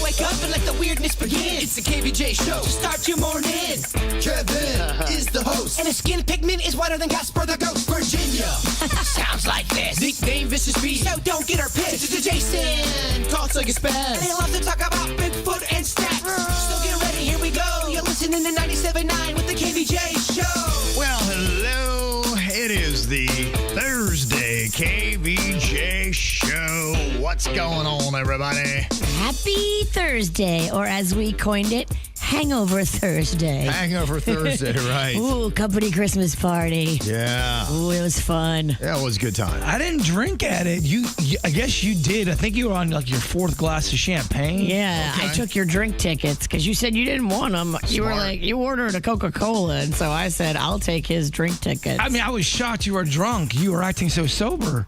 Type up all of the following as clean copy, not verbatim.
wake up and let the weirdness begin. It's the KVJ show to start your morning. Kevin is the host, and his skin pigment is whiter than Casper the Ghost. Virginia sounds like this. Nickname Vicious Beast, so don't get her pissed. It's Jason, talks like a spaz, and he loves to talk about Bigfoot and stats. So get ready, here we go. You're listening to 97.9 with the KVJ show. Well, hello. It is the Thursday KVJ show. What's going on, everybody? Happy Thursday, or as we coined it, Hangover Thursday. Hangover Thursday, right? Ooh, company Christmas party. Yeah. Ooh, it was fun. Yeah, it was a good time. I didn't drink at it. I guess you did. I think you were on like your fourth glass of champagne. Yeah, Okay. I took your drink tickets because you said you didn't want them. You were like, you ordered a Coca-Cola, and so I said, I'll take his drink tickets. I mean, I was shocked you were drunk. You were acting so sober.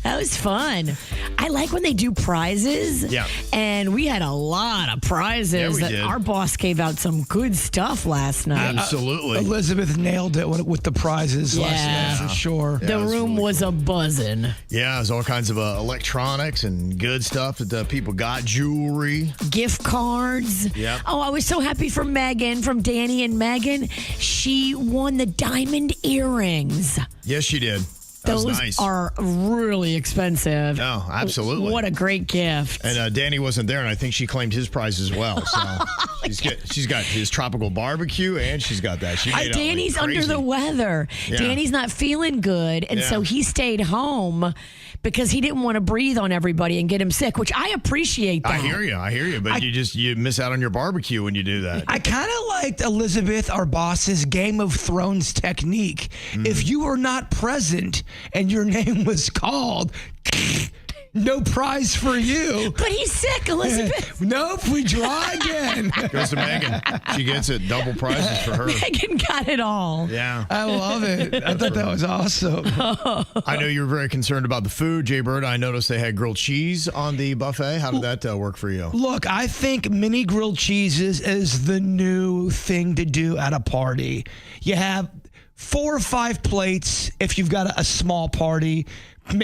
That was fun. I like when they do prizes. Yeah. And we had a lot of prizes. Yeah, we did. Our boss gave out some good stuff last night. Absolutely. Elizabeth nailed it with the prizes last night for sure. Yeah, The it was room really was a buzzing. Yeah, there's all kinds of electronics and good stuff that people got. Jewelry. Gift cards. Yep. Oh, I was so happy for Megan, from Danny and Megan. She won the diamond earrings. Yes, she did. That Those was nice. are really expensive. Oh, absolutely. What a great gift. And Danny wasn't there, and I think she claimed his prize as well. So she's got his tropical barbecue, and she's got that. She made out Danny's like under crazy. the weather. Yeah. Danny's not feeling good, and so Yeah. he stayed home because he didn't want to breathe on everybody and get him sick, which I appreciate that. I hear you, but you miss out on your barbecue when you do that. I kind of liked Elizabeth, our boss's Game of Thrones technique. If you were not present and your name was called, no prize for you. But he's sick, Elizabeth. Nope, we draw again. Goes to Megan. She gets it. Double prizes for her. Megan got it all. Yeah. I love it. I thought that was awesome. I know you were very concerned about the food, Jbird. I noticed they had grilled cheese on the buffet. How did that work for you? Look, I think mini grilled cheeses is the new thing to do at a party. You have 4 or 5 plates if you've got a small party,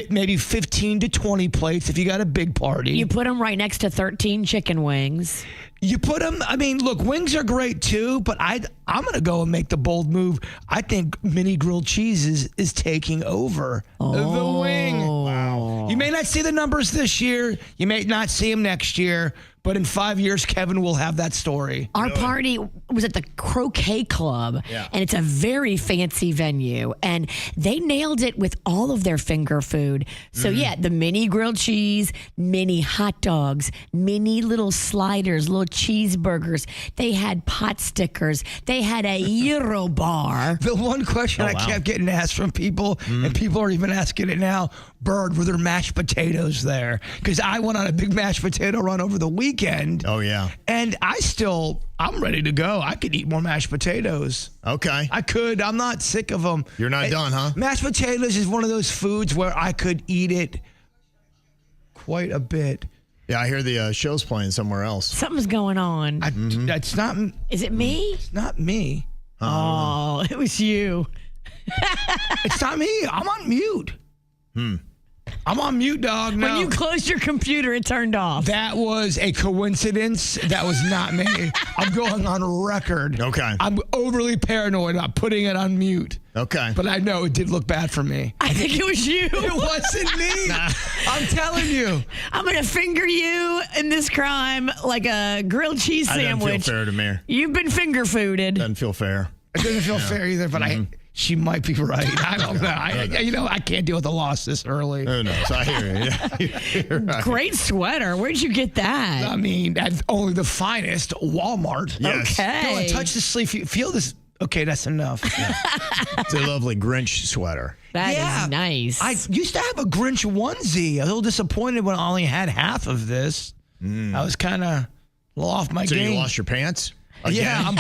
maybe 15 to 20 plates if you got a big party. You put them right next to 13 chicken wings. You put them, I mean, look, wings are great too, but I'm going to go and make the bold move. I think mini grilled cheeses is taking over the wing. Wow. You may not see the numbers this year. You may not see them next year. But in 5 years, Kevin will have that story. Our party was at the Croquet Club, and it's a very fancy venue, and they nailed it with all of their finger food. So, the mini grilled cheese, mini hot dogs, mini little sliders, little cheeseburgers. They had pot stickers. They had a Euro bar. The one question I kept getting asked from people, and people are even asking it now, Bird, were there mashed potatoes there? Because I went on a big mashed potato run over the weekend. Oh, yeah. And I'm ready to go. I could eat more mashed potatoes. Okay. I could. I'm not sick of them. You're not done, huh? Mashed potatoes is one of those foods where I could eat it quite a bit. Yeah, I hear the show's playing somewhere else. Something's going on. It's not. Is it me? It's not me. Oh, it was you. It's not me. I'm on mute. I'm on mute, dog. No. When you closed your computer, it turned off. That was a coincidence. That was not me. I'm going on record. Okay. I'm overly paranoid about putting it on mute. Okay. But I know it did look bad for me. I think it was you. It wasn't me. I'm telling you. I'm going to finger you in this crime like a grilled cheese sandwich. Doesn't feel fair to me. You've been finger fooded. Doesn't feel fair. It doesn't feel fair either, but she might be right. I don't know. I can't deal with the loss this early. Who knows? I hear you. Yeah, you're right. Great sweater. Where'd you get that? I mean, that's only the finest. Walmart. Yes. Okay. Go touch the sleeve. Feel this. Okay, that's enough. It's a lovely Grinch sweater. That is nice. I used to have a Grinch onesie. I was a little disappointed when I only had half of this. I was kind of off my So game. you lost your pants? Again? Yeah,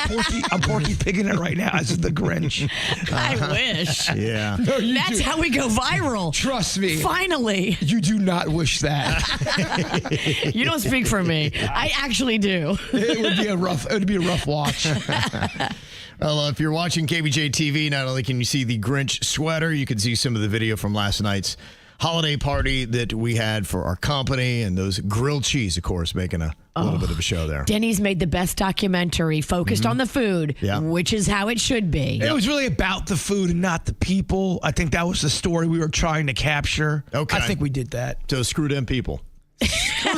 I'm Porky Pigging it right now as the Grinch. I wish. Yeah. No, That's how we go viral. Trust me. Finally. You do not wish that. You don't speak for me. I actually do. It would be a rough watch. Well, if you're watching KVJ TV, not only can you see the Grinch sweater, you can see some of the video from last night's holiday party that we had for our company, and those grilled cheese, of course, making a little bit of a show there. Denny's made the best documentary focused on the food, which is how it should be. It was really about the food and not the people. I think that was the story we were trying to capture. Okay. I think we did that. So screw them people. Okay.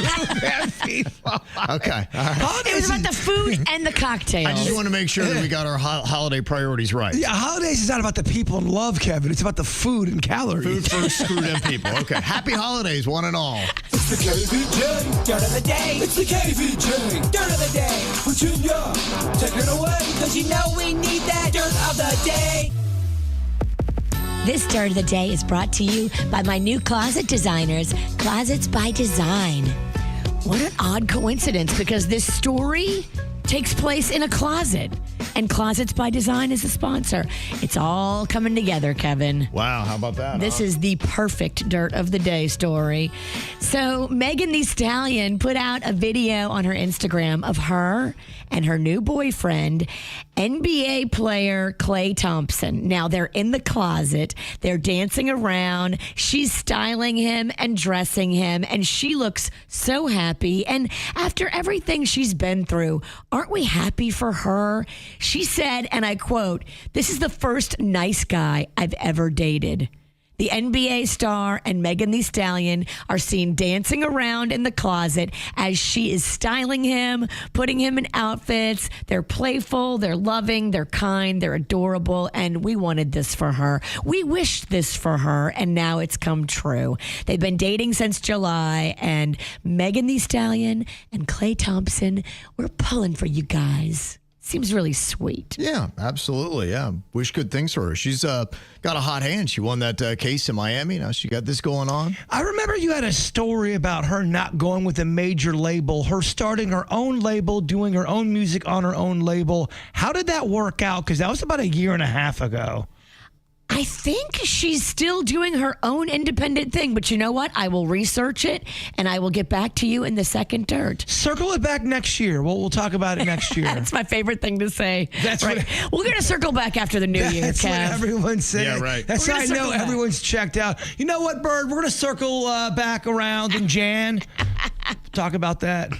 All right. It was about the food and the cocktails. I just want to make sure that we got our holiday priorities right. Yeah, holidays is not about the people and love, Kevin. It's about the food and calories. Food first, screw them people. Okay. Happy holidays, one and all. It's the KVJ Dirt of the Day. It's the KVJ Dirt of the Day. Virginia, take it away, because you know we need that Dirt of the Day. This Dirt of the Day is brought to you by my new closet designers, Closets by Design. What an odd coincidence, because this story takes place in a closet, and Closets by Design is the sponsor. It's all coming together, Kevin. Wow, how about that? This is the perfect Dirt of the Day story. So Megan Thee Stallion put out a video on her Instagram of her and her new boyfriend, NBA player Klay Thompson. Now they're in the closet. They're dancing around. She's styling him and dressing him, and she looks so happy. And after everything she's been through, aren't we happy for her? She said, and I quote, "This is the first nice guy I've ever dated." The NBA star and Megan Thee Stallion are seen dancing around in the closet as she is styling him, putting him in outfits. They're playful, they're loving, they're kind, they're adorable, and we wanted this for her. We wished this for her, and now it's come true. They've been dating since July, and Megan Thee Stallion and Klay Thompson, we're pulling for you guys. Seems really sweet. Yeah, absolutely. Yeah. Wish good things for her. She's got a hot hand. She won that case in Miami. Now she got this going on. I remember you had a story about her not going with a major label, her starting her own label, doing her own music on her own label. How did that work out? Because that was about a year and a half ago. I think she's still doing her own independent thing, but you know what? I will research it, and I will get back to you in the second dirt. Circle it back next year. We'll talk about it next year. That's my favorite thing to say. That's right. We're going to circle back after the new year, That's Kev. what everyone's saying. Yeah, right. That's how I know everyone's checked out. You know what, Bird? We're going to circle back around in Jan. Talk about that.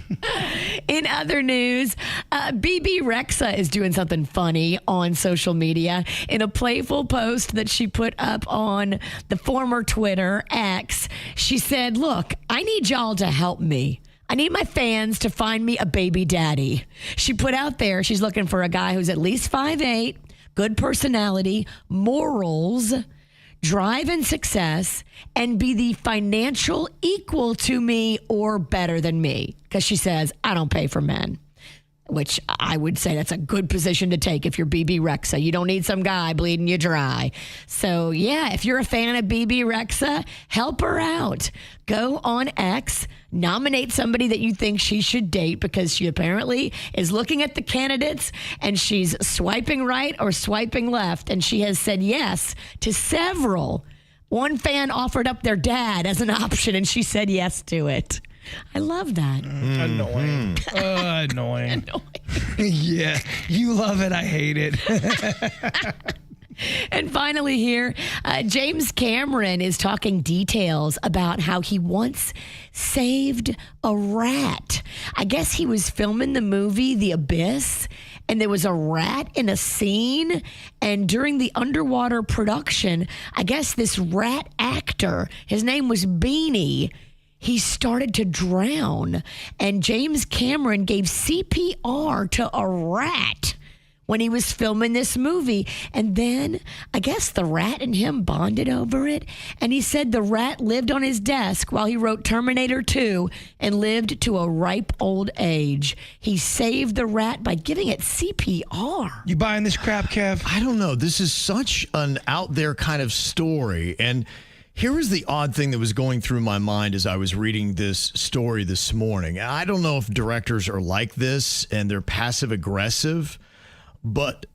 In other news, BB Rexa is doing something funny on social media. In a playful post that she put up on the former Twitter X, she said, "Look, I need y'all to help me. I need my fans to find me a baby daddy." She put out there she's looking for a guy who's at least 5'8", good personality, morals, drive and success, and be the financial equal to me or better than me. Because she says, I don't pay for men. Which I would say that's a good position to take if you're BB Rexa. You don't need some guy bleeding you dry. So, yeah, if you're a fan of BB Rexa, help her out. Go on X, nominate somebody that you think she should date, because she apparently is looking at the candidates and she's swiping right or swiping left, and she has said yes to several. One fan offered up their dad as an option, and she said yes to it. I love that. Annoying. Annoying. Yeah, you love it. I hate it. And finally here, James Cameron is talking details about how he once saved a rat. I guess he was filming the movie The Abyss, and there was a rat in a scene. And during the underwater production, I guess this rat actor, his name was Beanie, he started to drown, and James Cameron gave CPR to a rat when he was filming this movie. And then I guess the rat and him bonded over it. And he said the rat lived on his desk while he wrote Terminator 2 and lived to a ripe old age. He saved the rat by giving it CPR. You buying this crap, Kev? I don't know. This is such an out there kind of story. And here was the odd thing that was going through my mind as I was reading this story this morning. I don't know if directors are like this and they're passive aggressive, but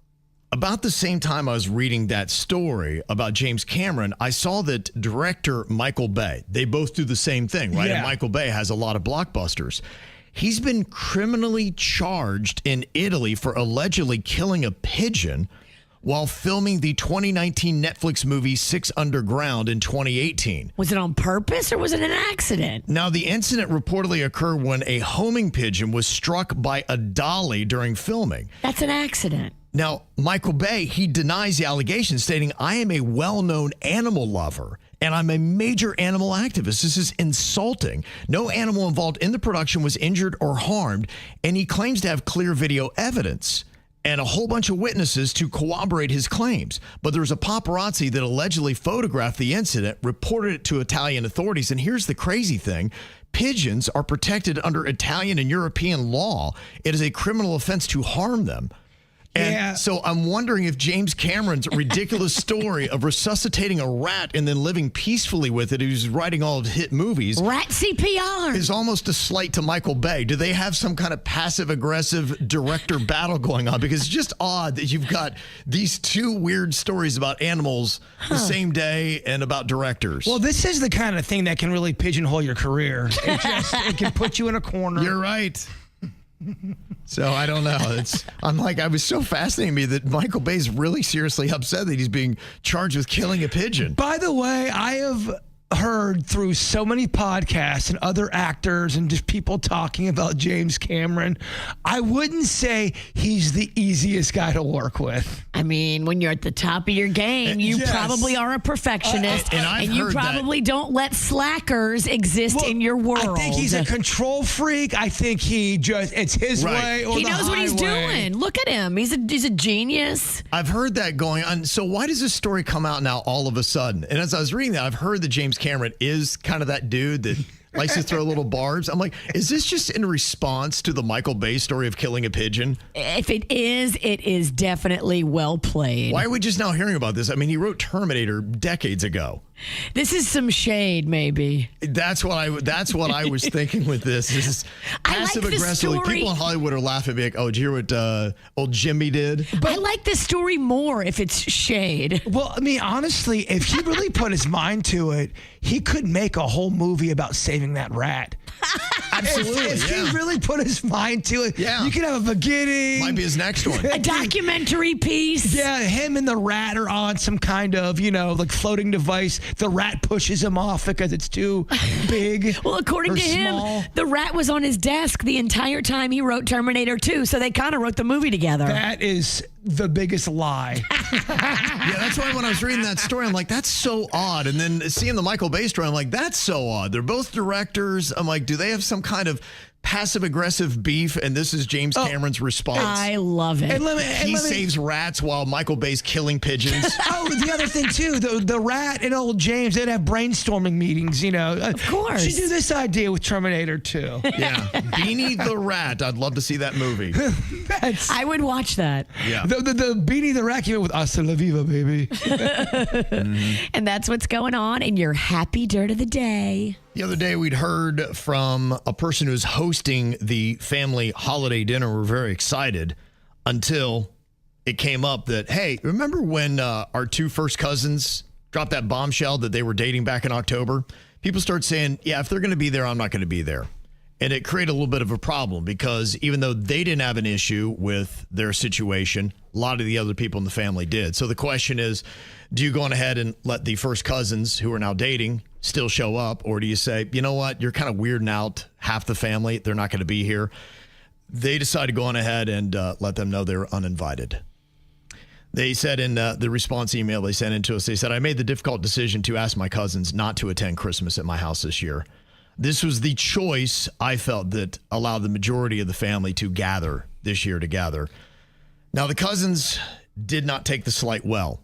about the same time I was reading that story about James Cameron, I saw that director Michael Bay, they both do the same thing, right? Yeah. And Michael Bay has a lot of blockbusters. He's been criminally charged in Italy for allegedly killing a pigeon while filming the 2019 Netflix movie Six Underground in 2018. Was it on purpose or was it an accident? Now, the incident reportedly occurred when a homing pigeon was struck by a dolly during filming. That's an accident. Now, Michael Bay, he denies the allegation, stating, I am a well-known animal lover and I'm a major animal activist. This is insulting. No animal involved in the production was injured or harmed, and he claims to have clear video evidence and a whole bunch of witnesses to corroborate his claims. But there was a paparazzi that allegedly photographed the incident, reported it to Italian authorities, and here's the crazy thing. Pigeons are protected under Italian and European law. It is a criminal offense to harm them. And so I'm wondering if James Cameron's ridiculous story of resuscitating a rat and then living peacefully with it, who's writing all of his hit movies, Rat CPR, is almost a slight to Michael Bay. Do they have some kind of passive-aggressive director battle going on? Because it's just odd that you've got these two weird stories about animals the same day and about directors. Well, this is the kind of thing that can really pigeonhole your career. It can put you in a corner. You're right. So I don't know. I was so fascinating to me that Michael Bay's really seriously upset that he's being charged with killing a pigeon. By the way, I have heard through so many podcasts and other actors and just people talking about James Cameron, I wouldn't say he's the easiest guy to work with. I mean, when you're at the top of your game, you probably are a perfectionist, and you probably don't let slackers exist in your world. I think he's a control freak. I think it's his way or he the knows what he's highway. doing. Look at him. He's a genius. I've heard that going on. So why does this story come out now all of a sudden? And as I was reading that, I've heard that James Cameron is kind of that dude that likes to throw little barbs. I'm like, is this just in response to the Michael Bay story of killing a pigeon? If it is definitely well played. Why are we just now hearing about this? I mean, he wrote Terminator decades ago. This is some shade, maybe. That's what I was thinking with this. This is passive aggressively. People in Hollywood are laughing at me like, oh, did you hear what old Jimmy did? But I like this story more if it's shade. Well, I mean, honestly, if he really put his mind to it, he could make a whole movie about saving that rat. Absolutely. If he really put his mind to it, you could have a beginning. Might be his next one. A documentary piece. Yeah, him and the rat are on some kind of, like floating device. The rat pushes him off because it's too big. Well, according to small. him, the rat was on his desk the entire time he wrote Terminator 2, so they kind of wrote the movie together. That is the biggest lie. Yeah, that's why when I was reading that story, I'm like, that's so odd. And then seeing the Michael Bay story, I'm like, that's so odd. They're both directors. I'm like, do they have some kind of passive-aggressive beef, and this is James Cameron's response? I love it. He saves rats while Michael Bay's killing pigeons. The other thing, too, the rat and old James, they'd have brainstorming meetings, Of course. Should do this idea with Terminator 2. Yeah. Beanie the Rat. I'd love to see that movie. I would watch that. Yeah. The Beanie the Rat came with Hasta la Viva, baby. And that's what's going on in your happy dirt of the day. The other day, we'd heard from a person who's hosting the family holiday dinner. We're very excited until it came up that, hey, remember when our two first cousins dropped that bombshell that they were dating back in October? People start saying, yeah, if they're going to be there, I'm not going to be there. And it created a little bit of a problem because even though they didn't have an issue with their situation, a lot of the other people in the family did. So the question is, do you go on ahead and let the first cousins who are now dating still show up? Or do you say, you know what, you're kind of weirding out half the family. They're not going to be here. They decided to go on ahead and let them know they were uninvited. They said in the response email they sent in to us, they said, I made the difficult decision to ask my cousins not to attend Christmas at my house this year. This was the choice I felt that allowed the majority of the family to gather this year together. Now, the cousins did not take the slight well.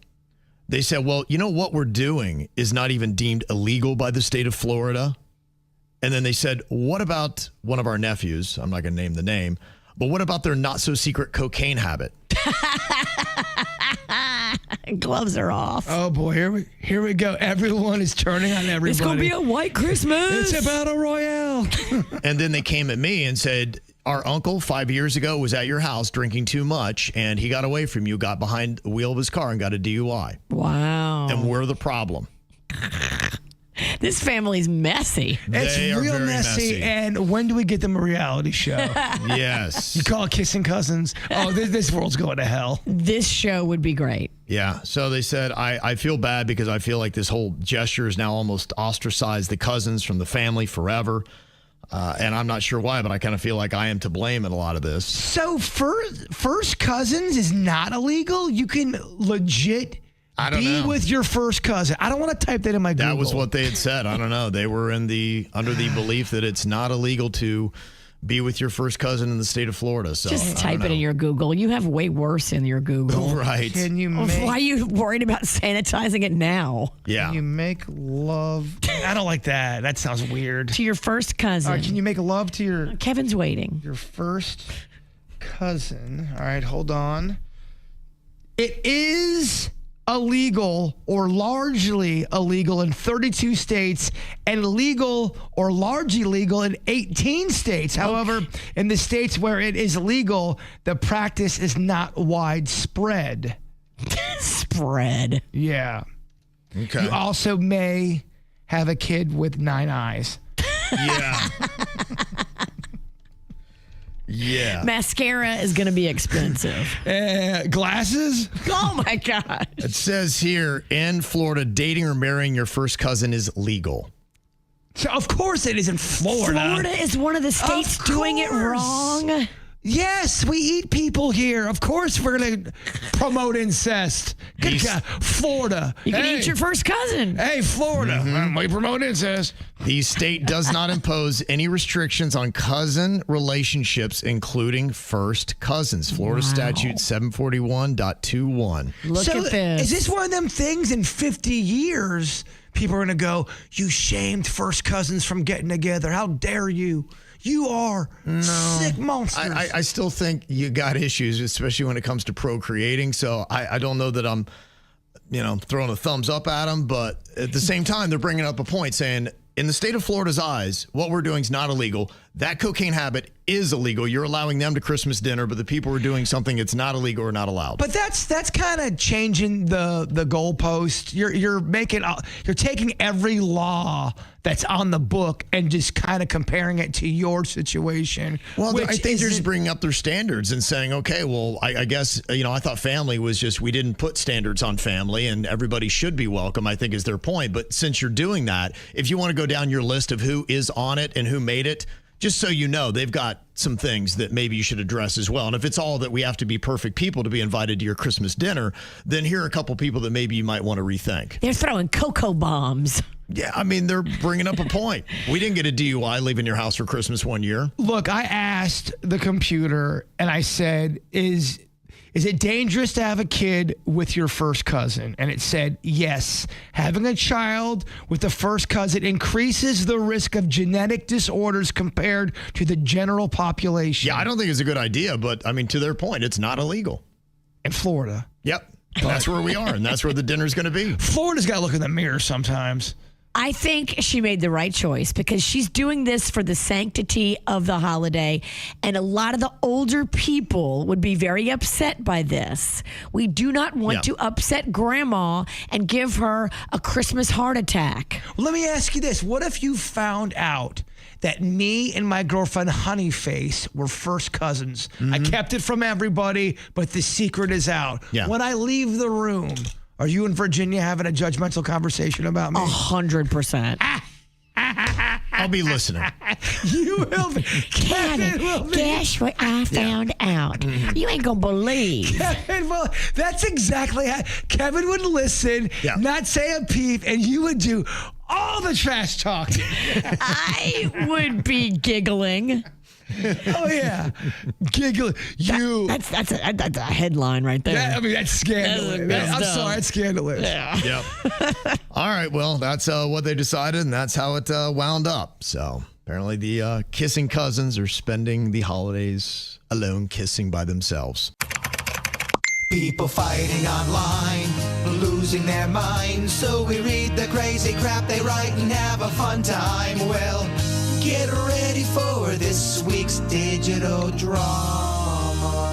They said, well, you know what we're doing is not even deemed illegal by the state of Florida. And then they said, what about one of our nephews? I'm not going to name the name, but what about their not so secret cocaine habit? Gloves are off. Oh boy, here we go. Everyone is turning on everybody. It's going to be a white Christmas. It's a battle royale. And then they came at me and said, our uncle 5 years ago was at your house drinking too much and he got away from you, got behind the wheel of his car and got a DUI. Wow. And we're the problem. This family's messy. It's They are real very messy. And when do we get them a reality show? Yes. You call it Kissing Cousins? Oh, this world's going to hell. This show would be great. Yeah. So they said, I feel bad because I feel like this whole gesture has now almost ostracized the cousins from the family forever. And I'm not sure why, but I kind of feel like I am to blame in a lot of this. So first cousins is not illegal? You can legit be with your first cousin. I don't want to type that in my Google. That was what they had said. I don't know. They were under the belief that it's not illegal to be with your first cousin in the state of Florida. So Just type it in your Google. You have way worse in your Google. Right. Can you Why are you worried about sanitizing it now? Yeah. Can you make love? I don't like that. That sounds weird. To your first cousin. All right, can you make love to your Kevin's waiting. your first cousin? All right, hold on. It is illegal or largely illegal in 32 states and legal or largely legal in 18 states. However, in the states where it is legal, the practice is not widespread. Spread. Yeah. Okay. You also may have a kid with 9 eyes. Yeah. Yeah. Mascara is going to be expensive. Glasses? Oh, my God. It says here in Florida, dating or marrying your first cousin is legal. So of course it is in Florida. Florida is one of the states doing it wrong. Yes, we eat people here. Of course we're going to promote incest. Good God. Florida. You can eat your first cousin. Hey, Florida. We promote incest. The state does not impose any restrictions on cousin relationships, including first cousins. Florida Statute 741.21. Look at this. Is this one of them things in 50 years people are going to go, you shamed first cousins from getting together. How dare you? You are sick monsters. I still think you got issues, especially when it comes to procreating. So I don't know that I'm, throwing a thumbs up at them. But at the same time, they're bringing up a point saying, in the state of Florida's eyes, what we're doing is not illegal. That cocaine habit is illegal. You're allowing them to Christmas dinner, but the people who are doing something that's not illegal are not allowed. But that's kind of changing the goalpost. You're taking every law that's on the book and just kind of comparing it to your situation. Well, I think they're just bringing up their standards and saying, okay, well, I guess, I thought family was just, we didn't put standards on family and everybody should be welcome, I think is their point. But since you're doing that, if you want to go down your list of who is on it and who made it, just so you know, they've got some things that maybe you should address as well. And if it's all that we have to be perfect people to be invited to your Christmas dinner, then here are a couple people that maybe you might want to rethink. They're throwing cocoa bombs. Yeah, they're bringing up a point. We didn't get a DUI leaving your house for Christmas one year. Look, I asked the computer and I said, is it dangerous to have a kid with your first cousin? And it said, yes. Having a child with the first cousin increases the risk of genetic disorders compared to the general population. Yeah, I don't think it's a good idea, but to their point, it's not illegal. In Florida. Yep. And that's where we are, and that's where the dinner's going to be. Florida's got to look in the mirror sometimes. I think she made the right choice because she's doing this for the sanctity of the holiday. And a lot of the older people would be very upset by this. We do not want to upset grandma and give her a Christmas heart attack. Well, let me ask you this. What if you found out that me and my girlfriend Honeyface were first cousins? I kept it from everybody, but the secret is out. Yeah. When I leave the room, are you in Virginia having a judgmental conversation about me? 100%. I'll be listening. You will be. Kevin, will be. guess what I found out? You ain't going to believe. Kevin, well, that's exactly how Kevin would listen, not say a peep, and you would do all the trash talking. I would be giggling. Oh, yeah. Giggling. That's a headline right there. That's scandalous. That's I'm dumb. sorry, it's scandalous. Yeah. Yep. All right, well, that's what they decided, and that's how it wound up. So apparently the kissing cousins are spending the holidays alone, kissing by themselves. People fighting online, losing their minds. So we read the crazy crap they write and have a fun time. Well, get ready for this week's digital drama.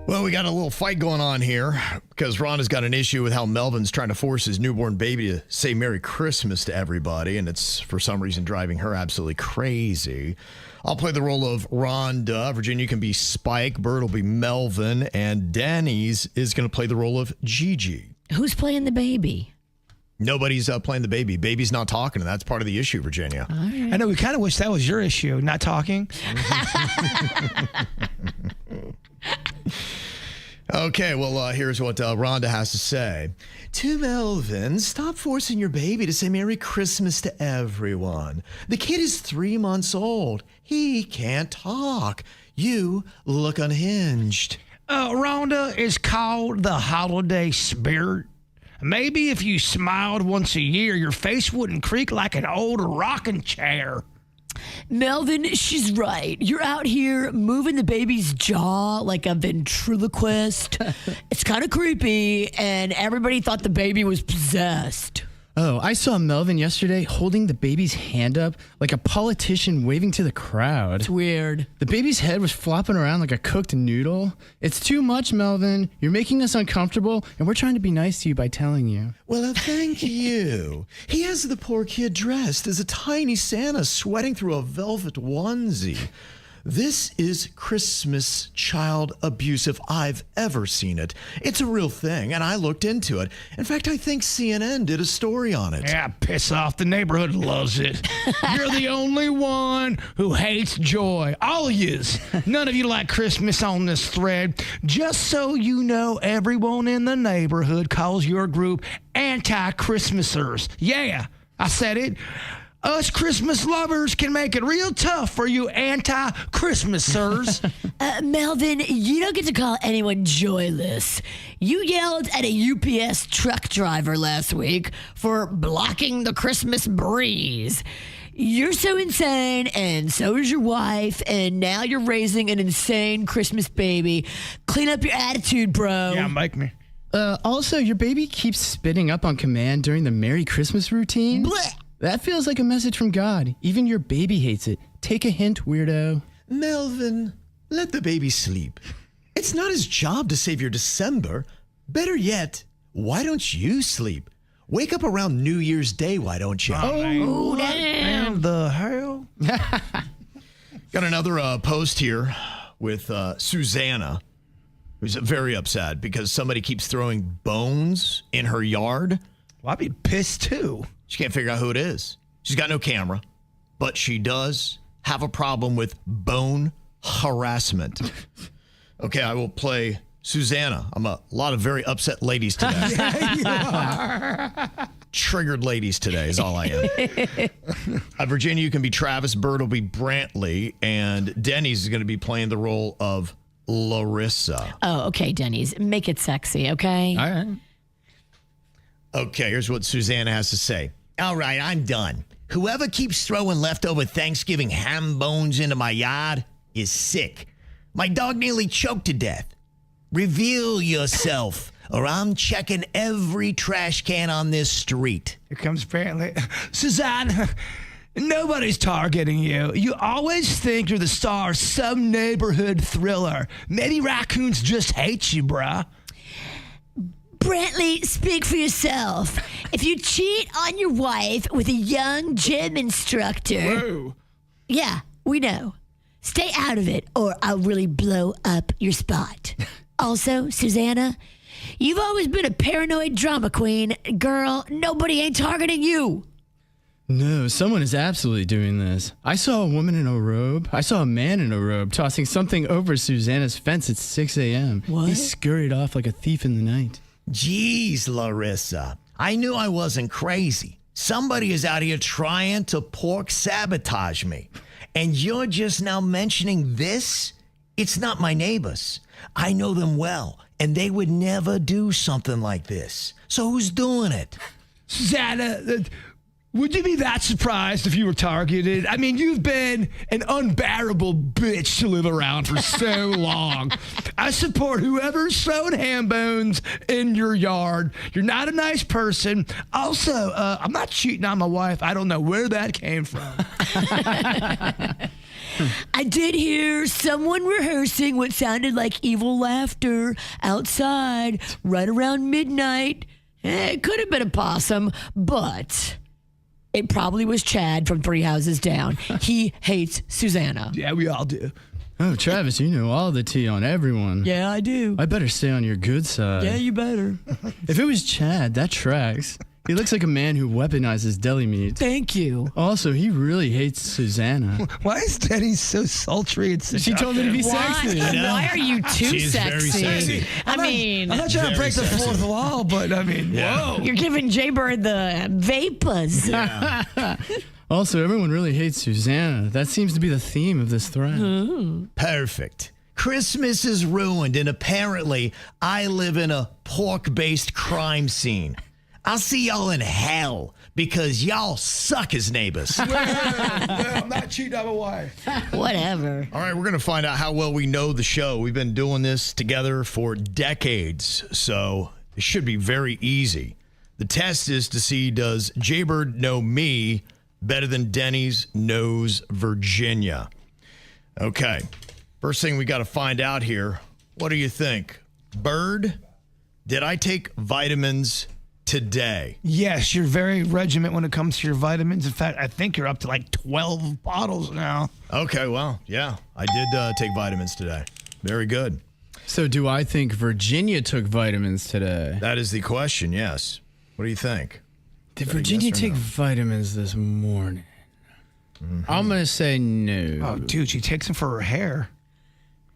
Well, we got a little fight going on here because Rhonda's got an issue with how Melvin's trying to force his newborn baby to say Merry Christmas to everybody, and it's for some reason driving her absolutely crazy. I'll play the role of Rhonda. Virginia can be Spike. Bird will be Melvin. And Denny's is going to play the role of Gigi. Who's playing the baby? Nobody's playing the baby. Baby's not talking, and that's part of the issue, Virginia. I know, we kind of wish that was your issue, not talking. Okay, well, here's what Rhonda has to say. To Melvin, stop forcing your baby to say Merry Christmas to everyone. The kid is 3 months old. He can't talk. You look unhinged. Rhonda is called the holiday spirit. Maybe if you smiled once a year, your face wouldn't creak like an old rocking chair. Melvin, she's right. You're out here moving the baby's jaw like a ventriloquist. It's kind of creepy, and everybody thought the baby was possessed. Oh, I saw Melvin yesterday holding the baby's hand up like a politician waving to the crowd. It's weird. The baby's head was flopping around like a cooked noodle. It's too much, Melvin. You're making us uncomfortable, and we're trying to be nice to you by telling you. Well, thank you. He has the poor kid dressed as a tiny Santa sweating through a velvet onesie. This is Christmas child abuse if I've ever seen it. It's a real thing, and I looked into it. In fact, I think CNN did a story on it. Yeah, piss off. The neighborhood loves it. You're the only one who hates joy. All of yous. None of you like Christmas on this thread. Just so you know, everyone in the neighborhood calls your group anti-Christmasers. Yeah, I said it. Us Christmas lovers can make it real tough for you anti-Christmasers. Melvin, you don't get to call anyone joyless. You yelled at a UPS truck driver last week for blocking the Christmas breeze. You're so insane, and so is your wife, and now you're raising an insane Christmas baby. Clean up your attitude, bro. Yeah, make me. Also, your baby keeps spitting up on command during the Merry Christmas routine. Blech. That feels like a message from God. Even your baby hates it. Take a hint, weirdo. Melvin, let the baby sleep. It's not his job to save your December. Better yet, why don't you sleep? Wake up around New Year's Day, why don't you? Oh, damn. And the hell? Got another post here with Susannah, who's very upset because somebody keeps throwing bones in her yard. Well, I'd be pissed too. She can't figure out who it is. She's got no camera, but she does have a problem with bone harassment. Okay, I will play Susannah. I'm a lot of very upset ladies today. Yeah, you are. Triggered ladies today is all I am. Virginia, you can be Travis. Bird will be Brantley. And Denny's is going to be playing the role of Larissa. Oh, okay, Denny's. Make it sexy, okay? All right. Okay, here's what Susannah has to say. All right, I'm done. Whoever keeps throwing leftover Thanksgiving ham bones into my yard is sick. My dog nearly choked to death. Reveal yourself, or I'm checking every trash can on this street. Here comes Brantley. Susannah, nobody's targeting you. You always think you're the star of some neighborhood thriller. Maybe raccoons just hate you, bruh. Brantley, speak for yourself. If you cheat on your wife with a young gym instructor... Whoa. Yeah, we know. Stay out of it, or I'll really blow up your spot. Also, Susannah, you've always been a paranoid drama queen. Girl, nobody ain't targeting you. No, someone is absolutely doing this. I saw a woman in a robe. I saw a man in a robe tossing something over Susannah's fence at 6 a.m. What? He scurried off like a thief in the night. Jeez, Larissa, I knew I wasn't crazy. Somebody is out here trying to pork sabotage me. And you're just now mentioning this? It's not my neighbors. I know them well, and they would never do something like this. So who's doing it? Susannah, would you be that surprised if you were targeted? I mean, you've been an unbearable bitch to live around for so long. I support whoever's throwing ham bones in your yard. You're not a nice person. Also, I'm not cheating on my wife. I don't know where that came from. I did hear someone rehearsing what sounded like evil laughter outside right around midnight. It could have been a possum, but it probably was Chad from 3 Houses Down. He hates Susannah. Yeah, we all do. Oh, Travis, you know all the tea on everyone. Yeah, I do. I better stay on your good side. Yeah, you better. If it was Chad, that tracks. He looks like a man who weaponizes deli meat. Thank you. Also, he really hates Susannah. Why is Denny so sultry and She told me to be sexy. Why are you too She's sexy? very sexy. I mean, I'm not trying to break the sexy. fourth wall, but I mean, whoa. you're giving Jbird the vapors. Also, everyone really hates Susannah. That seems to be the theme of this thread. Perfect. Christmas is ruined, and apparently I live in a pork-based crime scene. I'll see y'all in hell because y'all suck as neighbors. I'm not cheating on my wife. Whatever. All right, we're going to find out how well we know the show. We've been doing this together for decades, so it should be very easy. The test is to see, does Jbird know me better than Denny's knows Virginia? Okay, first thing we got to find out here, what do you think? Bird, did I take vitamins today? Yes, you're very regiment when it comes to your vitamins. In fact, I think you're up to like 12 bottles now. Okay, well, yeah, I did take vitamins today. Very good. So, do I think Virginia took vitamins today? That is the question, yes. What do you think? Did Is that a Virginia yes or take no? vitamins this morning? I'm going to say no. Oh, dude, she takes them for her hair.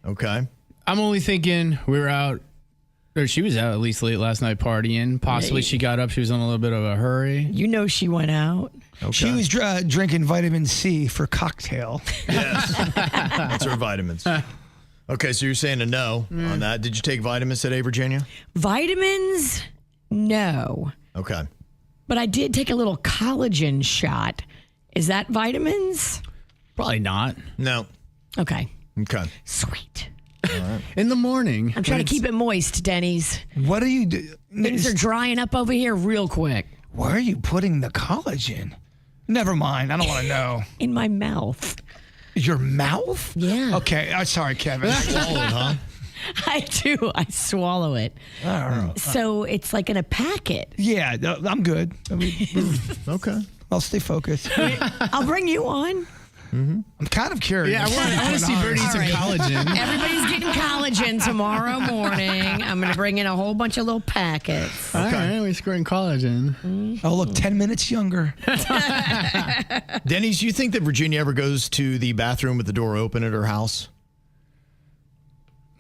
Okay. I'm only thinking we were out, or she was out at least late last night partying. Possibly she got up. She was on a little bit of a hurry. You know she went out. Okay. She was drinking vitamin C for cocktail. Yes. That's her vitamins. Okay, so you're saying a no on that. Did you take vitamins today, Virginia? Vitamins? No. Okay. But I did take a little collagen shot. Is that vitamins? Probably not. No. Okay. Okay. Sweet. In the morning. I'm trying to keep it moist, Denny's. What do you do? Things are drying up over here real quick. Where are you putting the collagen? Never mind. I don't want to know. In my mouth. Your mouth? Yeah. Okay. Sorry, Kevin. Swallowed, huh? I do. I swallow it. I don't know. So it's like in a packet. Yeah, no, I'm good. I mean, Okay. I'll stay focused. I'll bring you on. I'm kind of curious. Yeah, I want to see Bird eat some All right. collagen. Everybody's getting collagen tomorrow morning. I'm going to bring in a whole bunch of little packets. All right, we're scoring collagen. Oh, look, 10 minutes younger. Denny's, do you think that Virginia ever goes to the bathroom with the door open at her house?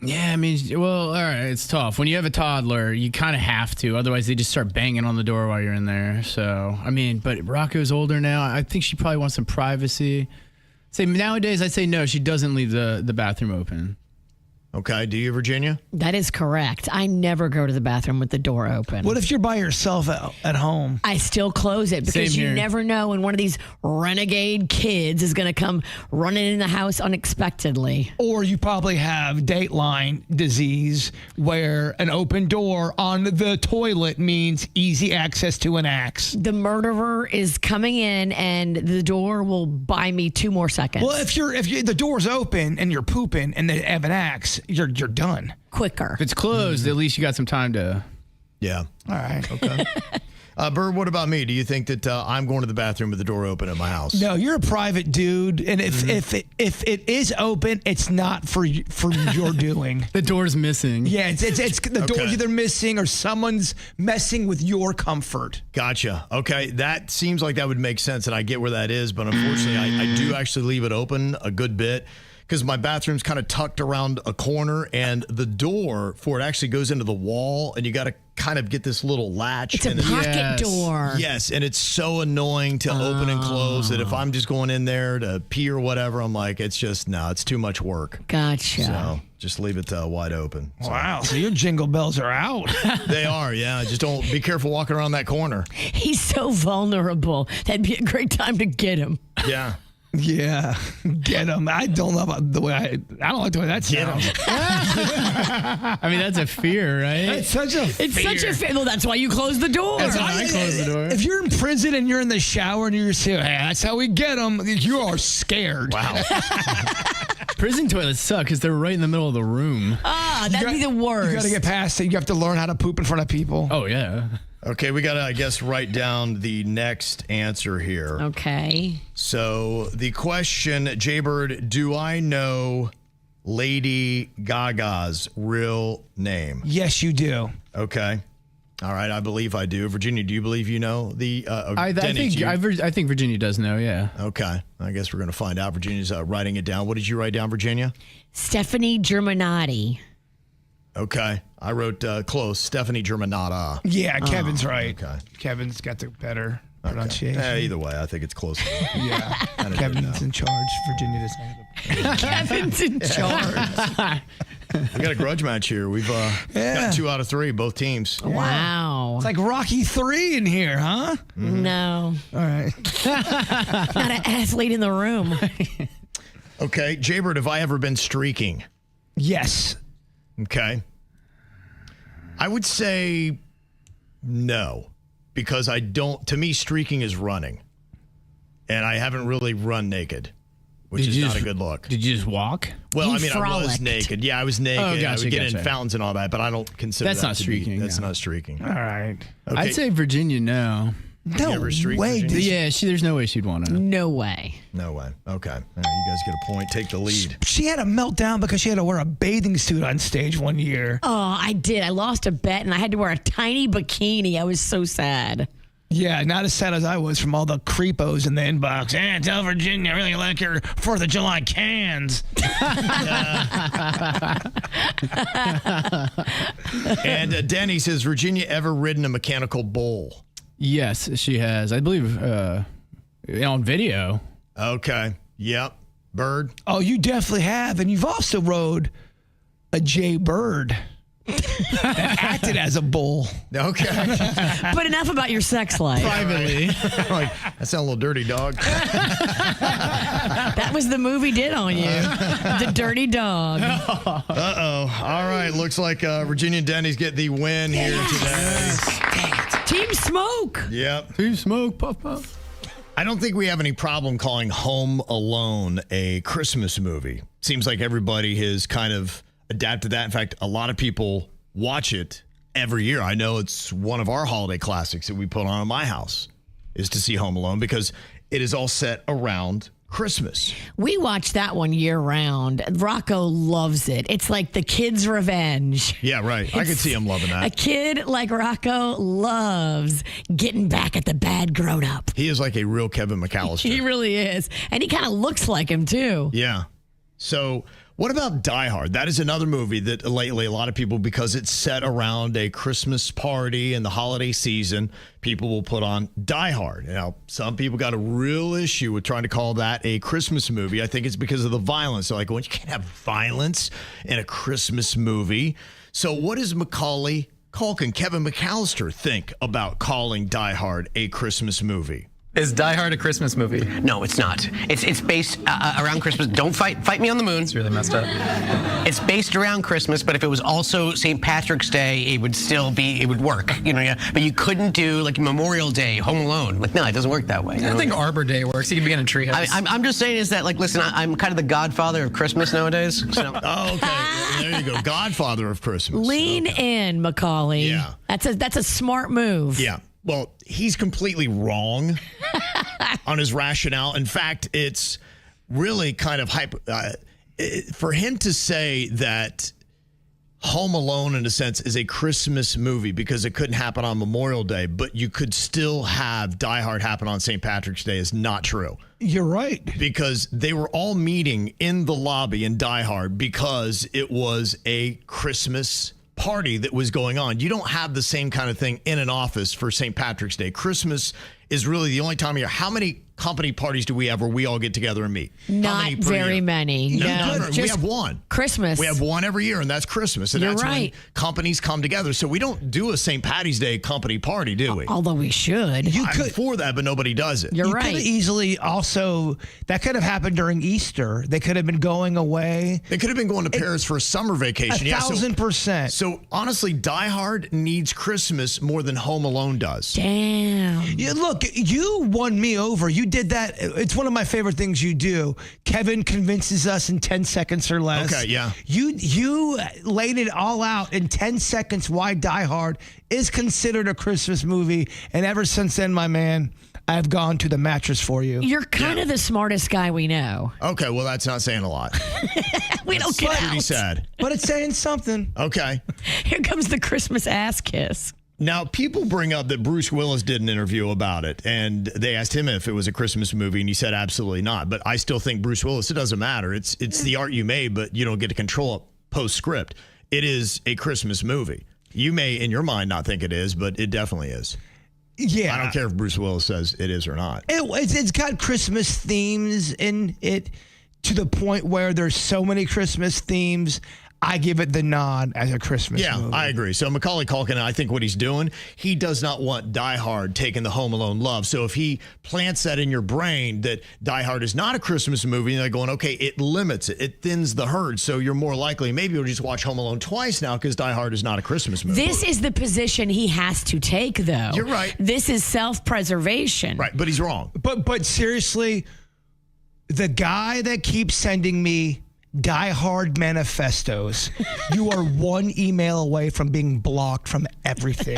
Yeah, I mean, well, all right, it's tough. When you have a toddler, you kind of have to. Otherwise, they just start banging on the door while you're in there. So, I mean, but Rocco's older now. I think she probably wants some privacy. Say nowadays, I'd say no, she doesn't leave the bathroom open. Okay. Do you, Virginia? That is correct. I never go to the bathroom with the door open. What if you're by yourself at home? I still close it because Same you here. never know when one of these renegade kids is going to come running in the house unexpectedly. Or you probably have dateline disease where an open door on the toilet means easy access to an axe. The murderer is coming in and the door will buy me 2 more seconds. Well, if the door's open and you're pooping and they have an axe, you're done. Quicker. If it's closed, at least you got some time to. Yeah. All right. Okay. Bird, what about me? Do you think that I'm going to the bathroom with the door open at my house? No, you're a private dude, and if it is open, it's not for your doing. The door's missing. Yeah, it's the door's either missing or someone's messing with your comfort. Gotcha. Okay. That seems like that would make sense, and I get where that is, but unfortunately, I do actually leave it open a good bit because my bathroom's kind of tucked around a corner, and the door for it actually goes into the wall, and you got to kind of get this little latch. It's a and then- pocket Yes. door. Yes, and it's so annoying to open and close that if I'm just going in there to pee or whatever, I'm like, it's just, no, it's too much work. Gotcha. So just leave it wide open. So Wow, so your jingle bells are out. they are, yeah. Just don't be careful walking around that corner. He's so vulnerable. That'd be a great time to get him. Yeah. Yeah, get him. I don't love the way I don't like the way that sounds. I mean, that's a fear, right? It's such a fear. Well, that's why you close the door. That's why I close the door. If you're in prison and you're in the shower and you're saying, hey, that's how we get them, you are scared. Wow. Prison toilets suck because they're right in the middle of the room. That'd be the worst. You got to get past it. You have to learn how to poop in front of people. Oh, yeah. Okay, we got to, I guess, write down the next answer here. Okay. So the question, Jbird, do I know Lady Gaga's real name? Yes, you do. Okay. All right, I believe I do. Virginia, do you believe you know the? I think Virginia does know. Yeah. Okay, I guess we're going to find out. Virginia's writing it down. What did you write down, Virginia? Stephanie Germanati. Okay, I wrote close. Stephanie Germanata. Yeah, Kevin's right. Okay. Kevin's got the better pronunciation. Either way, I think it's close. Yeah, Kevin's in charge. Virginia doesn't have Kevin's in charge. We got a grudge match here. We've got 2 out of 3, both teams. Wow. It's like Rocky 3 in here, huh? No. All right. Not an athlete in the room. Okay, Jbird, have I ever been streaking? Yes. Okay. I would say no, because I don't, to me, streaking is running. And I haven't really run naked, which is not a good look. Did you just walk? Well, You I mean, I was frolicked. naked. Yeah, I was naked. Oh, gotcha, I would get in gotcha. fountains and all that, but I don't consider That's that not to be- streaking, That's no. not streaking. All right. Okay. I'd say Virginia, no. No ever streak, way. Virginia? Yeah, there's no way she'd want to. No way. No way. Okay. All right, you guys get a point. Take the lead. She had a meltdown because she had to wear a bathing suit on stage one year. Oh, I did. I lost a bet and I had to wear a tiny bikini. I was so sad. Yeah, not as sad as I was from all the creepos in the inbox. Tell Virginia I really like her 4th of July cans. And Denny says, Virginia ever ridden a mechanical bull? Yes, she has. I believe on video. Okay. Yep. Bird? Oh, you definitely have. And you've also rode a Jbird that acted as a bull. Okay. But enough about your sex life. Privately. Like, that sounds a little dirty, dog. That was the movie did on you. The Dirty Dog. Uh-oh. All right. Looks like Virginia and Denny's get the win here today. Team Smoke. Yep. Team Smoke, puff, puff. I don't think we have any problem calling Home Alone a Christmas movie. Seems like everybody has kind of adapted that. In fact, a lot of people watch it every year. I know it's one of our holiday classics that we put on in my house is to see Home Alone because it is all set around Christmas. We watch that one year round. Rocco loves it. It's like the kid's revenge. Yeah, right. I could see him loving A that. kid like Rocco loves getting back at the bad grown up. He is like a real Kevin McAllister. He really is. And he kind of looks like him, too. Yeah. So what about Die Hard? That is another movie that lately a lot of people, because it's set around a Christmas party and the holiday season, people will put on Die Hard. Now, some people got a real issue with trying to call that a Christmas movie. I think it's because of the violence. They're like, well, you can't have violence in a Christmas movie. So what does Macaulay Culkin, Kevin McAllister, think about calling Die Hard a Christmas movie? Is Die Hard a Christmas movie? No, it's not. It's based around Christmas. Don't fight me on the moon. It's really messed up. It's based around Christmas, but if it was also St. Patrick's Day, it would work. Yeah. But you couldn't do like Memorial Day, Home Alone. Like, no, it doesn't work that way. I don't think Arbor Day works. You can be in a treehouse. I'm just saying is that, like, listen, I'm kind of the godfather of Christmas nowadays. So. Oh, okay. There you go. Godfather of Christmas. Lean in, Macaulay. Yeah. That's a smart move. Yeah. Well, he's completely wrong on his rationale. In fact, it's really kind of for him to say that Home Alone, in a sense, is a Christmas movie because it couldn't happen on Memorial Day, but you could still have Die Hard happen on St. Patrick's Day is not true. You're right. Because they were all meeting in the lobby in Die Hard because it was a Christmas party that was going on. You don't have the same kind of thing in an office for St. Patrick's Day. Christmas is really the only time of year. How many company parties do we have where we all get together and meet? Not very many. No, we have one. Christmas. We have one every year, and that's Christmas. And You're that's right. when companies come together. So we don't do a St. Patty's Day company party, do we? Although we should. I'm for that, but nobody does it. You're You right. could have easily also, that could have happened during Easter. They could have been going away. They could have been going to Paris for a summer vacation. 1,000%. So honestly, Die Hard needs Christmas more than Home Alone does. Damn. Yeah, look, you won me over. You did that. It's one of my favorite things you do. Kevin convinces us in 10 seconds or less. Okay, yeah. You laid it all out in 10 seconds why Die Hard is considered a Christmas movie. And ever since then, my man, I've gone to the mattress for you. You're kind of the smartest guy we know. Okay, well, that's not saying a lot. We don't get Pretty out. sad. But it's saying something. Okay. Here comes the Christmas ass kiss. Now, people bring up that Bruce Willis did an interview about it, and they asked him if it was a Christmas movie, and he said absolutely not. But I still think Bruce Willis, it doesn't matter. It's the art you made, but you don't get to control it post-script. It is a Christmas movie. You may, in your mind, not think it is, but it definitely is. Yeah. I don't care if Bruce Willis says it is or not. It's got Christmas themes in it to the point where there's so many Christmas themes. I give it the nod as a Christmas movie. I agree. So Macaulay Culkin, I think what he's doing, he does not want Die Hard taking the Home Alone love. So if he plants that in your brain that Die Hard is not a Christmas movie, and they're going, okay, it limits it. It thins the herd. So you're more likely, maybe you'll just watch Home Alone twice now because Die Hard is not a Christmas movie. This is the position he has to take, though. You're right. This is self-preservation. Right, but he's wrong. But seriously, the guy that keeps sending me Die Hard manifestos, you are one email away from being blocked from everything.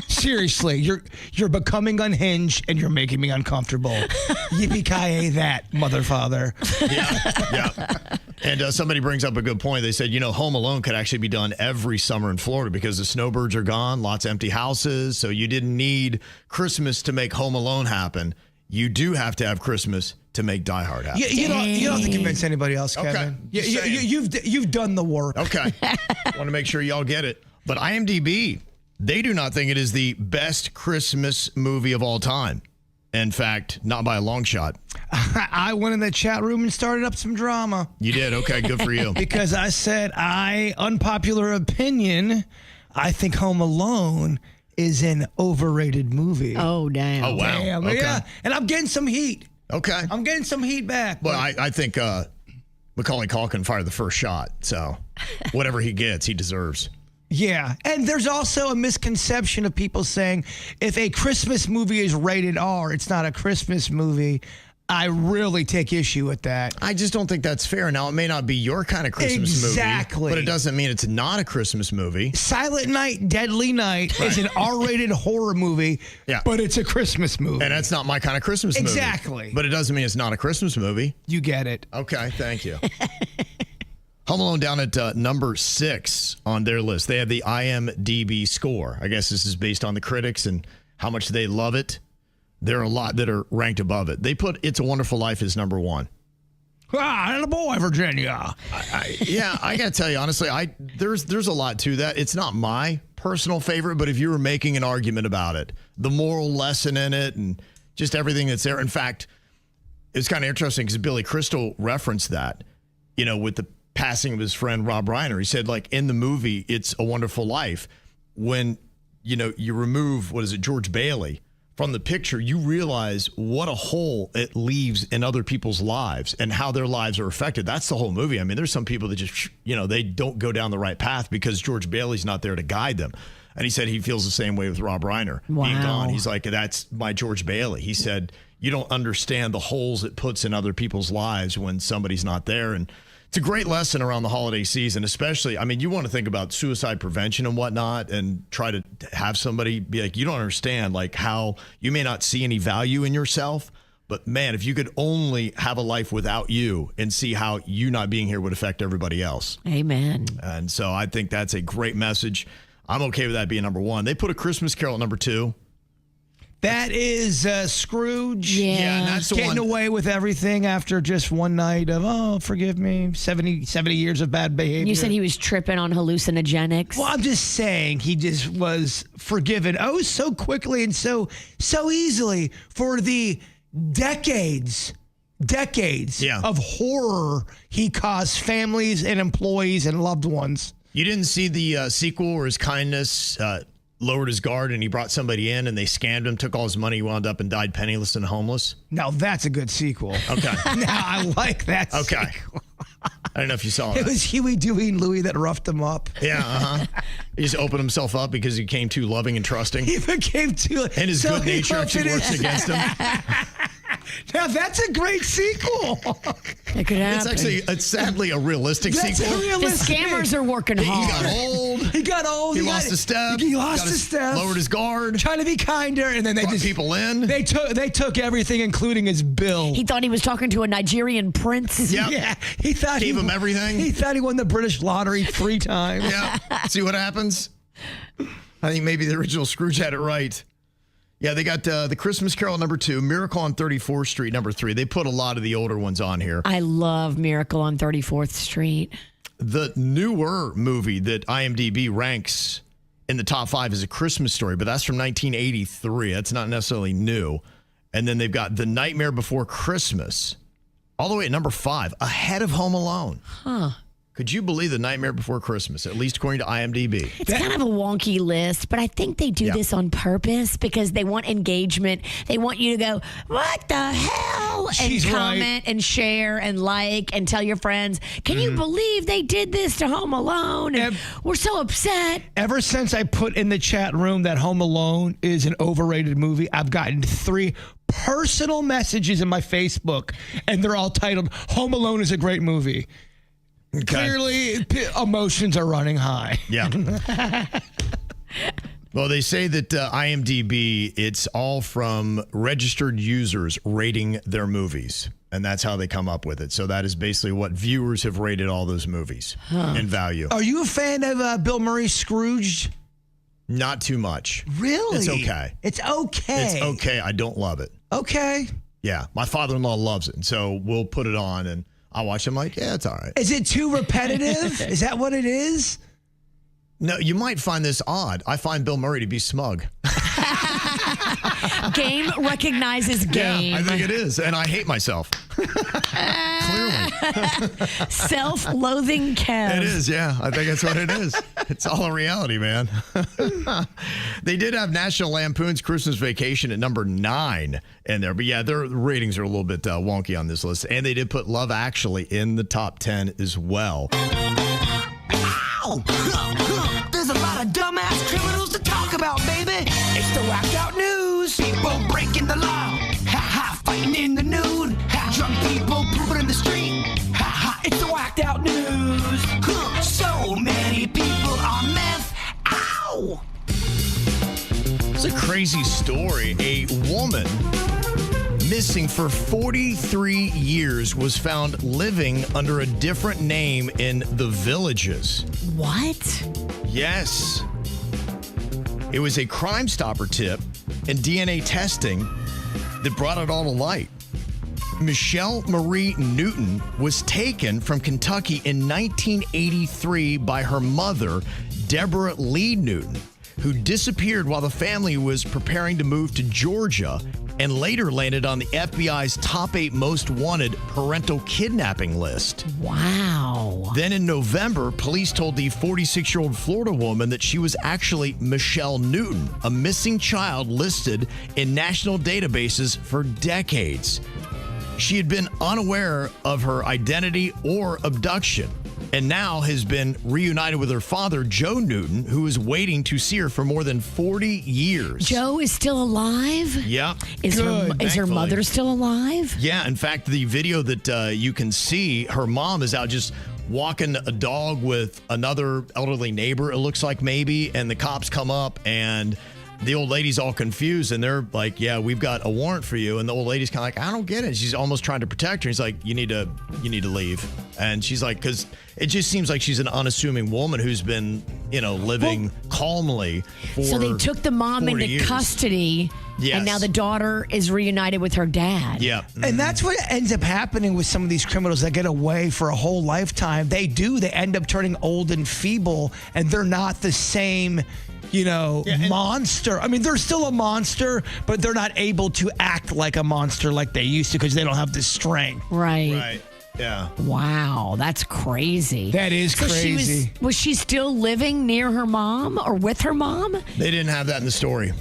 Seriously, you're becoming unhinged and you're making me uncomfortable. Yippee-ki-yay that, motherfather. Yeah. And somebody brings up a good point. They said, Home Alone could actually be done every summer in Florida because the snowbirds are gone, lots of empty houses. So you didn't need Christmas to make Home Alone happen. You do have to have Christmas to make Die Hard happen. You don't have to convince anybody else, Kevin. Okay. You've done the work. Okay. Want to make sure y'all get it. But IMDb, they do not think it is the best Christmas movie of all time. In fact, not by a long shot. I went in the chat room and started up some drama. You did? Okay, good for you. Because I said, unpopular opinion, I think Home Alone is an overrated movie. Oh, damn. Oh, wow. Damn, Okay. yeah. And I'm getting some heat. Okay. I'm getting some heat back. Well, I think Macaulay Culkin fired the first shot. So whatever he gets, he deserves. Yeah. And there's also a misconception of people saying if a Christmas movie is rated R, it's not a Christmas movie. I really take issue with that. I just don't think that's fair. Now, it may not be your kind of Christmas Exactly. movie, but it doesn't mean it's not a Christmas movie. Silent Night, Deadly Night is an R-rated horror movie, but it's a Christmas movie. And that's not my kind of Christmas movie. Exactly. But it doesn't mean it's not a Christmas movie. You get it. Okay, thank you. Home Alone down at number 6 on their list. They have the IMDb score. I guess this is based on the critics and how much they love it. There are a lot that are ranked above it. They put It's a Wonderful Life as number 1. And a boy, Virginia. I got to tell you, honestly, there's a lot to that. It's not my personal favorite, but if you were making an argument about it, the moral lesson in it and just everything that's there. In fact, it's kind of interesting because Billy Crystal referenced that, with the passing of his friend Rob Reiner. He said, like, in the movie, It's a Wonderful Life, when, you remove, George Bailey from the picture, you realize what a hole it leaves in other people's lives and how their lives are affected. That's the whole movie. I mean, there's some people that just, they don't go down the right path because George Bailey's not there to guide them. And he said he feels the same way with Rob Reiner being gone. He's like, that's my George Bailey. He said, you don't understand the holes it puts in other people's lives when somebody's not there. And it's a great lesson around the holiday season, especially, you want to think about suicide prevention and whatnot and try to have somebody be like, you don't understand, like, how you may not see any value in yourself, but man, if you could only have a life without you and see how you not being here would affect everybody else. Amen. And so I think that's a great message. I'm okay with that being number 1. They put A Christmas Carol at number 2. That is Scrooge. Yeah. and that's the Getting one. away with everything after just one night of, oh, forgive me, 70 years of bad behavior. You said he was tripping on hallucinogenics. Well, I'm just saying he just was forgiven so quickly and so easily for the decades of horror he caused families and employees and loved ones. You didn't see the sequel where his kindness lowered his guard and he brought somebody in and they scammed him, took all his money, wound up and died penniless and homeless? Now that's a good sequel. Okay. Now I like that Okay. sequel. I don't know if you saw It that. was Huey, Dewey, and Louie that roughed him up. Yeah, He just opened himself up because he became too loving and trusting. He became too... And his good nature actually works against him. Now that's a great sequel. It could happen. It's sadly a realistic That's sequel. the realistic. scammers are working He got hard. old. He got old. He lost a step. He lost a step. Lowered his guard. Trying to be kinder, and then they Brought just people in. They took everything, including his bill. He thought he was talking to a Nigerian prince. Yep. Yeah, he thought Gave him everything. He thought he won the British lottery 3 times. Yeah. See what happens? I think maybe the original Scrooge had it right. Yeah, they got the Christmas Carol #2, Miracle on 34th Street #3. They put a lot of the older ones on here. I love Miracle on 34th Street. The newer movie that IMDb ranks in the top 5 is A Christmas Story, but that's from 1983. That's not necessarily new. And then they've got The Nightmare Before Christmas, all the way at #5, ahead of Home Alone. Huh. Could you believe The Nightmare Before Christmas, at least according to IMDb? It's kind of a wonky list, but I think they do this on purpose because they want engagement. They want you to go, what the hell? She's and right. comment and share and like and tell your friends, can you believe they did this to Home Alone? And we're so upset. Ever since I put in the chat room that Home Alone is an overrated movie, I've gotten 3 personal messages in my Facebook, and they're all titled, Home Alone is a great movie. Okay. Clearly, emotions are running high. Yeah. Well, they say that IMDb, it's all from registered users rating their movies. And that's how they come up with it. So that is basically what viewers have rated all those movies in value. Are you a fan of Bill Murray's Scrooge? Not too much. Really? It's okay. It's okay. It's okay. I don't love it. Okay. Yeah. My father-in-law loves it. And so we'll put it on and I'll watch it. I'm like, yeah, it's all right. Is it too repetitive? Is that what it is? No, you might find this odd. I find Bill Murray to be smug. Game recognizes game. Yeah, I think it is. And I hate myself. Clearly. Self-loathing Kev. It is, yeah. I think that's what it is. It's all a reality, man. They did have National Lampoon's Christmas Vacation at #9 in there. But yeah, their ratings are a little bit wonky on this list. And they did put Love Actually in the top 10 as well. There's a lot of dumbass criminals to talk about, baby. It's the whacked out news. People breaking the law. Ha ha, fighting in the nude. Ha, drunk people pooping in the street. Ha ha, it's the whacked out news. So many people on meth. Ow! It's a crazy story. A woman missing for 43 years was found living under a different name in the Villages. What? Yes. It was a Crime Stopper tip and DNA testing that brought it all to light. Michelle Marie Newton was taken from Kentucky in 1983 by her mother, Deborah Lee Newton, who disappeared while the family was preparing to move to Georgia and later landed on the FBI's top 8 most wanted parental kidnapping list. Wow. Then in November, police told the 46-year-old Florida woman that she was actually Michelle Newton, a missing child listed in national databases for decades. She had been unaware of her identity or abduction, and now has been reunited with her father, Joe Newton, who is waiting to see her for more than 40 years. Joe is still alive? Yep. Is her Thankfully. mother still alive? Yeah, in fact, the video that you can see, her mom is out just walking a dog with another elderly neighbor, it looks like maybe, and the cops come up and the old lady's all confused, and they're like, yeah, we've got a warrant for you. And the old lady's kind of like, I don't get it. She's almost trying to protect her. He's like, you need to leave. And she's like, because it just seems like she's an unassuming woman who's been, living calmly for So they took the mom 40 into years. custody, Yes. and now the daughter is reunited with her dad. Yeah. And that's what ends up happening with some of these criminals that get away for a whole lifetime. They end up turning old and feeble, and they're not the same, monster. I mean, they're still a monster, but they're not able to act like a monster like they used to because they don't have the strength. Right. Right. Yeah. Wow, that's crazy. That is crazy. Was she still living near her mom or with her mom? They didn't have that in the story.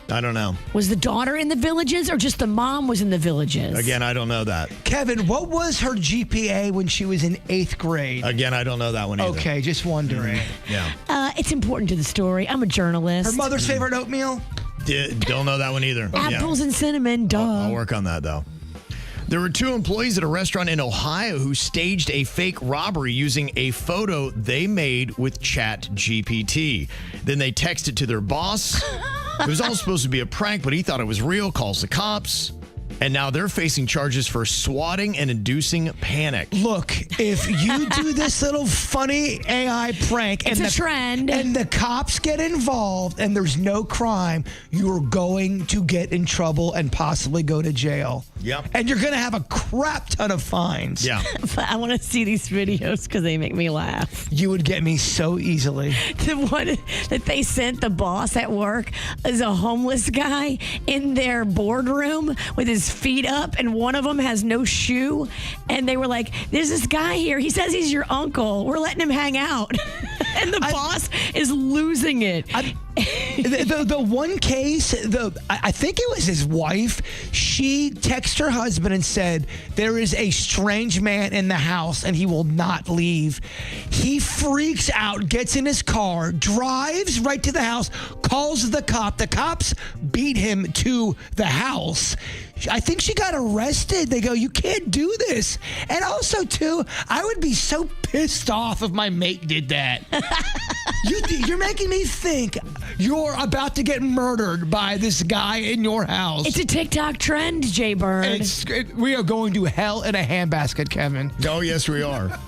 I don't know. Was the daughter in the villages or just the mom was in the villages? Again, I don't know that. Kevin, what was her GPA when she was in 8th grade? Again, I don't know that one either. Okay, just wondering. Yeah. It's important to the story. I'm a journalist. Her mother's favorite oatmeal? Don't know that one either. Apples and cinnamon, duh. I'll work on that, though. There were 2 employees at a restaurant in Ohio who staged a fake robbery using a photo they made with ChatGPT. Then they texted to their boss. It was all supposed to be a prank, but he thought it was real, calls the cops. And now they're facing charges for swatting and inducing panic. Look, if you do this little funny AI prank It's a trend. and the cops get involved and there's no crime, you're going to get in trouble and possibly go to jail. Yep. And you're going to have a crap ton of fines. Yeah. I want to see these videos because they make me laugh. You would get me so easily. The one that they sent the boss at work is a homeless guy in their boardroom with his feet up, and one of them has no shoe. And they were like, there's this guy here. He says he's your uncle. We're letting him hang out. And the boss is losing it. The one case, I think it was his wife, she texted her husband and said, there is a strange man in the house and he will not leave. He freaks out, gets in his car, drives right to the house, calls the cop. The cops beat him to the house. I think she got arrested. They go, you can't do this. And also, too, I would be so pissed off if my mate did that. You're making me think you're about to get murdered by this guy in your house. It's a TikTok trend, Jbird. We are going to hell in a handbasket, Kevin. Oh, yes, we are.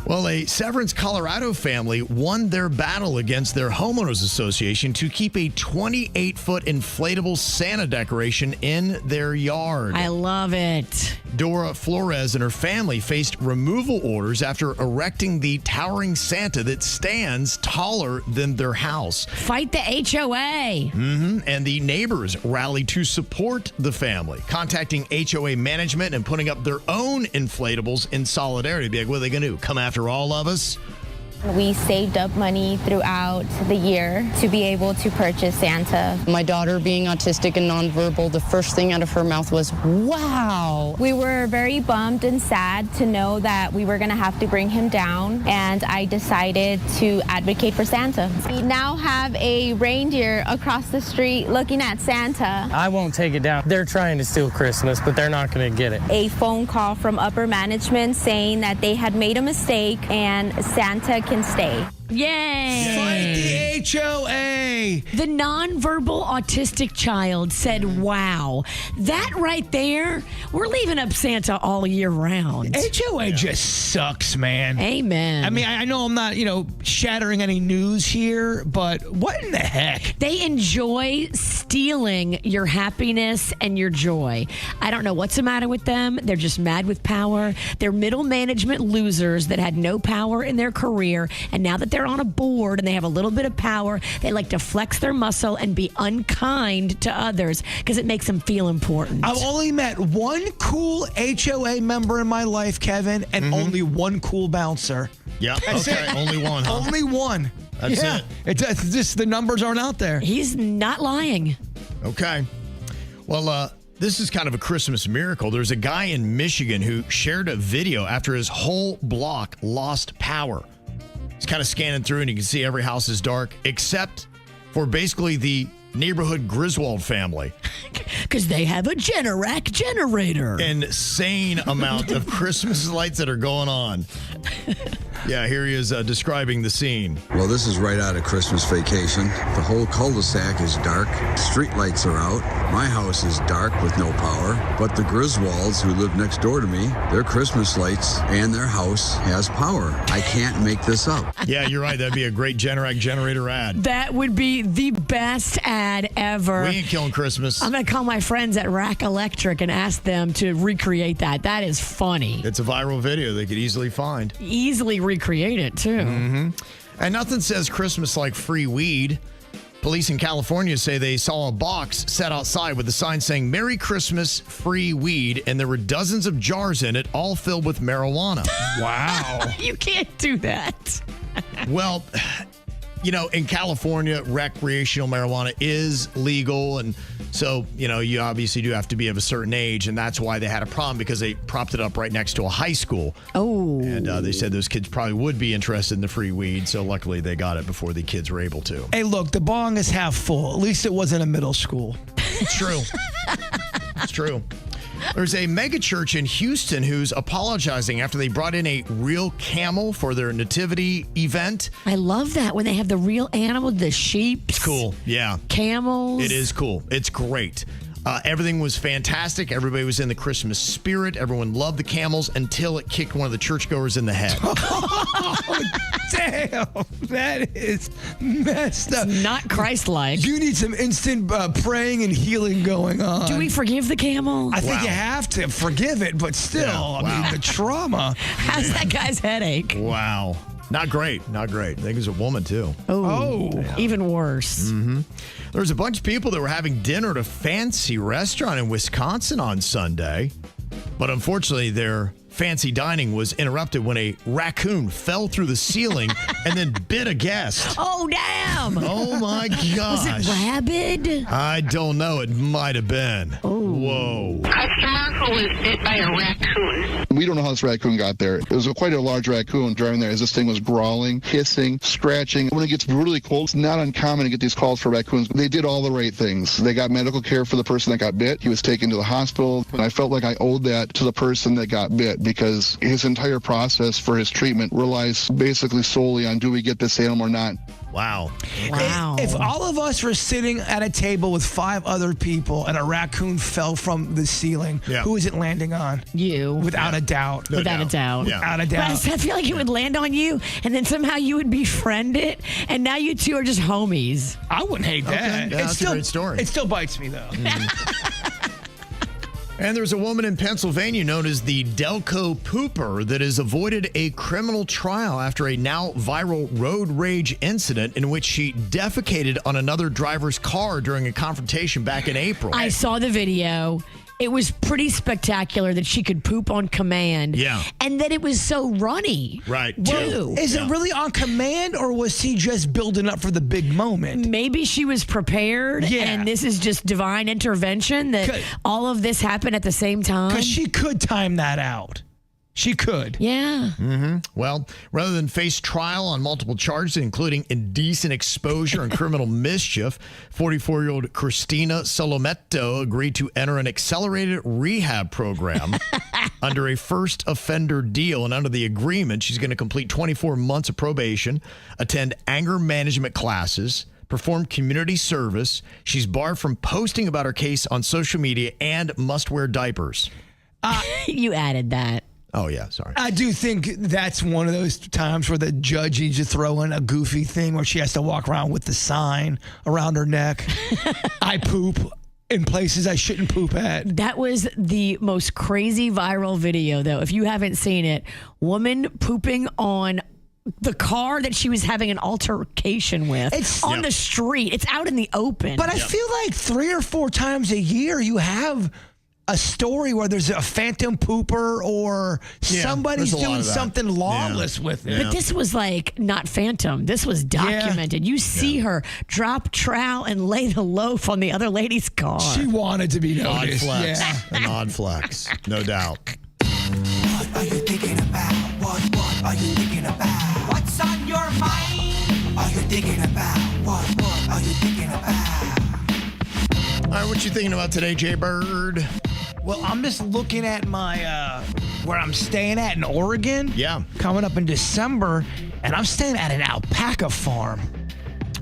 Well, a Severance, Colorado family won their battle against their homeowners association to keep a 28-foot inflatable Santa decoration in their yard. I love it. Dora Flores and her family faced removal orders after erecting the towering Santa that stands taller than their house. Fight the HOA. And the neighbors rallied to support the family, contacting HOA management and putting up their own inflatables in solidarity. Be like, what are they going to do? Come after all of us? We saved up money throughout the year to be able to purchase Santa. My daughter, being autistic and nonverbal, the first thing out of her mouth was, wow. We were very bummed and sad to know that we were going to have to bring him down, and I decided to advocate for Santa. We now have a reindeer across the street looking at Santa. I won't take it down. They're trying to steal Christmas, but they're not going to get it. A phone call from upper management saying that they had made a mistake and Santa can stay. Yay! Fight the HOA! The nonverbal autistic child said, wow, that right there, we're leaving up Santa all year round. HOA just sucks, man. Amen. I mean, I know I'm not, shattering any news here, but what in the heck? They enjoy stealing your happiness and your joy. I don't know what's the matter with them. They're just mad with power. They're middle management losers that had no power in their career, and now that they're on a board and they have a little bit of power, they like to flex their muscle and be unkind to others because it makes them feel important. I've only met one cool HOA member in my life, Kevin, and only one cool bouncer. Yeah, okay, only one, huh? Only one. That's it. It's just the numbers aren't out there. He's not lying. Okay. Well, this is kind of a Christmas miracle. There's a guy in Michigan who shared a video after his whole block lost power. He's kind of scanning through and you can see every house is dark except for basically the neighborhood Griswold family. Because they have a Generac generator. Insane amount of Christmas lights that are going on. Yeah, here he is describing the scene. Well, this is right out of Christmas Vacation. The whole cul-de-sac is dark. Street lights are out. My house is dark with no power. But the Griswolds, who live next door to me, their Christmas lights and their house has power. I can't make this up. Yeah, you're right. That'd be a great Generac generator ad. That would be the best ad ever. We ain't killing Christmas. I'm going to call my friends at Rack Electric and ask them to recreate that. That is funny. It's a viral video they could easily find. Easily recreate it, too. Mm-hmm. And nothing says Christmas like free weed. Police in California say they saw a box set outside with a sign saying Merry Christmas, free weed, and there were dozens of jars in it, all filled with marijuana. Wow. You can't do that. Well, you know, in California, recreational marijuana is legal. And so, you know, you obviously do have to be of a certain age. And that's why they had a problem, because they propped it up right next to a high school. Oh. And they said those kids probably would be interested in the free weed. So luckily they got it before the kids were able to. Hey, look, the bong is half full. At least it wasn't a middle school. It's true. It's true. There's a mega church in Houston who's apologizing after they brought in a real camel for their nativity event. I love that when they have the real animal, the sheep. It's cool. Yeah. Camels. It is cool. It's great. Everything was fantastic. Everybody was in the Christmas spirit. Everyone loved the camels until it kicked one of the churchgoers in the head. Oh, damn. That is messed up. Not Christ-like. You need some instant praying and healing going on. Do we forgive the camel? I think you have to forgive it, but still, I mean, the trauma. How's that guy's headache? Wow. Not great. Not great. I think it was a woman, too. Oh. Even worse. Mm-hmm. There was a bunch of people that were having dinner at a fancy restaurant in Wisconsin on Sunday. But unfortunately, their fancy dining was interrupted when a raccoon fell through the ceiling and then bit a guest. Oh, damn. Oh, my gosh. Was it rabid? I don't know. It might have been. Oh. Whoa. Customer who was bit by a raccoon. We don't know how this raccoon got there. It was quite a large raccoon driving there as this thing was growling, hissing, scratching. When it gets really cold, it's not uncommon to get these calls for raccoons. They did all the right things. They got medical care for the person that got bit. He was taken to the hospital. And I felt like I owed that to the person that got bit, because his entire process for his treatment relies basically solely on, do we get this animal or not? Wow. Wow. If all of us were sitting at a table with 5 other people and a raccoon fell from the ceiling, who is it landing on? You. Without a doubt. No Without a doubt. Yeah. Without a doubt. But I feel like it would land on you, and then somehow you would befriend it, and now you two are just homies. I wouldn't hate that. Okay. Yeah, that's a great story. It still bites me, though. And there's a woman in Pennsylvania known as the Delco Pooper that has avoided a criminal trial after a now viral road rage incident in which she defecated on another driver's car during a confrontation back in April. I saw the video. It was pretty spectacular that she could poop on command. Yeah. And that it was so runny. Right. Too. Is it really on command, or was he just building up for the big moment? Maybe she was prepared, and this is just divine intervention that all of this happened at the same time. Because she could time that out. She could. Yeah. Mm-hmm. Well, rather than face trial on multiple charges, including indecent exposure and criminal mischief, 44-year-old Christina Solometto agreed to enter an accelerated rehab program under a first offender deal. And under the agreement, she's going to complete 24 months of probation, attend anger management classes, perform community service. She's barred from posting about her case on social media and must wear diapers. You added that. Oh, yeah, sorry. I do think that's one of those times where the judge needs to throw in a goofy thing where she has to walk around with the sign around her neck. I poop in places I shouldn't poop at. That was the most crazy viral video, though. If you haven't seen it, woman pooping on the car that she was having an altercation with. It's on the street. It's out in the open. But I feel like 3 or 4 times a year you have a story where there's a phantom pooper or somebody's doing something lawless with it. But this was like not phantom. This was documented. You see her drop trowel and lay the loaf on the other lady's car. She wanted to be Odd noticed. flex. Yeah. An odd flex. No doubt. What are you thinking about? What are you thinking about? What's on your mind? Are you thinking about? What are you thinking about? All right, what you thinking about today, Jbird? Well, I'm just looking at my where I'm staying at in Oregon. Yeah. Coming up in December, and I'm staying at an alpaca farm.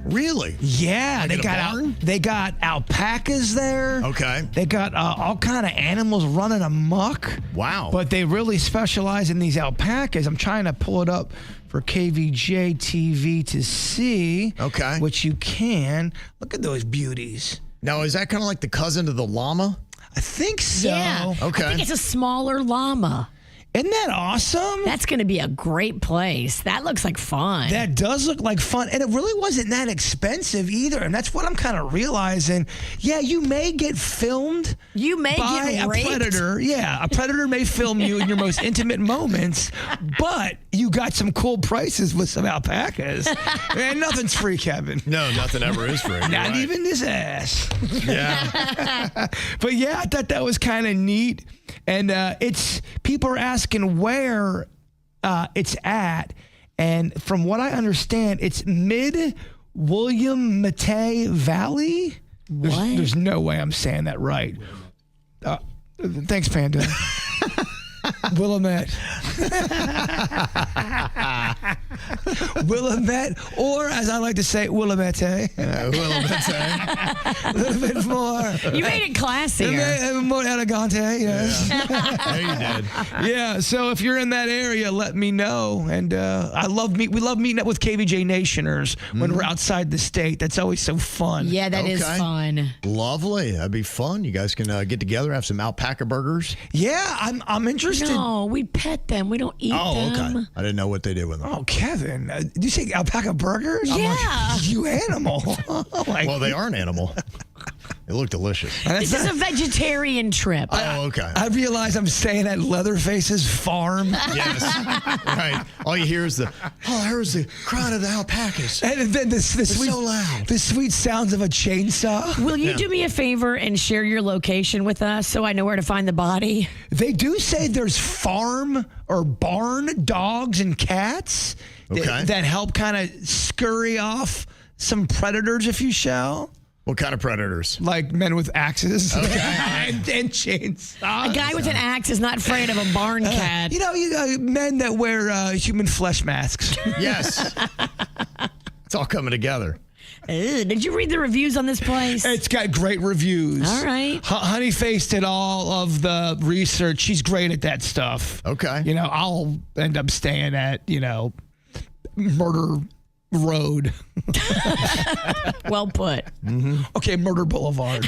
Really? Yeah, Like they got alpacas there. Okay. They got all kind of animals running amok. Wow. But they really specialize in these alpacas. I'm trying to pull it up for KVJ TV to see. Okay. Which you can. Look at those beauties. Now, is that kind of like the cousin to the llama? I think so. Yeah. Okay. I think it's a smaller llama. Isn't that awesome? That's going to be a great place. That looks like fun. That does look like fun. And it really wasn't that expensive either. And that's what I'm kind of realizing. Yeah, you may get filmed. You may by get a raped. predator. Yeah, a predator may film you in your most intimate moments, but you got some cool prices with some alpacas. And nothing's free, Kevin. No, nothing ever is free. Not even this ass. Yeah. But yeah, I thought that was kind of neat. And it's people are asking where it's at. And from what I understand, it's mid-Willamette Valley. What? There's no way I'm saying that right. Thanks, Panda. Willamette. Willamette, or as I like to say, Willamette. Willamette. A little bit more. You made it classier. More elegante, yes. Yeah, you did. Yeah, so if you're in that area, let me know. And we love meeting up with KVJ Nationers when we're outside the state. That's always so fun. Yeah, that is fun. Lovely. That'd be fun. You guys can get together, have some alpaca burgers. Yeah, I'm interested. No, we pet them. We don't eat them. Oh, okay. I didn't know what they did with them. Oh, Kevin, did you say alpaca burgers? Yeah. I'm like, you animal. Well, they are an animal. They look delicious. This is a vegetarian trip. Oh, okay. I realize I'm staying at Leatherface's farm. Yes. Right. All you hear is here's the crying of the alpacas. And then the sweet, so loud. The sweet sounds of a chainsaw. Will you do me a favor and share your location with us so I know where to find the body? They do say there's farm or barn dogs and cats that help kind of scurry off some predators, if you shall. What kind of predators? Like men with axes Okay. and chainsaws. A guy with an axe is not afraid of a barn cat. You know, men that wear human flesh masks. Yes. It's all coming together. Did you read the reviews on this place? It's got great reviews. All right. Honeyface did all of the research. She's great at that stuff. Okay. You know, I'll end up staying at, Murder Road. Well put. Okay, Murder Boulevard.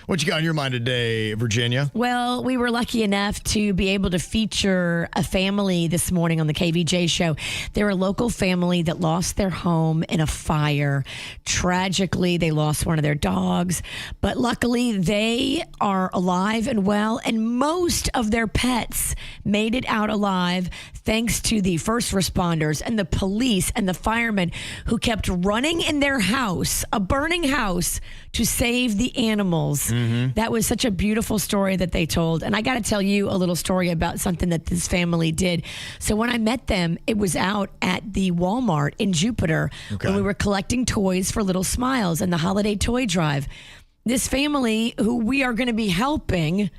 What you got on your mind today, Virginia? Well, we were lucky enough to be able to feature a family this morning on the KVJ show. They're a local family that lost their home in a fire. Tragically, they lost one of their dogs, but luckily they are alive and well, and most of their pets made it out alive thanks to the first responders and the police and the firemen who kept running in their house, a burning house, to save the animals. That was such a beautiful story that they told. And I got to tell you a little story about something that this family did. So when I met them, it was out at the Walmart in Jupiter when we were collecting toys for Little Smiles and the holiday toy drive. This family who we are going to be helping,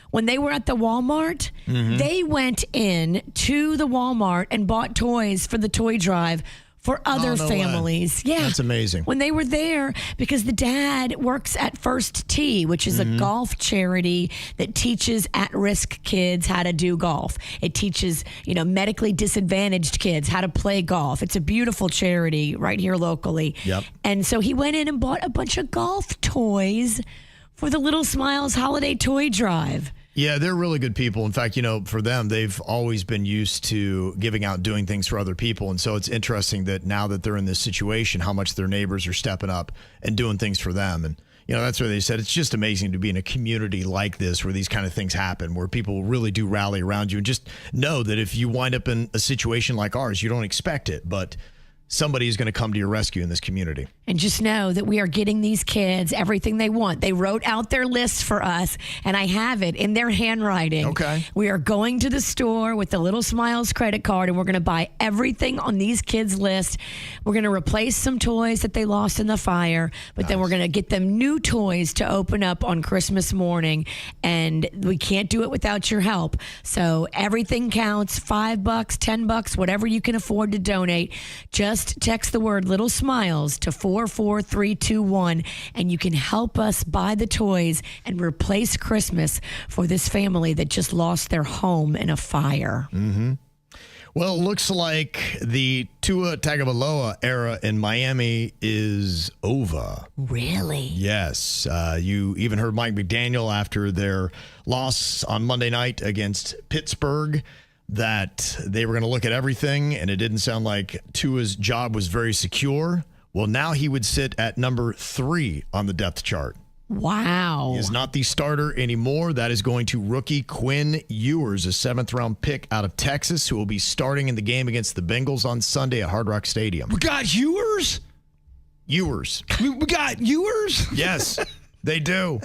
when they were at the Walmart, they went in to the Walmart and bought toys for the toy drive for other families. Way. Yeah. That's amazing. When they were there, because the dad works at First Tee, which is a golf charity that teaches at-risk kids how to do golf. It teaches, medically disadvantaged kids how to play golf. It's a beautiful charity right here locally. Yep. And so he went in and bought a bunch of golf toys for the Little Smiles holiday toy drive. Yeah, they're really good people. In fact, for them, they've always been used to giving out and doing things for other people. And so it's interesting that now that they're in this situation, how much their neighbors are stepping up and doing things for them. And, that's where they said it's just amazing to be in a community like this where these kind of things happen, where people really do rally around you. And just know that if you wind up in a situation like ours, you don't expect it, but somebody is going to come to your rescue in this community. And just know that we are getting these kids everything they want. They wrote out their list for us, and I have it in their handwriting. Okay. We are going to the store with the Little Smiles credit card, and we're going to buy everything on these kids' list. We're going to replace some toys that they lost in the fire, but then we're going to get them new toys to open up on Christmas morning, and we can't do it without your help. So everything counts, $5, $10, whatever you can afford to donate. Just text the word Little Smiles to 44321, and you can help us buy the toys and replace Christmas for this family that just lost their home in a fire. Mm-hmm. Well, it looks like the Tua Tagovailoa era in Miami is over. Really? Yes. You even heard Mike McDaniel after their loss on Monday night against Pittsburgh that they were going to look at everything, and it didn't sound like Tua's job was very secure. Well, now he would sit at number 3 on the depth chart. Wow. He is not the starter anymore. That is going to rookie Quinn Ewers, a 7th-round pick out of Texas, who will be starting in the game against the Bengals on Sunday at Hard Rock Stadium. We got Ewers? Ewers. We got Ewers? Yes, they do.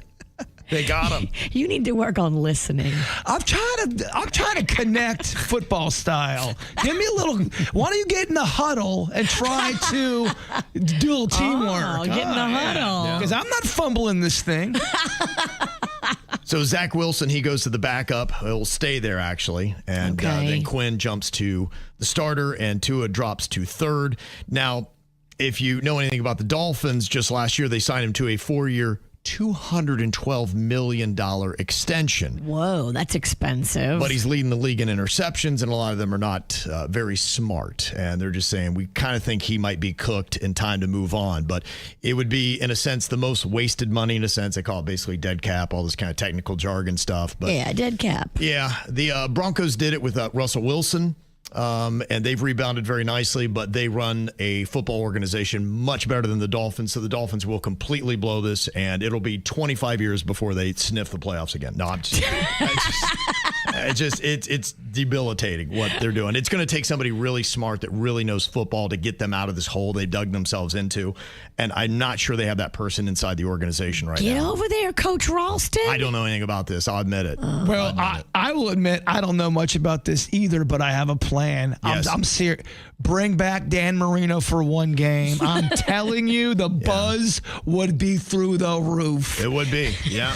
They got him. You need to work on listening. I'm trying to connect football style. Give me a little. Why don't you get in the huddle and try to do a little teamwork? Get in the huddle. Because I'm not fumbling this thing. So Zach Wilson, he goes to the backup. He'll stay there, actually. And then Quinn jumps to the starter, and Tua drops to third. Now, if you know anything about the Dolphins, just last year they signed him to a 4-year, $212 million extension. Whoa, that's expensive. But he's leading the league in interceptions, and a lot of them are not very smart. And they're just saying, we kind of think he might be cooked in time to move on. But it would be, in a sense, the most wasted money, in a sense. They call it basically dead cap, all this kind of technical jargon stuff. But yeah, dead cap. Yeah, the Broncos did it with Russell Wilson. And they've rebounded very nicely, but they run a football organization much better than the Dolphins. So the Dolphins will completely blow this, and it'll be 25 years before they sniff the playoffs again. No, I'm just, it's debilitating what they're doing. It's going to take somebody really smart that really knows football to get them out of this hole they dug themselves into. And I'm not sure they have that person inside the organization right now. Get over there, Coach Ralston. I don't know anything about this. I'll admit it. Well, I will admit I don't know much about this either, but I have a plan. Yes. I'm serious. Bring back Dan Marino for one game. I'm telling you, the buzz would be through the roof. It would be, yeah.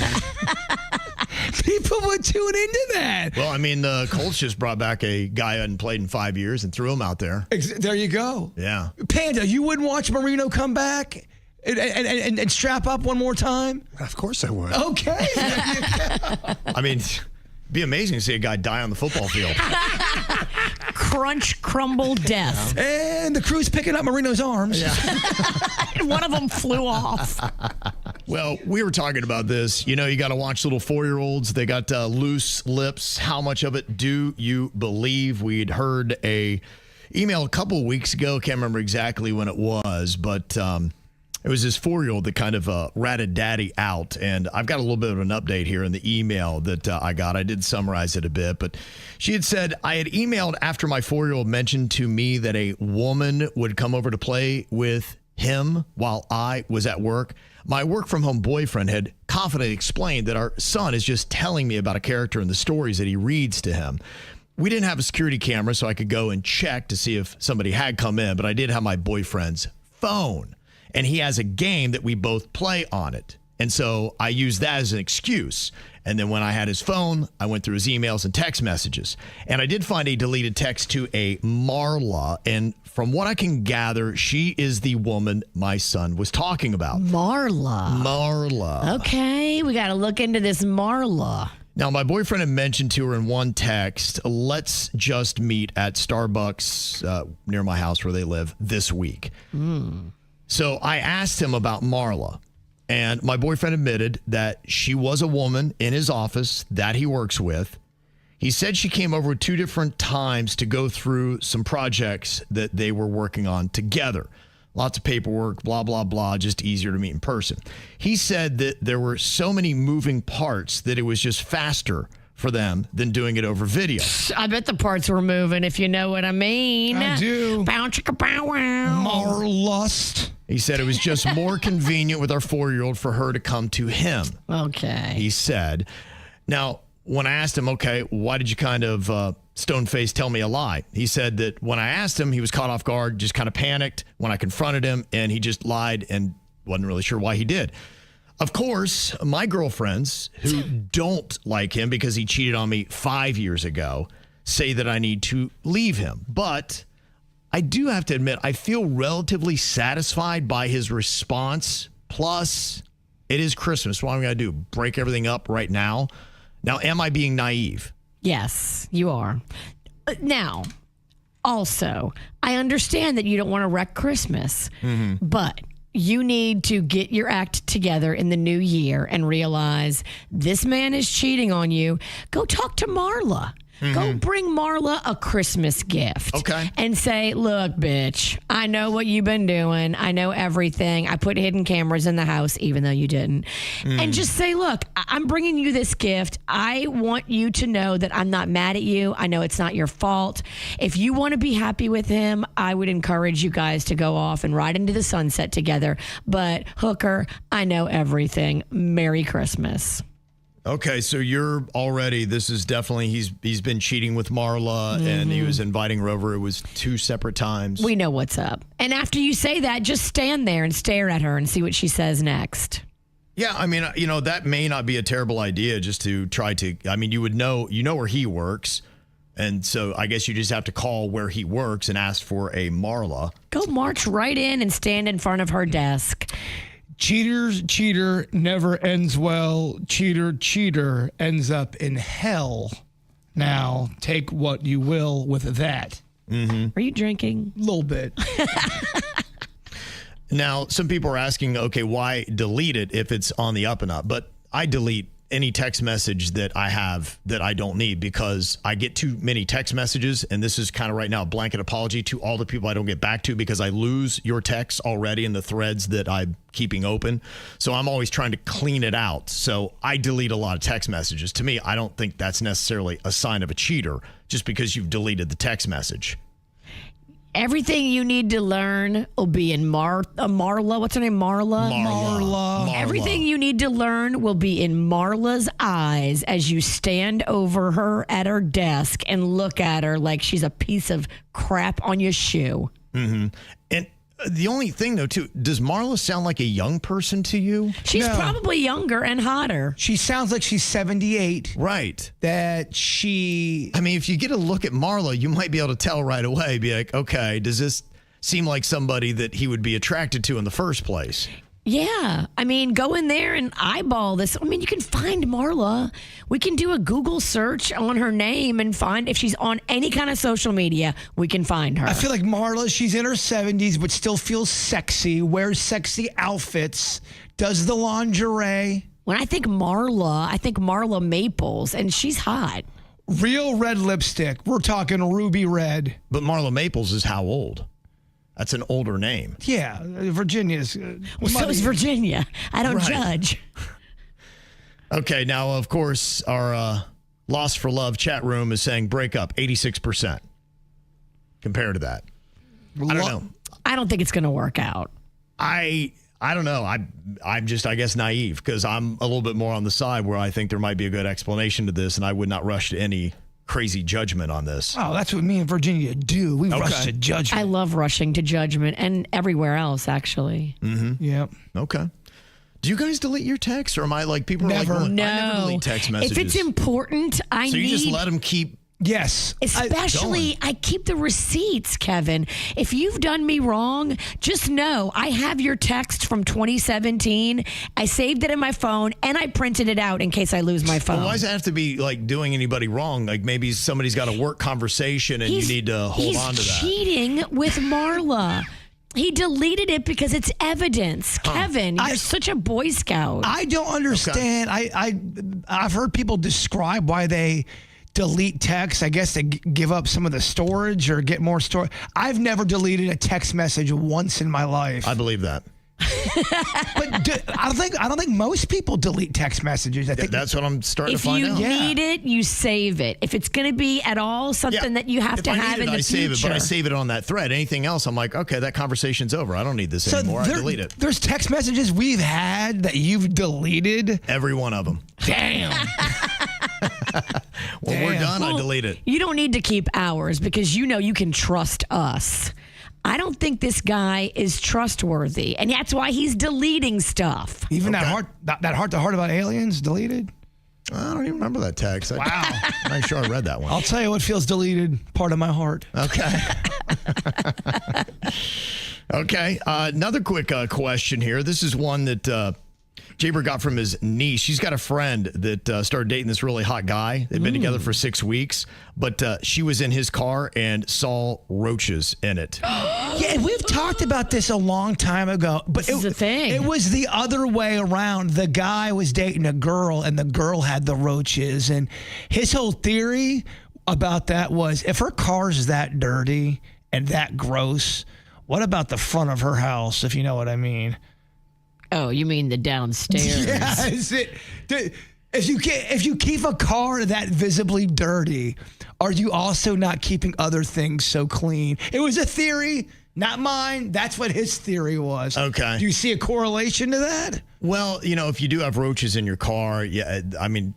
People would tune into that. Well, I mean, the Colts just brought back a guy who hadn't played in 5 years and threw him out there. There you go. Yeah. Panda, you wouldn't watch Marino come back and strap up one more time? Of course I would. Okay. I mean, it'd be amazing to see a guy die on the football field. Crunch, crumble, death. And the crew's picking up Marino's arms. Yeah. One of them flew off. Well, we were talking about this. You know, you got to watch little 4-year-olds. They got loose lips. How much of it do you believe? We'd heard a email a couple of weeks ago. Can't remember exactly when it was, but it was this 4-year-old that kind of ratted daddy out. And I've got a little bit of an update here in the email that I got. I did summarize it a bit, but she had said, I had emailed after my 4-year-old mentioned to me that a woman would come over to play with him while I was at work. My work-from-home boyfriend had confidently explained that our son is just telling me about a character in the stories that he reads to him. We didn't have a security camera, so I could go and check to see if somebody had come in, but I did have my boyfriend's phone. And he has a game that we both play on it. And so I used that as an excuse. And then when I had his phone, I went through his emails and text messages. And I did find a deleted text to a Marla. And from what I can gather, she is the woman my son was talking about. Marla. Okay, we got to look into this Marla. Now, my boyfriend had mentioned to her in one text, let's just meet at Starbucks near my house where they live this week. So I asked him about Marla, and my boyfriend admitted that she was a woman in his office that he works with. He said she came over 2 different times to go through some projects that they were working on together. Lots of paperwork, blah, blah, blah, just easier to meet in person. He said that there were so many moving parts that it was just faster for them than doing it over video. I bet the parts were moving, if you know what I mean. I do. Bow chicka bow wow. More lust. He said it was just more convenient with our 4-year-old for her to come to him. Okay. He said. Now, when I asked him, okay, why did you kind of stone-faced tell me a lie? He said that when I asked him, he was caught off guard, just kind of panicked when I confronted him, and he just lied and wasn't really sure why he did. Of course, my girlfriends who don't like him because he cheated on me 5 years ago say that I need to leave him. But I do have to admit, I feel relatively satisfied by his response. Plus, it is Christmas. What am I going to do? Break everything up right now? Now, am I being naive? Yes, you are. Now, also, I understand that you don't want to wreck Christmas, but you need to get your act together in the new year and realize this man is cheating on you. Go talk to Marla. Go bring Marla a Christmas gift. Okay. And say, look, bitch, I know what you've been doing. I know everything. I put hidden cameras in the house, even though you didn't. And just say, look, I'm bringing you this gift. I want you to know that I'm not mad at you. I know it's not your fault. If you want to be happy with him, I would encourage you guys to go off and ride into the sunset together. But hooker, I know everything. Merry Christmas. Okay, so you're already, this is definitely, he's been cheating with Marla and he was inviting her over. It was 2 separate times. We know what's up. And after you say that, just stand there and stare at her and see what she says next. Yeah, I mean, that may not be a terrible idea just to try to, I mean, you know where he works. And so I guess you just have to call where he works and ask for a Marla. Go march right in and stand in front of her desk. Cheater never ends well. Cheater ends up in hell. Now, take what you will with that. Are you drinking? A little bit. Now, some people are asking, okay, why delete it if it's on the up and up? But I delete any text message that I have that I don't need because I get too many text messages. And this is kind of right now a blanket apology to all the people I don't get back to because I lose your texts already in the threads that I'm keeping open. So I'm always trying to clean it out. So I delete a lot of text messages. To me, I don't think that's necessarily a sign of a cheater just because you've deleted the text message. Everything you need to learn will be in Marla. What's her name? Marla. Everything you need to learn will be in Marla's eyes as you stand over her at her desk and look at her like she's a piece of crap on your shoe. And the only thing, though, too, does Marla sound like a young person to you? She's probably younger and hotter. She sounds like she's 78. Right. I mean, if you get a look at Marla, you might be able to tell right away, be like, okay, does this seem like somebody that he would be attracted to in the first place? Yeah. I mean, go in there and eyeball this. I mean, you can find Marla. We can do a Google search on her name and find if she's on any kind of social media, we can find her. I feel like Marla, she's in her 70s, but still feels sexy, wears sexy outfits, does the lingerie. When I think Marla Maples, and she's hot. Real red lipstick. We're talking ruby red. But Marla Maples is how old? That's an older name. Yeah, Virginia's. Well, so is Virginia. I don't judge. Okay, now, of course, our Lost for Love chat room is saying break up, 86%. Compared to that. I don't know. I don't think it's going to work out. I don't know. I'm just, I guess, naive because I'm a little bit more on the side where I think there might be a good explanation to this, and I would not rush to any crazy judgment on this. Oh, that's what me and Virginia do. We rush to judgment. I love rushing to judgment and everywhere else, actually. Yep. Okay. Do you guys delete your texts, or am I like people Never. are like, No. I never delete text messages? If it's important, so you just let them keep. Yes. Especially, I keep the receipts, Kevin. If you've done me wrong, just know I have your text from 2017. I saved it in my phone, and I printed it out in case I lose my phone. Well, why does it have to be like doing anybody wrong? Like maybe somebody's got a work conversation, and you need to hold on to that. He's cheating with Marla. He deleted it because it's evidence. Kevin, you're such a Boy Scout. I don't understand. I've heard people describe why they delete text. I guess to give up some of the storage or get more storage. I've never deleted a text message once in my life. I believe that. But I don't think most people delete text messages. I think that's what I'm starting to If find you out. need it, you save it. If it's going to be at all something that you have If to I have need in it, the I save future. it, but I save it on that thread. Anything else, I'm like, okay, that conversation's over. I don't need this anymore. I delete it. There's text messages we've had that you've deleted. Every one of them. Damn. When we're done, I Well, delete it. You don't need to keep ours because you know you can trust us. I don't think this guy is trustworthy, and that's why he's deleting stuff. Even that heart to heart about aliens deleted. I don't even remember that text. Wow. I'm not sure I read that one. I'll tell you what feels deleted. Part of my heart. Okay. Okay. Another quick question here. This is one that Jbird got from his niece. She's got a friend that started dating this really hot guy. They've been together for 6 weeks, but she was in his car and saw roaches in it. Yeah, we've talked about this a long time ago, but This is a thing. It was the other way around. The guy was dating a girl, and the girl had the roaches. And his whole theory about that was, if her car's that dirty and that gross, what about the front of her house, if you know what I mean? Oh, you mean the downstairs? Yeah, if you keep a car that visibly dirty, are you also not keeping other things so clean? It was a theory, not mine. That's what his theory was. Okay. Do you see a correlation to that? Well, if you do have roaches in your car, yeah, I mean,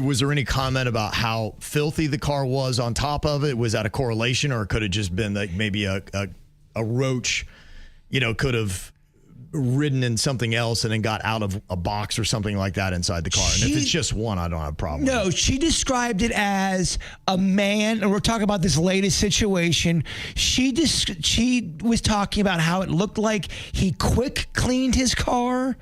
was there any comment about how filthy the car was on top of it? Was that a correlation, or could it just been like maybe a roach, could have ridden in something else and then got out of a box or something like that inside the car? And if it's just one, I don't have a problem. No, she described it as a man, and we're talking about this latest situation. She was talking about how it looked like he quick cleaned his car,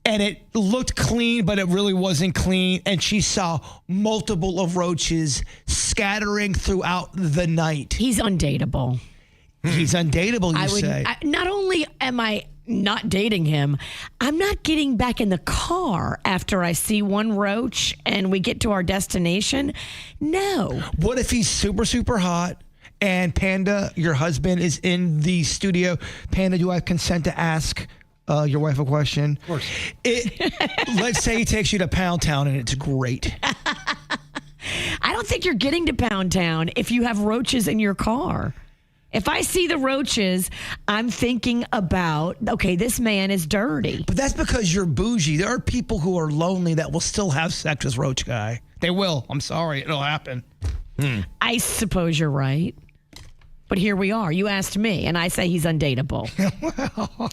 and it looked clean, but it really wasn't clean. And she saw multiple of roaches scattering throughout the night. He's undateable. He's undateable, you say? Not only am I not dating him, I'm not getting back in the car after I see one roach and we get to our destination. No. What if he's super, super hot and Panda, your husband, is in the studio? Panda, do I have consent to ask your wife a question? Of course. Let's say he takes you to Pound Town and it's great. I don't think you're getting to Pound Town if you have roaches in your car. If I see the roaches, I'm thinking about, okay, this man is dirty. But that's because you're bougie. There are people who are lonely that will still have sex with Roach Guy. They will. I'm sorry. It'll happen. I suppose you're right. But here we are. You asked me, and I say he's undateable.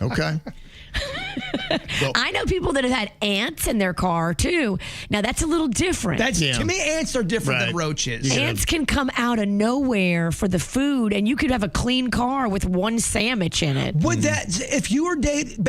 Okay. I know people that have had ants in their car, too. Now, that's a little different. To me, ants are different than roaches. Ants can come out of nowhere for the food, and you could have a clean car with one sandwich in it. Would that, if you were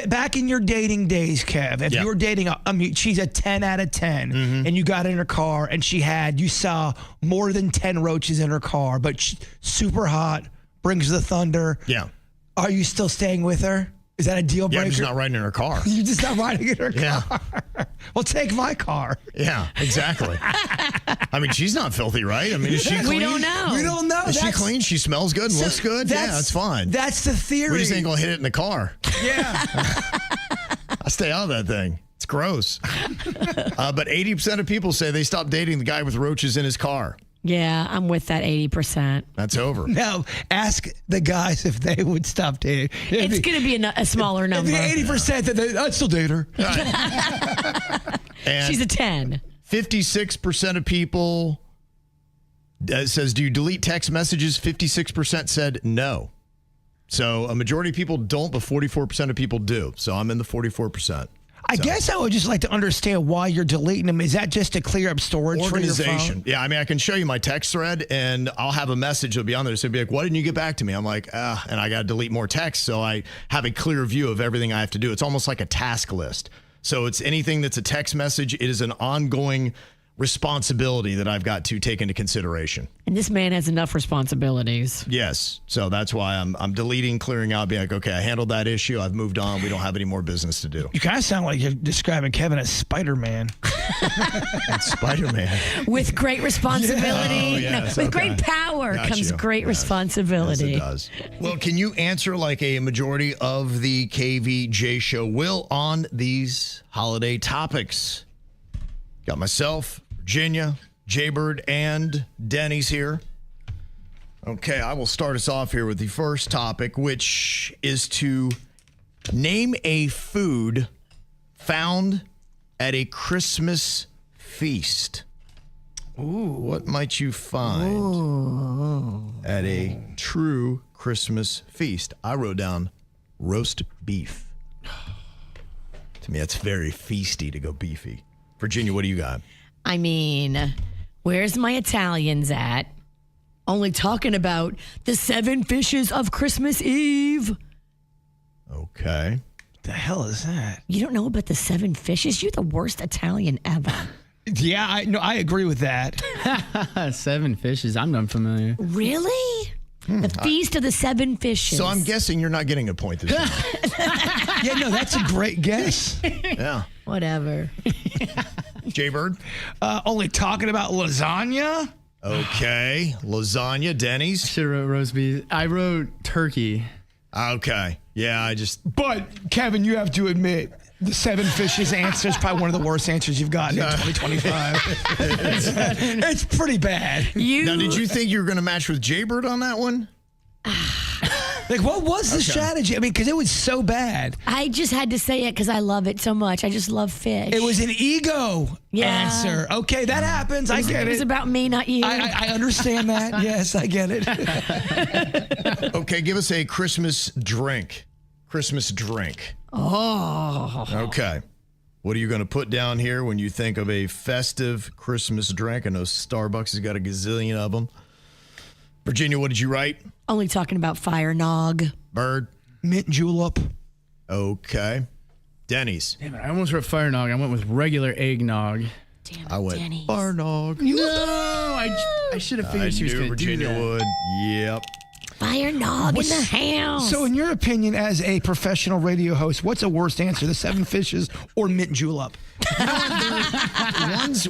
back in your dating days, Kev, if you were dating, she's a 10 out of 10, and you got in her car and you saw more than 10 roaches in her car, but super hot, brings the thunder. Yeah. Are you still staying with her? Is that a deal breaker? Yeah, I'm just not riding in her car. You're just not riding in her car? Yeah. Well, take my car. Yeah, exactly. I mean, she's not filthy, right? I mean, is she clean? We don't know. We don't know. Is she clean? She smells good and looks good? Yeah, that's fine. That's the theory. We just ain't going to hit it in the car. Yeah. I stay out of that thing. It's gross. But 80% of people say they stopped dating the guy with roaches in his car. Yeah, I'm with that 80%. That's over. Now, ask the guys if they would stop dating. It's going to be a smaller number. It'd be 80%, I'd still date her. And she's a 10. 56% of people says, do you delete text messages? 56% said no. So a majority of people don't, but 44% of people do. So I'm in the 44%. I guess I would just like to understand why you're deleting them. Is that just to clear up storage for your phone? Yeah, I mean, I can show you my text thread, and I'll have a message that'll be on there. So it'll be like, why didn't you get back to me? I'm like, and I got to delete more text, so I have a clear view of everything I have to do. It's almost like a task list. So it's anything that's a text message. It is an ongoing responsibility that I've got to take into consideration. And this man has enough responsibilities. Yes. So that's why I'm deleting, clearing out, being like, okay, I handled that issue. I've moved on. We don't have any more business to do. You kind of sound like you're describing Kevin as Spider-Man. That's Spider-Man. With great responsibility. Oh, yes, With okay. great power Got comes you. great responsibility. Yes, it does. Well, can you answer like a majority of the KVJ show will on these holiday topics? Got myself, Virginia, Jbird, and Denny's here. Okay, I will start us off here with the first topic, which is to name a food found at a Christmas feast. Ooh, what might you find at a true Christmas feast? I wrote down roast beef. To me, that's very feasty to go beefy. Virginia, what do you got? I mean, where's my Italians at? Only talking about the 7 fishes of Christmas Eve. Okay. What the hell is that? You don't know about the 7 fishes? You're the worst Italian ever. Yeah, I agree with that. 7 fishes. I'm unfamiliar. Really? The Feast of the 7 Fishes. So I'm guessing you're not getting a point this time. Yeah, no, that's a great guess. Yeah. Whatever. Jbird? Only talking about lasagna? Okay. Lasagna. Denny's? Should have wrote roast beef. I wrote turkey. Okay. Yeah, But, Kevin, you have to admit, the 7 fishes answer is probably one of the worst answers you've gotten in 2025. It's pretty bad. Now, did you think you were going to match with Jbird on that one? Like, what was the strategy? I mean, because it was so bad. I just had to say it because I love it so much. I just love fish. It was an ego answer. Okay, that happens. I get it. It was about me, not you. I understand that. Yes, I get it. Okay, give us a Christmas drink. Christmas drink. Oh. Okay. What are you going to put down here when you think of a festive Christmas drink? I know Starbucks has got a gazillion of them. Virginia, what did you write? Only talking about fire nog. Bird? Mint julep. Okay. Denny's. Damn it, I almost wrote fire nog. I went with regular eggnog. Damn it, I went Denny's. bar nog. No, I should have figured she was going to do Virginia that. would. Yep. Fire nog in the house. So, in your opinion, as a professional radio host, what's a worst answer, the 7 fishes or mint julep?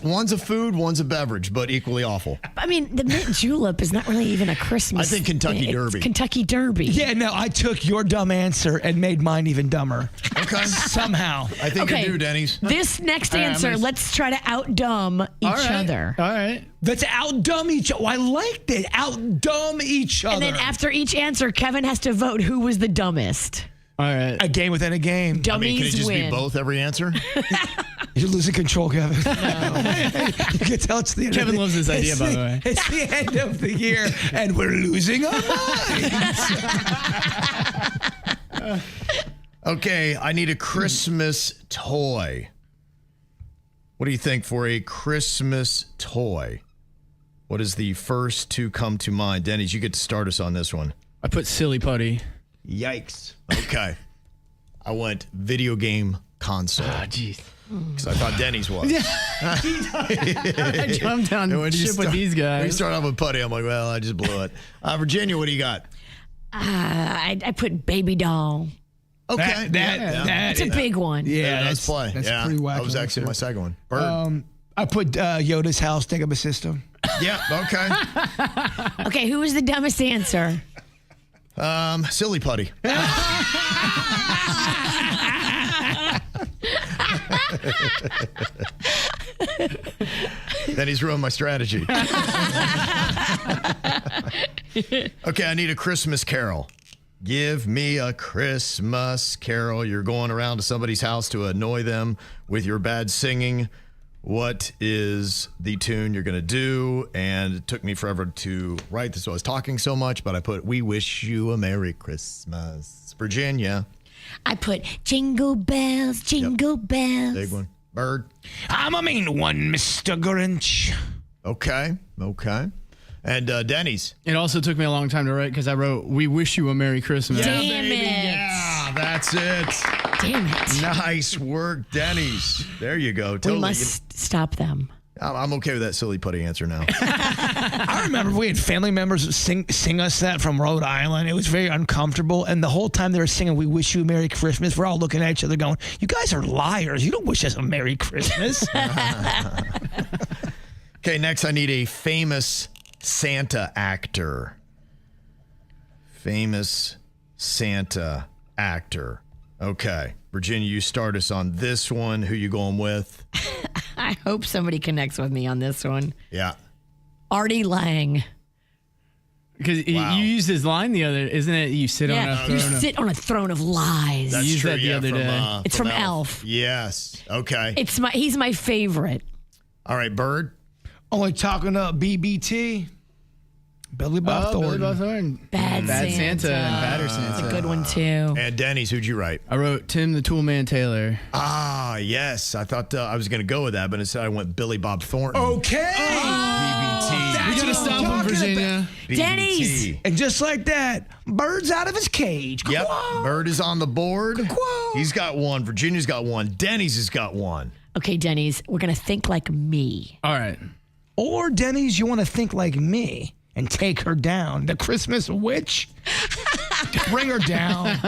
One's a food, one's a beverage, but equally awful. I mean, the mint julep is not really even a Christmas. I think Kentucky thing. Derby. It's Kentucky Derby. Yeah, no, I took your dumb answer and made mine even dumber. Okay. Somehow. I think Okay. you do, Denny's. This next All right, answer, let's try to outdumb each other. All right. Let's outdumb each other. I liked it. Outdumb each other. And then after each answer, Kevin has to vote who was the dumbest. All right. A game within a game. Dummies Can it just win. be both every answer? You're losing control, Kevin. You can tell it's the end Kevin of the, loves this idea, it's by the way. It's the end of the year, and we're losing our minds. Okay, I need a Christmas toy. What do you think for a Christmas toy? What is the first to come to mind? Denny's, you get to start us on this one. I put silly putty. Yikes. Okay. I went video game console. Ah, jeez. Because I thought Denny's was. I jumped on And when you ship with start- these When you guys. start off with putty, I'm like, well, I just blew it. Virginia, what do you got? I put baby doll. Okay. It's a big one. Yeah, let's play. That's yeah, pretty wacky that was actually answer. my second one. Bird. I put Yoda's house, think of a system. Yeah, okay. Okay, who was the dumbest answer? Silly putty. Then he's ruined my strategy. Okay, I need a Christmas carol. Give me a Christmas carol. You're going around to somebody's house to annoy them with your bad singing. What is the tune you're going to do? And it took me forever to write this. So I was talking so much, but I put, we wish you a Merry Christmas. Virginia. I put jingle bells, jingle bells. Big one. Bird. I'm a mean one, Mr. Grinch. Okay. And Denny's. It also took me a long time to write because I wrote, we wish you a Merry Christmas. Damn it. Yeah, that's it. Damn it. Nice work, Denny's. There you go. We Totally. must stop them. I'm okay with that silly putty answer now. I remember we had family members sing us that from Rhode Island. It was very uncomfortable. And the whole time they were singing, "We wish you a Merry Christmas," we're all looking at each other going, "You guys are liars. You don't wish us a Merry Christmas." Okay, next I need a famous Santa actor. Famous Santa actor. Okay. Virginia, you start us on this one. Who you going with? I hope somebody connects with me on this one. Yeah. Artie Lang. Because you used his line the other, isn't it? You sit on a you throne. sit on a throne of lies. That's You used true. that the other day. It's from Elf. Yes. Okay. He's my favorite. All right, Bird. Only talking to BBT. Billy Bob Thornton. Billy Bob Thornton. Bad Santa and Badder Santa. That's a good one too. And Denny's, who'd you write? I wrote Tim the Toolman Taylor. Ah, yes. I thought I was going to go with that, but instead I went Billy Bob Thornton. Okay. BBT. We gotta stop him, Virginia. Denny's. BBT. And just like that, Bird's out of his cage. Yep. Quo. Bird is on the board. Quo. He's got one. Virginia's got one. Denny's has got one. Okay, Denny's, we're going to think like me. All right. Or Denny's, you want to think like me and take her down. The Christmas witch? Bring her down.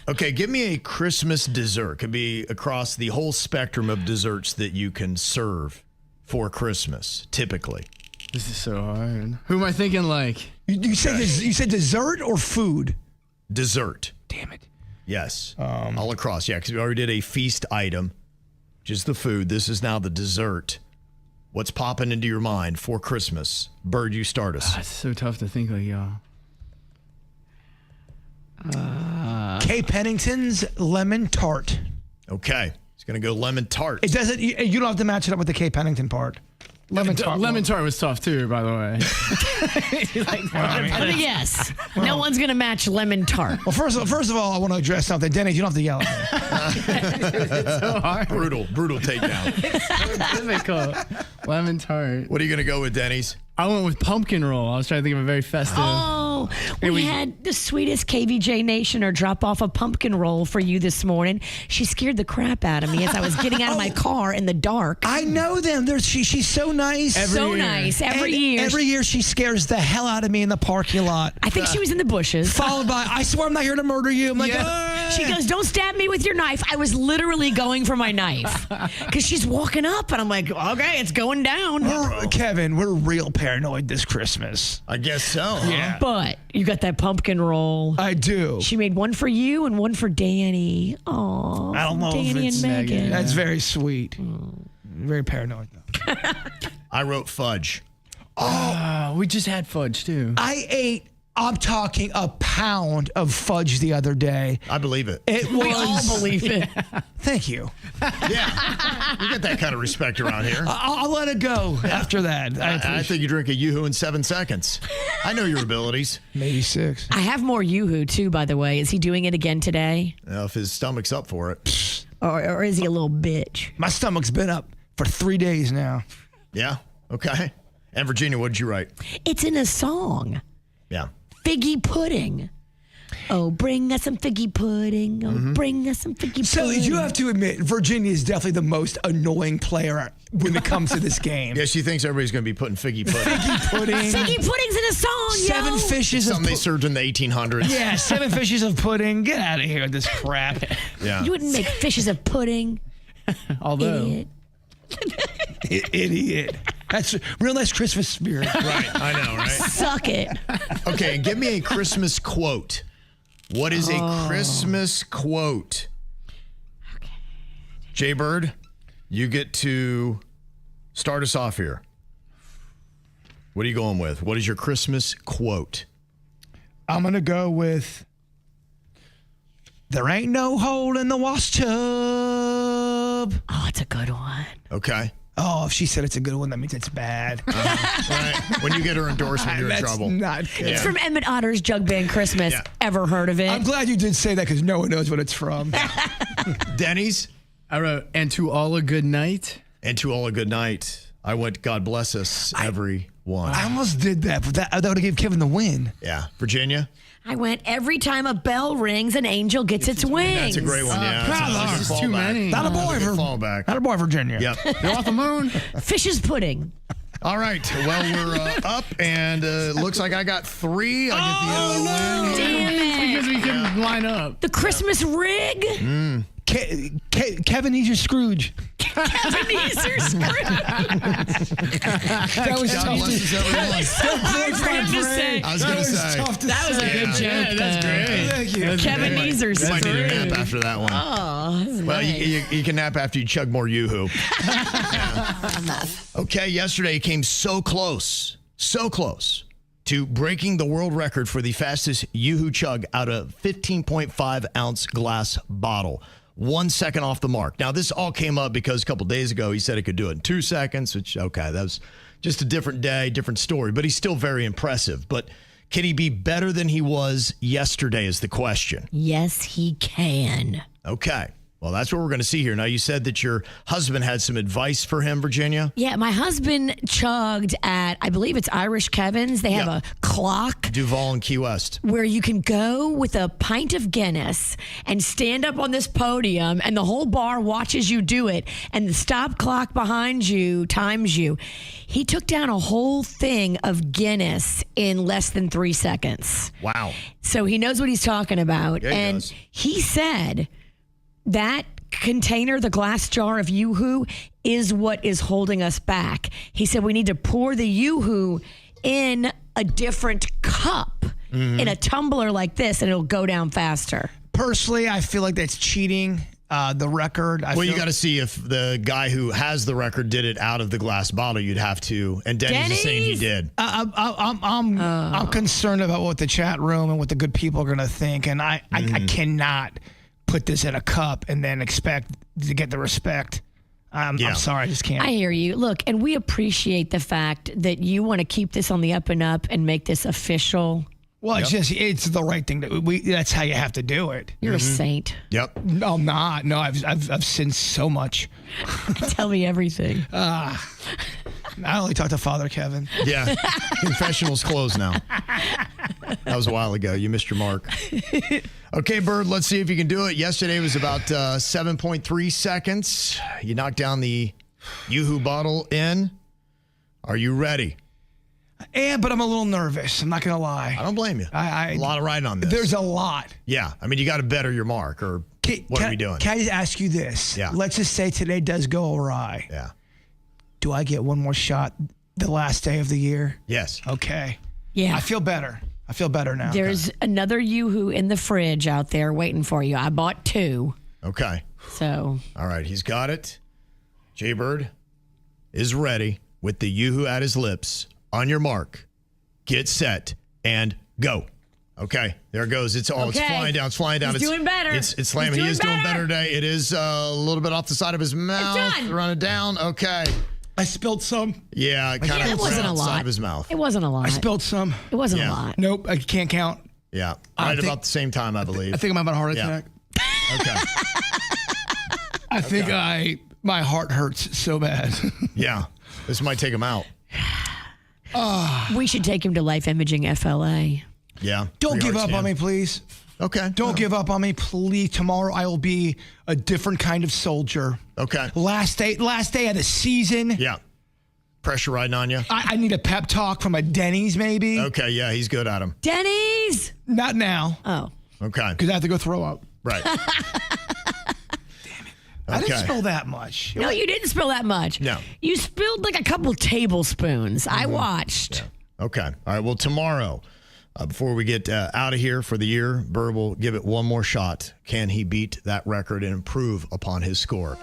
Okay, give me a Christmas dessert. Could be across the whole spectrum of desserts that you can serve for Christmas, typically. This is so hard. Who am I thinking like? You said dessert or food? Dessert. Damn it. Yes. All across. Yeah, because we already did a feast item, which is the food. This is now the dessert. What's popping into your mind for Christmas? Bird, you start us. It's so tough to think like y'all. Kay Pennington's lemon tart. Okay. It's going to go lemon tart. It doesn't. You don't have to match it up with the Kay Pennington part. Lemon tart. Lemon tart was tough too, by the way. Let me guess. No one's going to match lemon tart. Well, first of all, I want to address something. Denny, you don't have to yell at me. It's so hard. Brutal takedown. It's so difficult. Lemon tart. What are you going to go with, Denny's? I went with pumpkin roll. I was trying to think of a very festive. Oh, we had the sweetest KVJ Nationer drop off a pumpkin roll for you this morning. She scared the crap out of me as I was getting out of my car in the dark. I know them. She's so nice. Nice. Every year. Every year she scares the hell out of me in the parking lot. I think she was in the bushes. Followed by, "I swear I'm not here to murder you." I'm like, She goes, "Don't stab me with your knife." I was literally going for my knife because she's walking up and I'm like, okay, it's going down. Kevin, we're real paranoid this Christmas. I guess so. Yeah. But you got that pumpkin roll. I do. She made one for you and one for Danny. Oh, I don't know if Danny it's and Megan. That's very sweet. Very paranoid, though. I wrote fudge. Oh, we just had fudge too. I'm talking a pound of fudge the other day. I believe it. We all believe it. Thank you. Yeah. You get that kind of respect around here. I'll let it go after that. I think you drink a Yoo-hoo in 7 seconds. I know your abilities. Maybe 6. I have more Yoo-hoo too, by the way. Is he doing it again today? If his stomach's up for it. Or is he a little bitch? My stomach's been up for 3 days now. Yeah. Okay. And Virginia, what did you write? It's in a song. Yeah. Figgy pudding. Oh, bring us some figgy pudding. Oh, bring us some figgy pudding. So you have to admit, Virginia is definitely the most annoying player when it comes to this game. Yeah, she thinks everybody's going to be putting figgy pudding. Figgy pudding. Figgy pudding's in a song, 7 fishes of Something they served in the 1800s. Yeah, 7 fishes of pudding. Get out of here with this crap. Yeah. You wouldn't make fishes of pudding. Although. Idiot. That's real nice Christmas spirit. Right, I know, right? Suck it. Okay, give me a Christmas quote. What is a Christmas quote? Okay. Jbird, you get to start us off here. What are you going with? What is your Christmas quote? I'm going to go with, "There ain't no hole in the wash tub." Oh, it's a good one. Okay. Oh, if she said it's a good one, that means it's bad. Right. When you get her endorsement, you're in trouble. Not good. It's from Emmett Otter's Jug Band Christmas. Yeah. Ever heard of it? I'm glad you did say that because no one knows what it's from. Denny's? I wrote, "And to all a good night." And to all a good night. I went, God bless us, everyone. 1. I almost did that, but that would have gave Kevin the win. Yeah. Virginia? I went every time a bell rings, an angel gets its wings. That's a great one, yeah. That's too many. Not a boy, fallback. Not a boy, Virginia. Yep. You're off the moon. Fish's pudding. All right. Well, we're up, and looks like I got 3. I get the win. Damn it. Because we couldn't line up. The Christmas rig. Kevin needs your Scrooge. Kevin Easter Scrooge. That was God tough. blesses everyone. Hard for him to say. I was going to say. That was a good joke. Yeah, that's great. Thank you. Kevin Easter You might need a Scrooge. nap after that one. Oh, that's Well, nice. you can nap after you chug more Yoo-hoo. Okay, yesterday it came so close to breaking the world record for the fastest Yoo-hoo chug out of 15.5 ounce glass bottle. 1 second off the mark. Now, this all came up because a couple days ago he said he could do it in 2 seconds, which, okay, that was just a different day, different story, but he's still very impressive. But can he be better than he was yesterday is the question. Yes, he can. Okay. Well, that's what we're going to see here. Now, you said that your husband had some advice for him, Virginia? Yeah, my husband chugged at, I believe it's Irish Kevin's. They have a clock Duval and Key West. where you can go with a pint of Guinness and stand up on this podium, and the whole bar watches you do it, and the stop clock behind you times you. He took down a whole thing of Guinness in less than 3 seconds. Wow. So he knows what he's talking about. Yeah, he and does. he said that container, the glass jar of Yoo-hoo, is what is holding us back. He said we need to pour the Yoo-hoo in a different cup, in a tumbler like this, and it'll go down faster. Personally, I feel like that's cheating the record. Well, you got to see if the guy who has the record did it out of the glass bottle. You'd have to. And Denny's is saying he did. I'm concerned about what the chat room and what the good people are going to think, and I cannot put this in a cup and then expect to get the respect. I'm sorry, I just can't. I hear you. Look, and we appreciate the fact that you want to keep this on the up and up and make this official. Well, it's the right thing that's how you have to do it. You're a saint. Yep. No, I'm not. No, I've sinned so much. Tell me everything. I only talk to Father Kevin. Yeah. Confessional's closed now. That was a while ago. You missed your mark. Okay, Bird, let's see if you can do it. Yesterday was about 7.3 seconds. You knocked down the Yoo-hoo bottle in. Are you ready? Yeah, but I'm a little nervous. I'm not going to lie. I don't blame you. A lot of riding on this. There's a lot. Yeah. I mean, you got to better your mark, or what are we doing? Can I just ask you this? Yeah. Let's just say today does go awry. Yeah. Do I get one more shot the last day of the year? Yes. Okay. Yeah. I feel better. I feel better now. There's another Yoo-hoo in the fridge out there waiting for you. I bought 2. Okay. So. All right. He's got it. Jbird is ready with the Yoo-hoo at his lips. On your mark, get set, and go. Okay, there it goes. It's flying down. It's flying down. He's doing better. It's slamming. He is doing better today. It is a little bit off the side of his mouth. It's done. Running down. Okay. I spilled some. Yeah, kind of it wasn't a lot. side of his mouth. It wasn't a lot. I spilled some. It wasn't a lot. Nope, I can't count. Yeah, right about the same time, I believe. I think I'm having a heart Yeah. attack. Okay. I think my heart hurts so bad. Yeah, this might take him out. We should take him to Life Imaging FLA. Yeah. Don't give up on me, please. Okay. Don't give up on me, please. Tomorrow I will be a different kind of soldier. Okay. Last day of the season. Yeah. Pressure riding on you. I need a pep talk from a Denny's, maybe. Okay. Yeah, he's good at him. Denny's? Not now. Oh. Okay. Because I have to go throw up. Right. I didn't spill that much. No, you didn't spill that much. No. You spilled like a couple tablespoons. I watched. Yeah. Okay. All right. Well, tomorrow, before we get out of here for the year, Burr will give it one more shot. Can he beat that record and improve upon his score?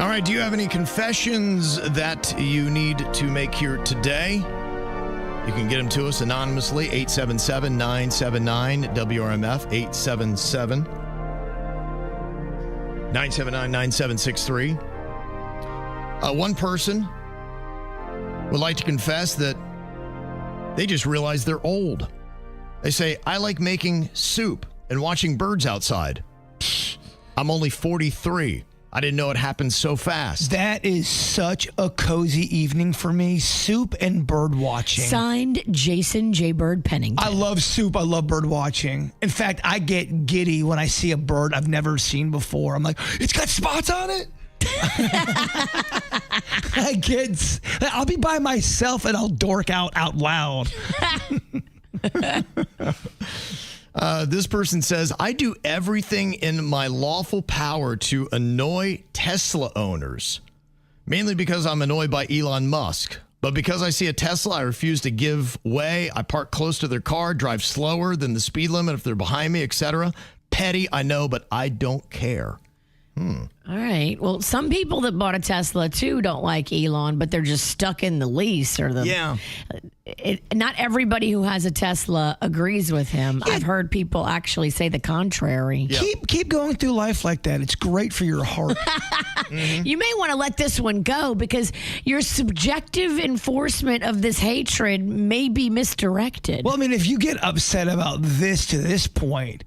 All right. Do you have any confessions that you need to make here today? You can get them to us anonymously, 877-979-WRMF, 877-979-9763. One person would like to confess that they just realized they're old. They say, I like making soup and watching birds outside. I'm only 43. I didn't know it happened so fast. That is such a cozy evening for me. Soup and bird watching. Signed, Jason Jbird Pennington. I love soup. I love bird watching. In fact, I get giddy when I see a bird I've never seen before. I'm like, it's got spots on it. I'll be by myself and I'll dork out loud. This person says, I do everything in my lawful power to annoy Tesla owners, mainly because I'm annoyed by Elon Musk. But because I see a Tesla, I refuse to give way. I park close to their car, drive slower than the speed limit if they're behind me, etc. Petty, I know, but I don't care. All right. Well, some people that bought a Tesla too don't like Elon, but they're just stuck in the lease or the. Yeah. Not everybody who has a Tesla agrees with him. I've heard people actually say the contrary. Yep. Keep going through life like that. It's great for your heart. You may want to let this one go because your subjective enforcement of this hatred may be misdirected. Well, I mean, if you get upset about this to this point,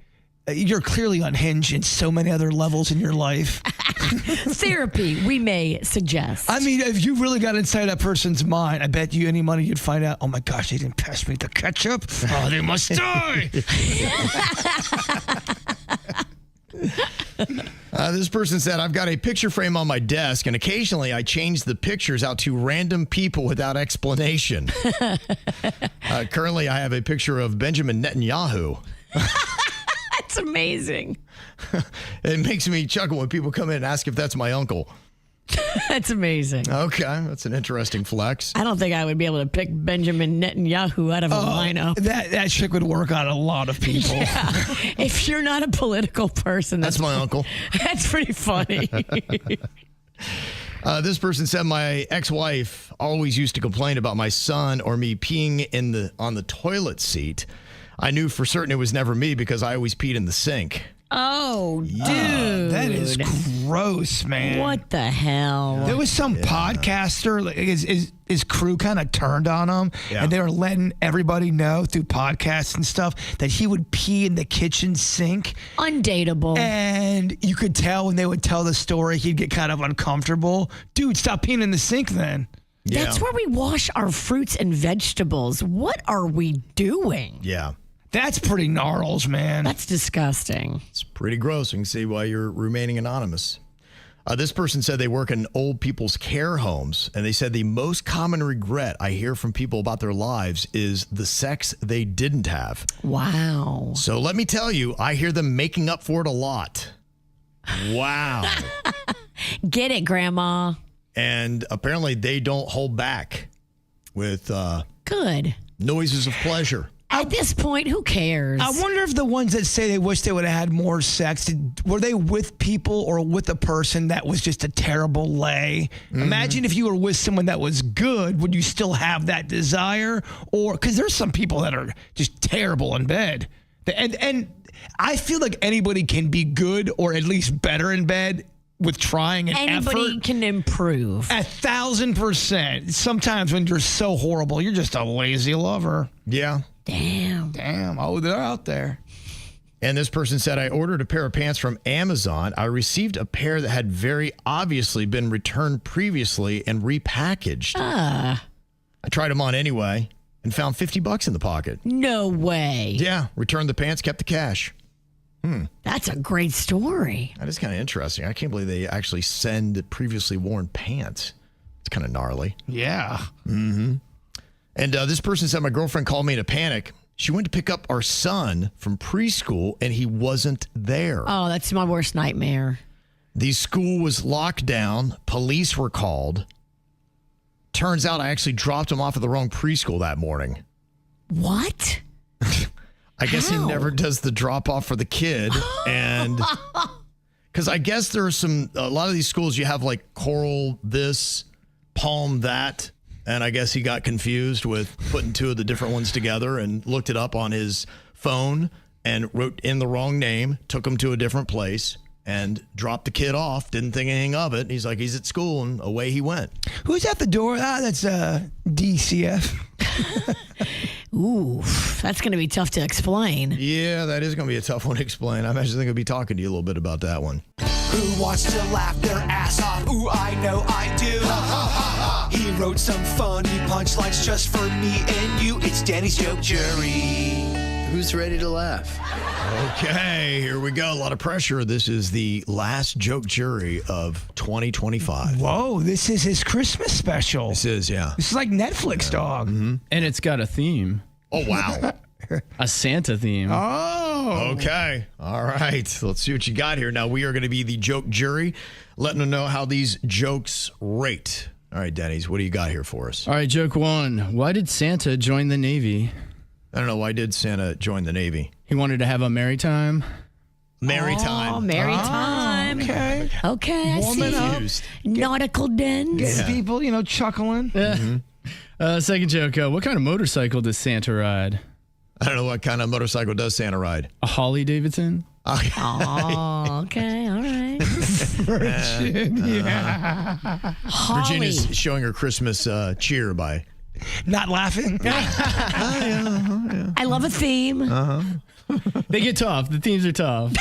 you're clearly unhinged in so many other levels in your life. Therapy, we may suggest. I mean, if you really got inside that person's mind, I bet you any money you'd find out, oh my gosh, they didn't pass me the ketchup. Oh, they must die. This person said, I've got a picture frame on my desk, and occasionally I change the pictures out to random people without explanation. Currently, I have a picture of Benjamin Netanyahu. That's amazing. It makes me chuckle when people come in and ask if that's my uncle. That's amazing. Okay, that's an interesting flex. I don't think I would be able to pick Benjamin Netanyahu out of a lineup. That trick would work on a lot of people. Yeah. If you're not a political person, That's my uncle. That's pretty funny. This person said, my ex-wife always used to complain about my son or me peeing on the toilet seat. I knew for certain it was never me because I always peed in the sink. Oh, dude. That is gross, man. What the hell? There was some podcaster, like, his crew kind of turned on him, and they were letting everybody know through podcasts and stuff that he would pee in the kitchen sink. Undateable. And you could tell when they would tell the story, he'd get kind of uncomfortable. Dude, stop peeing in the sink then. Yeah. That's where we wash our fruits and vegetables. What are we doing? Yeah. That's pretty gnarls, man. That's disgusting. It's pretty gross. You can see why you're remaining anonymous. This person said they work in old people's care homes, and they said the most common regret I hear from people about their lives is the sex they didn't have. Wow. So let me tell you, I hear them making up for it a lot. Wow. Get it, Grandma. And apparently they don't hold back with Good. noises of pleasure. At this point, who cares? I wonder if the ones that say they wish they would have had more sex, were they with people or with a person that was just a terrible lay? Mm-hmm. Imagine if you were with someone that was good, would you still have that desire? Or because there's some people that are just terrible in bed. And I feel like anybody can be good or at least better in bed with trying and Anybody effort. can improve. 1,000%. Sometimes when you're so horrible, you're just a lazy lover. Yeah. Damn. Oh, they're out there. And this person said, I ordered a pair of pants from Amazon. I received a pair that had very obviously been returned previously and repackaged. I tried them on anyway and found $50 in the pocket. No way. Yeah. Returned the pants, kept the cash. That's a great story. That is kind of interesting. I can't believe they actually send previously worn pants. It's kind of gnarly. Yeah. Mm-hmm. And this person said, my girlfriend called me in a panic. She went to pick up our son from preschool, and he wasn't there. Oh, that's my worst nightmare. The school was locked down. Police were called. Turns out I actually dropped him off at the wrong preschool that morning. What? I guess he never does the drop off for the kid. And because I guess there are a lot of these schools, you have like Coral this, Palm that. And I guess he got confused with putting two of the different ones together and looked it up on his phone and wrote in the wrong name, took him to a different place and dropped the kid off. Didn't think anything of it. He's like, he's at school, and away he went. Who's at the door? That's DCF. Ooh, that's going to be tough to explain. Yeah, that is going to be a tough one to explain. I imagine they're going to be talking to you a little bit about that one. Who wants to laugh their ass off? Ooh, I know I do. He wrote some funny punchlines just for me and you. It's Danny's Joke Jury. Who's ready to laugh? Okay, here we go. A lot of pressure. This is the last joke jury of 2025. Whoa, this is his Christmas special. This is, yeah. This is like Netflix, dog. And it's got a theme. Oh, wow. A Santa theme. Oh. Okay. All right. Let's see what you got here. Now, we are going to be the joke jury, letting them know how these jokes rate. All right, Denny's, what do you got here for us? All right, joke 1. Why did Santa join the Navy? I don't know. Why did Santa join the Navy? He wanted to have a merry time. Merry time. Oh, merry time. Okay. Okay, I Warming see. up. Nautical dens. Getting people, chuckling. Second joke. What kind of motorcycle does Santa ride? I don't know what kind of motorcycle does Santa ride. A Harley Davidson. Okay. Oh, okay. All right. Virginia. Virginia's showing her Christmas cheer by. Not laughing. I love a theme. They get tough. The themes are tough.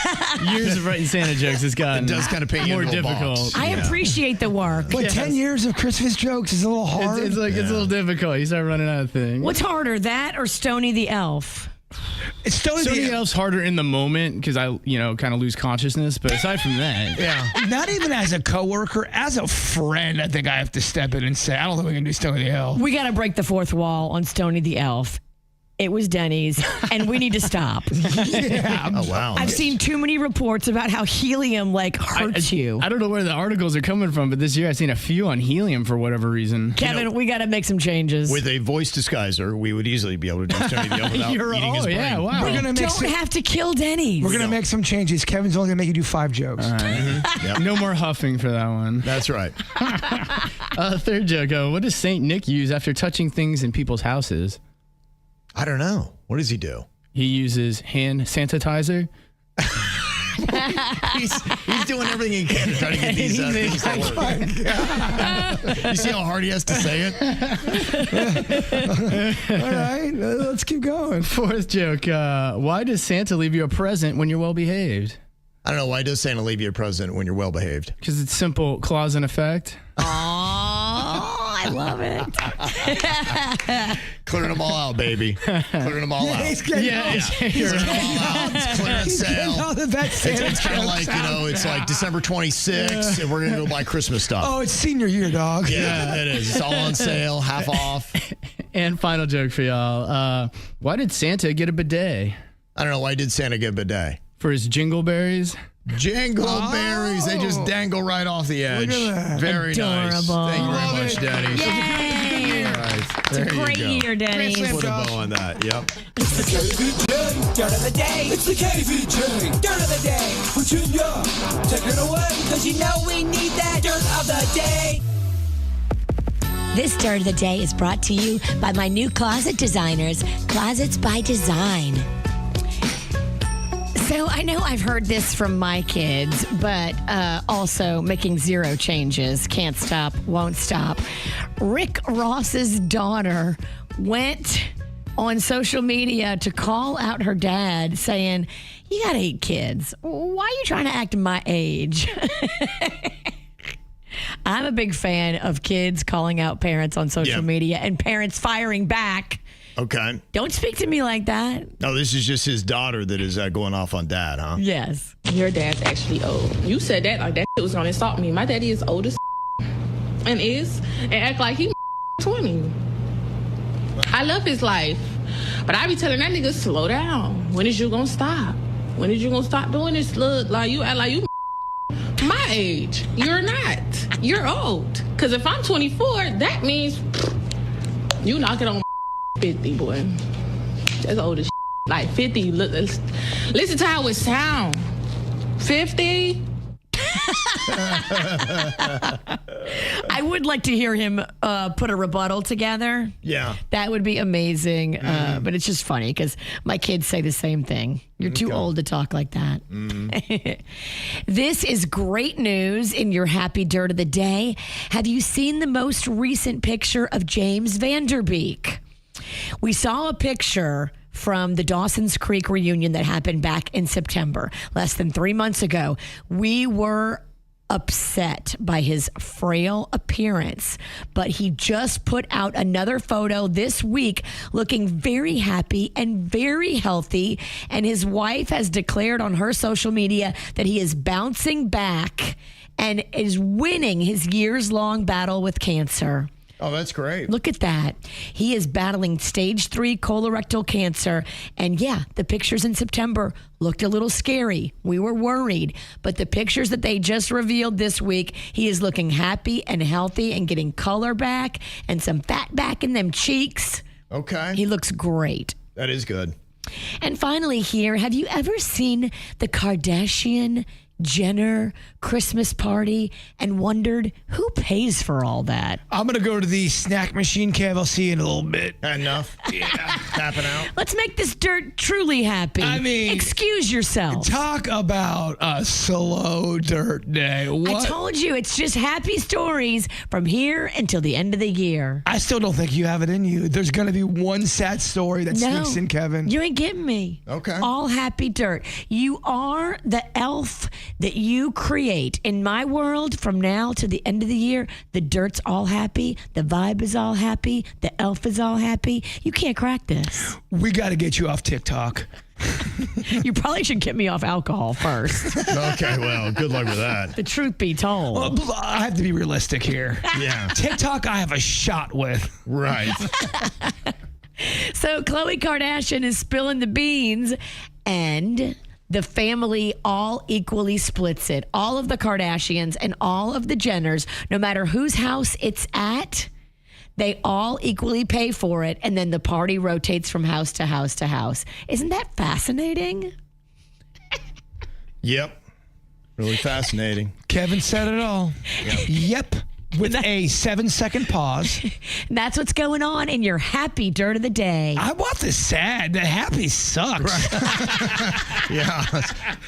Years of writing Santa jokes has gotten It does kind of paint you more in a little difficult. box. I appreciate the work. But 10 years of Christmas jokes is a little hard. It's a little difficult. You start running out of things. What's harder, that or Stony the Elf? It's Stony the Elf's harder in the moment because I, kind of lose consciousness. But aside from that, Not even as a coworker, as a friend, I think I have to step in and say, I don't think we can do Stony the Elf. We got to break the fourth wall on Stony the Elf. It was Denny's, and we need to stop. Oh, wow. I've seen too many reports about how helium hurts you. I don't know where the articles are coming from, but this year I've seen a few on helium for whatever reason. Kevin, we got to make some changes. With a voice disguiser, we would easily be able to do Stony the Elf without eating his brain. Yeah, wow. We don't have to kill Denny's. We're going to make some changes. Kevin's only going to make you do 5 jokes. All right. Yep. No more huffing for that one. That's right. Third joke. What does Saint Nick use after touching things in people's houses? I don't know. What does he do? He uses hand sanitizer. He's doing everything he can to try to get these things to work. You see how hard he has to say it? All right, let's keep going. Fourth joke. Why does Santa leave you a present when you're well behaved? I don't know. Why does Santa leave you a present when you're well behaved? Because it's simple cause and effect. I love it. Clearing them all out, baby. Clearing them all out. Clearing them all out. It's clearance sale. It's kind of like, it's like December 26th, and we're going to go buy Christmas stuff. Oh, it's senior year, dog. Yeah, it is. It's all on sale, half off. And final joke for y'all. Why did Santa get a bidet? I don't know. Why did Santa get a bidet? For his jingleberries. Jingleberries. They just dangle right off the edge. Look at that. Very nice. Adorable. Thank you very much, Daddy. Yay! All right. It's a great year, Denny's. Put a bow on that. Yep. It's the KVJ Dirt of the Day. It's the KVJ Dirt of the Day. Virginia, take it away. Because you know we need that Dirt of the Day. This Dirt of the Day is brought to you by my new closet designers, Closets by Design. So I know I've heard this from my kids, but also making zero changes, can't stop, won't stop. Rick Ross's daughter went on social media to call out her dad saying, "You got 8 kids. Why are you trying to act my age?" I'm a big fan of kids calling out parents on social media and parents firing back. Okay. Don't speak to me like that. No, this is just his daughter that is going off on dad, huh? Yes. Your dad's actually old. You said that like that shit was gonna insult me. My daddy is old as and act like he 20. I love his life, but I be telling that nigga, slow down. When is you gonna stop? When is you gonna stop doing this? Look, like you act like you my age. You're not. You're old. Cause if I'm 24, that means you knocking on 50, boy. That's old as like 50. Look, listen to how it sound. 50. I would like to hear him put a rebuttal together. Yeah. That would be amazing. But it's just funny because my kids say the same thing. You're too old to talk like that. This is great news in your happy dirt of the day. Have you seen the most recent picture of James Van Der Beek? We saw a picture from the Dawson's Creek reunion that happened back in September, less than 3 months ago. We were upset by his frail appearance, but he just put out another photo this week looking very happy and very healthy, and his wife has declared on her social media that he is bouncing back and is winning his years-long battle with cancer. Oh, that's great. Look at that. He is battling stage 3 colorectal cancer. And yeah, the pictures in September looked a little scary. We were worried. But the pictures that they just revealed this week, he is looking happy and healthy and getting color back and some fat back in them cheeks. Okay. He looks great. That is good. And finally here, have you ever seen the Kardashian Jenner Christmas party and wondered who pays for all that? I'm going to go to the snack machine, Kev. I'll see you in a little bit. Enough. Yeah. Tapping out. Let's make this dirt truly happy. I mean, excuse yourself. Talk about a slow dirt day. What? I told you, it's just happy stories from here until the end of the year. I still don't think you have it in you. There's going to be one sad story that sneaks in, Kevin. You ain't getting me. Okay. All happy dirt. You are the elf that you create. In my world, from now to the end of the year, the dirt's all happy, the vibe is all happy, the elf is all happy. You can't crack this. We got to get you off TikTok. You probably should get me off alcohol first. Okay, well, good luck with that. The truth be told. Well, I have to be realistic here. Yeah. TikTok, I have a shot with. Right. So Khloe Kardashian is spilling the beans, and the family all equally splits it. All of the Kardashians and all of the Jenners, no matter whose house it's at, they all equally pay for it, and then the party rotates from house to house to house. Isn't that fascinating? Yep. Really fascinating. Kevin said it all. Yep. With a 7-second pause. That's what's going on in your happy dirt of the day. I want the sad. The happy sucks. Yeah.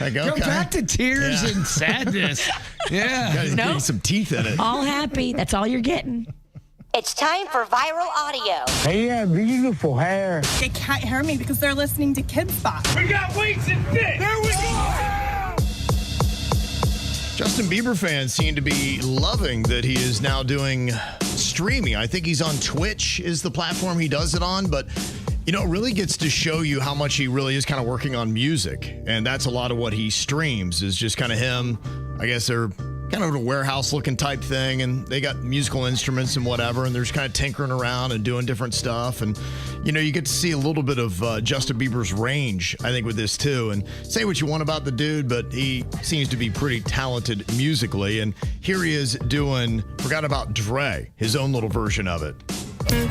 Like, okay. Go back to tears and sadness. Yeah. Getting some teeth in it. All happy. That's all you're getting. It's time for viral audio. Hey, yeah, beautiful hair. They can't hear me because they're listening to Kids Spot. We got weights and fit. There we go. Justin Bieber fans seem to be loving that he is now doing streaming. I think he's on Twitch is the platform he does it on, but you know, it really gets to show you how much he really is kind of working on music. And that's a lot of what he streams is just kind of him. I guess they're kind of a warehouse looking type thing, and they got musical instruments and whatever, and they're just kind of tinkering around and doing different stuff. And you know, you get to see a little bit of Justin Bieber's range, I think, with this too. And say what you want about the dude, but he seems to be pretty talented musically. And here he is doing Forgot About Dre, his own little version of it.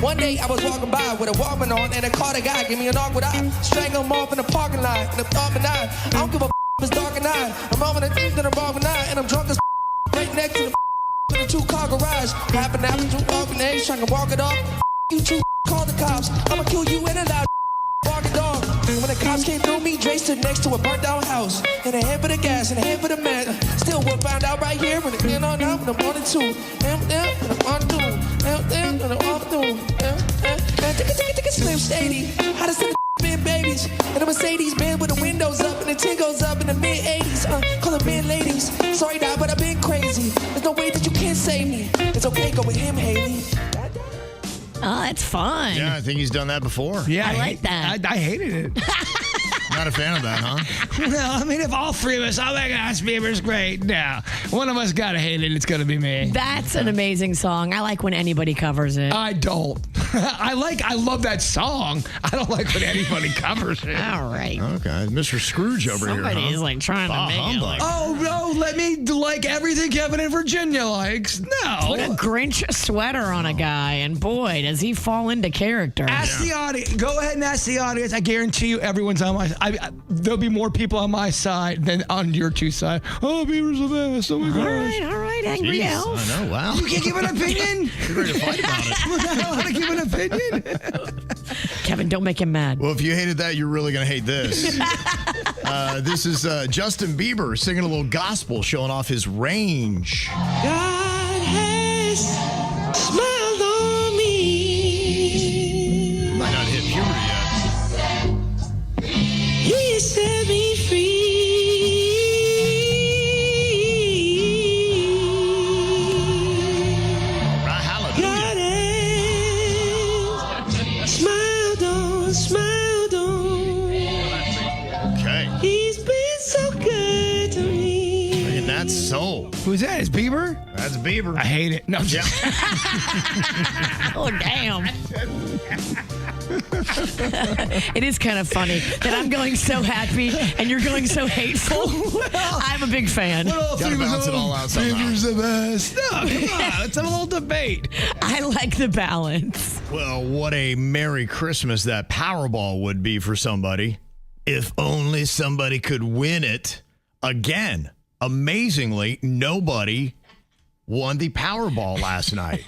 One day I was walking by with a Walkman on, and I caught a guy, give me an awkward eye, strangle him off in the parking lot, and I'm thought I don't give a if it's dark at night. I'm on the things that I'm wrong with night, and I'm drunk as right next to the 2-car garage. Happen to happen to walking age, trying to walk it off. You two call the cops. I'ma kill you in a loud barking dog. When the cops came through me, Dre stood next to a burnt down house. And a hand for the gas and a hand for the man. Still we'll find out right here when it came on out when I'm on it too. And I'm on two. And I'm on two. And Slim Shady. How to send the been babies. And a Mercedes Benz with the windows up and the tin goes up in the mid-80s. Call them men ladies. Sorry, Dad, but I've been crazy. There's no way that you can't save me. It's okay, go with him, Haley. Oh, that's fun. Yeah, I think he's done that before. Yeah, I like that. I hated it. Not a fan of that, huh? Well, I mean, if all three of us, oh my gosh, Bieber's great. No, one of us gotta hate it. It's gonna be me. That's an amazing song. I like when anybody covers it. I don't. I love that song. I don't like when anybody covers it. All right. Okay, Mr. Scrooge over Somebody here. is like trying to make it like, Oh no, let me like everything Kevin in Virginia likes. No. put a Grinch sweater on a guy, and boy, does he fall into character. Ask the audience. Go ahead and ask the audience. I guarantee you, everyone's on my. There'll be more people on my side than on your two sides. Oh, Bieber's the best. Oh my gosh. All right, angry Jeez, elf. I know. Wow. You can't give an opinion. You're ready to fight about it. What the hell? How to give an opinion? Kevin, don't make him mad. Well, if you hated that, you're really going to hate this. This is Justin Bieber singing a little gospel, showing off his range. God has smiled on me. Might not hit puberty yet. Who's that? Is Bieber? That's Bieber. I hate it. No, I'm just Oh, damn. It is kind of funny that I'm going so happy and you're going so hateful. I'm a big fan. Gotta balance it all out somehow. Bieber's the best. No, come on. Let's have a little debate. I like the balance. Well, what a Merry Christmas that Powerball would be for somebody. If only somebody could win it again. Amazingly, nobody won the Powerball last night.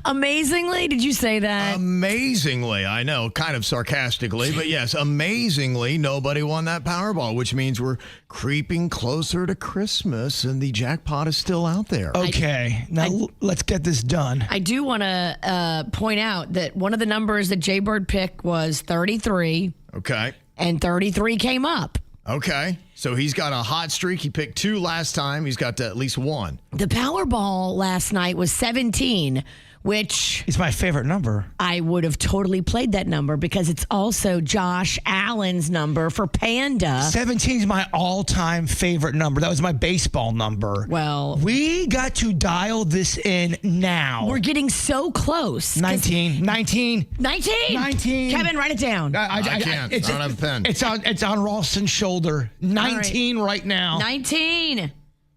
Amazingly? Did you say that? Amazingly, I know, kind of sarcastically, but yes, amazingly, nobody won that Powerball, which means we're creeping closer to Christmas and the jackpot is still out there. Okay, now let's get this done. I do want to point out that one of the numbers that Jbird picked was 33. Okay. And 33 came up. Okay. So he's got a hot streak. He picked 2 last time. He's got at least 1. The Powerball last night was 17, which... It's my favorite number. I would have totally played that number because it's also Josh Allen's number for Panda. 17 is my all-time favorite number. That was my baseball number. Well... We got to dial this in now. We're getting so close. 19. 19? 19. Kevin, write it down. I can't. I don't have a pen. It's on Ralston's shoulder. 19 right now. 19.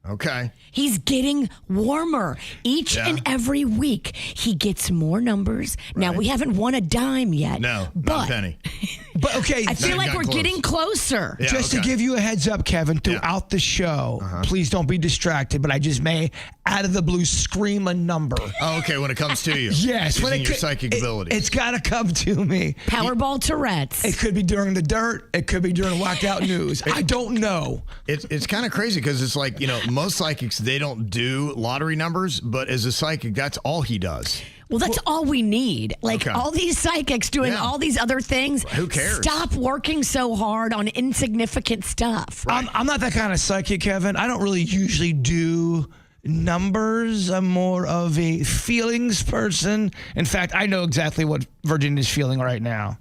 Okay. He's getting warmer each and every week. He gets more numbers. Now, we haven't won a dime yet. No, not a penny. But okay, I feel like we're getting closer. Yeah, just to give you a heads up, Kevin, throughout the show, please don't be distracted, but I just may, out of the blue, scream a number. Oh, okay, when it comes to you. Yes. Using your psychic abilities. It's got to come to me. Powerball Tourette's. It could be during the dirt. It could be during whacked out news. I don't know. It's kind of crazy because it's like, most psychics, they don't do lottery numbers, but as a psychic, that's all he does. Well, that's all we need. Like all these psychics doing all these other things. Who cares? Stop working so hard on insignificant stuff. Right. I'm not that kind of psychic, Kevin. I don't really usually do numbers. I'm more of a feelings person. In fact, I know exactly what Virginia's feeling right now.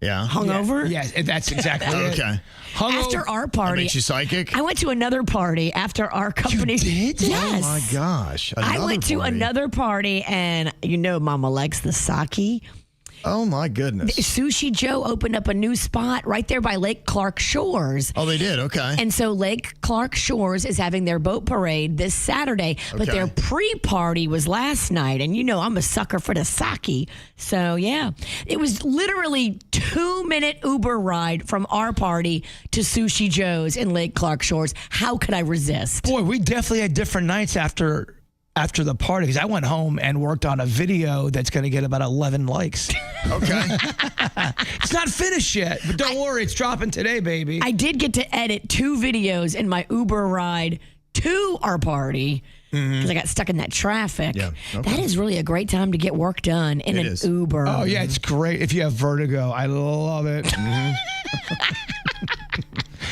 Yeah. Hungover? Yes, that's exactly it. Okay. After our party. That makes you psychic? I went to another party after our company. You did? Yes. Oh, my gosh. I went to another party, and Mama likes the sake. Oh, my goodness. Sushi Joe opened up a new spot right there by Lake Clark Shores. Oh, they did? Okay. And so Lake Clark Shores is having their boat parade this Saturday, but their pre-party was last night. And I'm a sucker for the sake. So, yeah. It was literally 2-minute Uber ride from our party to Sushi Joe's in Lake Clark Shores. How could I resist? Boy, we definitely had different nights after the party, because I went home and worked on a video that's going to get about 11 likes. Okay. It's not finished yet, but don't worry, it's dropping today, baby. I did get to edit 2 videos in my Uber ride to our party because I got stuck in that traffic. Yeah. Okay. That is really a great time to get work done in an Uber. Oh, yeah, it's great if you have vertigo. I love it.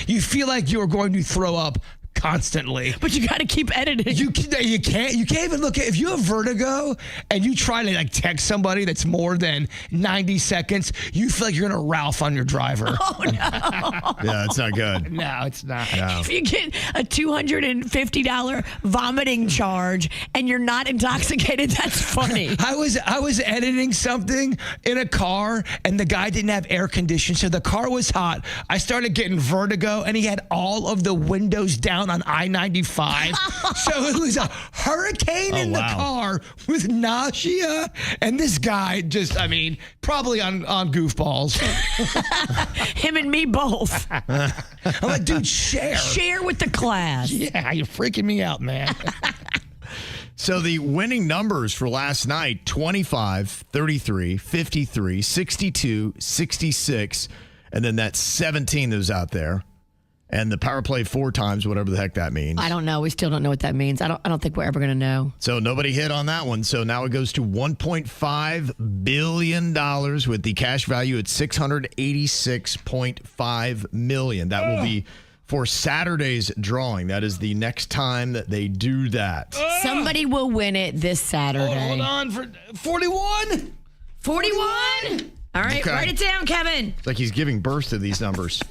You feel like you're going to throw up constantly, but you got to keep editing. You can't even look at, if you have vertigo and you try to text somebody that's more than 90 seconds, you feel like you're gonna Ralph on your driver. Oh no. Yeah, it's not good. No, it's not. No. If you get a $250 vomiting charge and you're not intoxicated, that's funny. I was editing something in a car and the guy didn't have air conditioning, so the car was hot. I started getting vertigo and he had all of the windows down on I-95. So it was a hurricane in the car with nausea. And this guy probably on goofballs. Him and me both. I'm like, dude, share. Share with the class. Yeah, you're freaking me out, man. So the winning numbers for last night, 25, 33, 53, 62, 66, and then that 17 that was out there. And the power play 4 times, whatever the heck that means. I don't know. We still don't know what that means. I don't think we're ever going to know. So nobody hit on that one. So now it goes to $1.5 billion with the cash value at $686.5 million. That will be for Saturday's drawing. That is the next time that they do that. Somebody will win it this Saturday. Hold on for 41. 41? All right, Okay. Write it down, Kevin. It's like he's giving birth to these numbers.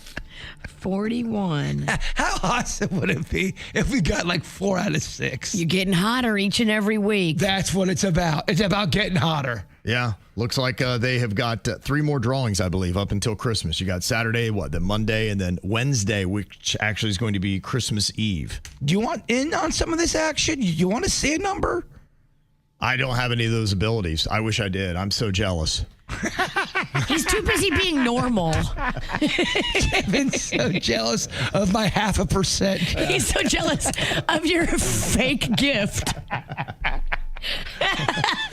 41. How awesome would it be if we got like 4 out of 6? You're getting hotter each and every week. That's what it's about. It's about getting hotter. Yeah. Looks like they have got 3 more drawings, I believe, up until Christmas. You got Saturday, then Monday, and then Wednesday, which actually is going to be Christmas Eve. Do you want in on some of this action? You want to see a number? I don't have any of those abilities. I wish I did. I'm so jealous. He's too busy being normal. Kevin's so jealous of my 0.5%. He's so jealous of your fake gift.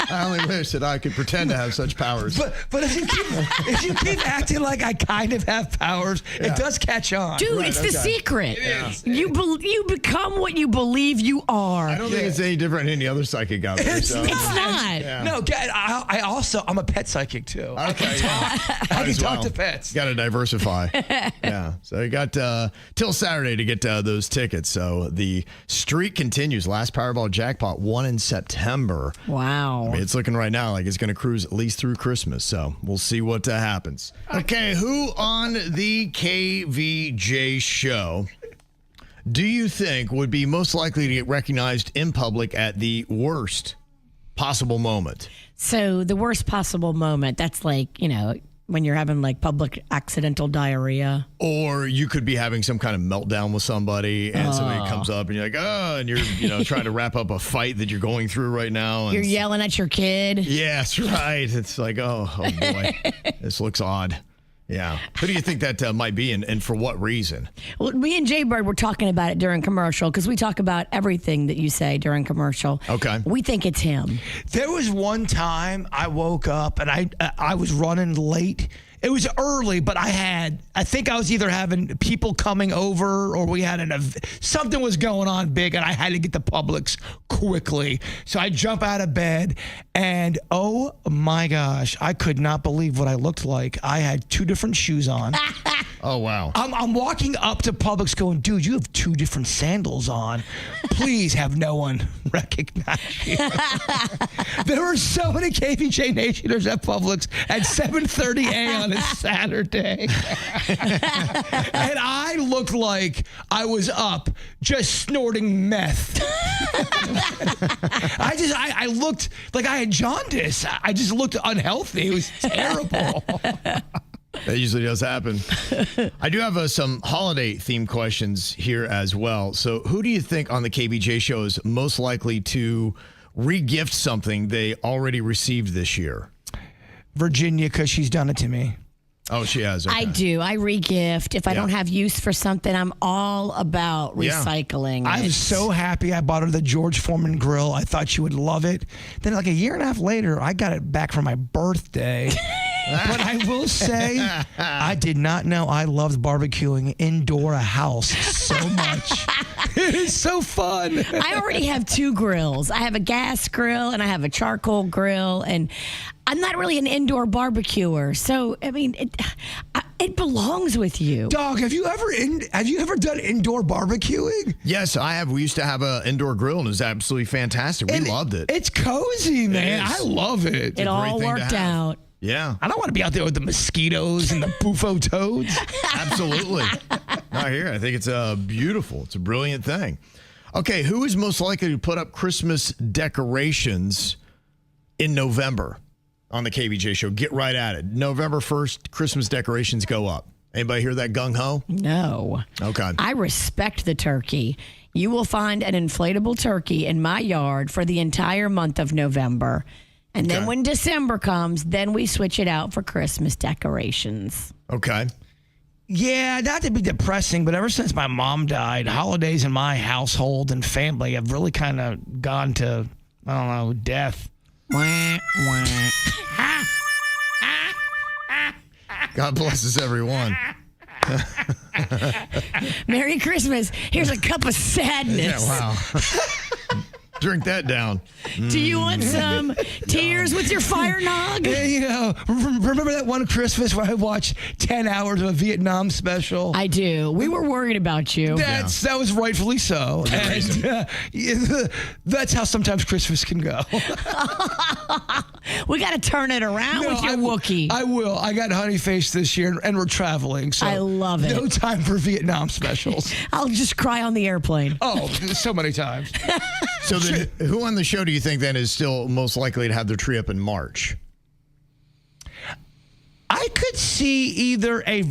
I only wish that I could pretend to have such powers. But if you keep acting like I kind of have powers, it does catch on. Dude, Right, it's the secret. Yeah. You become what you believe you are. I don't think it's any different than any other psychic out there. It's not. Yeah. No, I'm a pet psychic too. Okay. I can talk to pets. Got to diversify. Yeah. So you got till Saturday to get those tickets. So the streak continues. Last Powerball jackpot won in September. Wow. I mean, it's looking right now like it's going to cruise at least through Christmas. So we'll see what happens. Okay. Who on the KVJ show do you think would be most likely to get recognized in public at the worst possible moment? So the worst possible moment, that's like, when you're having like public accidental diarrhea. Or you could be having some kind of meltdown with somebody and somebody comes up and you're like, and you're trying to wrap up a fight that you're going through right now. And You're yelling at your kid. Yes, right. It's like, oh boy, this looks odd. Yeah. Who do you think that might be and for what reason? Well, me and Jbird were talking about it during commercial because we talk about everything that you say during commercial. Okay. We think it's him. There was one time I woke up and I was running late. It was early, but I think I was either having people coming over or we had something was going on big and I had to get to Publix quickly. So I jump out of bed and oh my gosh, I could not believe what I looked like. I had 2 different shoes on. Oh, wow. I'm walking up to Publix going, dude, you have 2 different sandals on. Please have no one recognize you. There were so many KVJ Nationers at Publix at 7:30 on a Saturday. And I looked like I was up just snorting meth. I looked like I had jaundice. I just looked unhealthy. It was terrible. That usually does happen. I do have some holiday-themed questions here as well. So who do you think on the KVJ show is most likely to re-gift something they already received this year? Virginia, because she's done it to me. Oh, she has. Okay. I do. I re-gift. If I don't have use for something, I'm all about recycling. I was so happy I bought her the George Foreman grill. I thought she would love it. Then like a year and a half later, I got it back for my birthday. But I will say, I did not know I loved barbecuing indoor a house so much. It is so fun. I already have 2 grills. I have a gas grill and I have a charcoal grill, and I'm not really an indoor barbecuer. So, I mean, it belongs with you. Dog, have you ever done indoor barbecuing? Yes, I have. We used to have an indoor grill, and it was absolutely fantastic. We loved it. It's cozy, man. I love it. It all worked out. Yeah. I don't want to be out there with the mosquitoes and the bufo toads. Absolutely. Not here. I think it's beautiful. It's a brilliant thing. Okay, who is most likely to put up Christmas decorations in November on the KVJ show? Get right at it. November 1st, Christmas decorations go up. Anybody hear that gung-ho? No. Okay. I respect the turkey. You will find an inflatable turkey in my yard for the entire month of November. And then when December comes, then we switch it out for Christmas decorations. Okay. Yeah, not to be depressing, but ever since my mom died, holidays in my household and family have really kind of gone to, I don't know, death. God blesses everyone. Merry Christmas. Here's a cup of sadness. Yeah, wow. Drink that down. Do you want some tears with your fire nog? Remember that one Christmas where I watched 10 hours of a Vietnam special? I do. We were worried about you. That was rightfully so. And that's how sometimes Christmas can go. We got to turn it around with your Wookiee. I will. I got honey face this year, and we're traveling. So I love it. No time for Vietnam specials. I'll just cry on the airplane. Oh, so many times. So then, who on the show do you think then is still most likely to have their tree up in March? I could see either a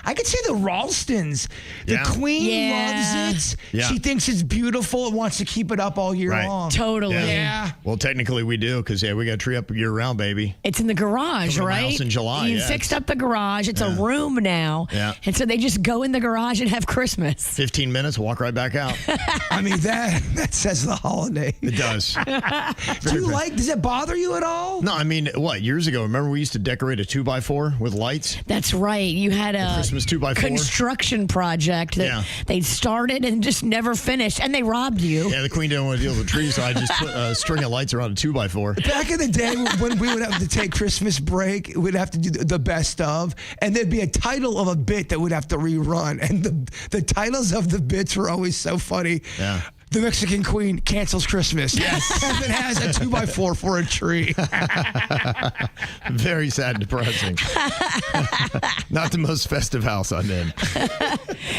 I could see the Ralstons. The Queen loves it. Yeah. She thinks it's beautiful and wants to keep it up all year long. Totally. Yeah. Well, technically we do because we got a tree up year round, baby. It's in the garage, Coming to my right? house in July, You fixed up the garage. It's a room now. Yeah. And so they just go in the garage and have Christmas. 15 minutes, walk right back out. I mean, that says the holiday. It does. Does it bother you at all? No, I mean, years ago, remember we used to decorate a 2x4 with lights? That's right. You had a Christmas 2x4 construction project that they started and just never finished, and they robbed you. Yeah, the Queen didn't want to deal with the trees, so I just put a string of lights around a 2x4. Back in the day when we would have to take Christmas break, we'd have to do the best of, and there'd be a title of a bit that we'd have to rerun, and the titles of the bits were always so funny. Yeah. The Mexican Queen cancels Christmas. Yes. Kevin has a 2x4 for a tree. Very sad and depressing. Not the most festive house I'm in.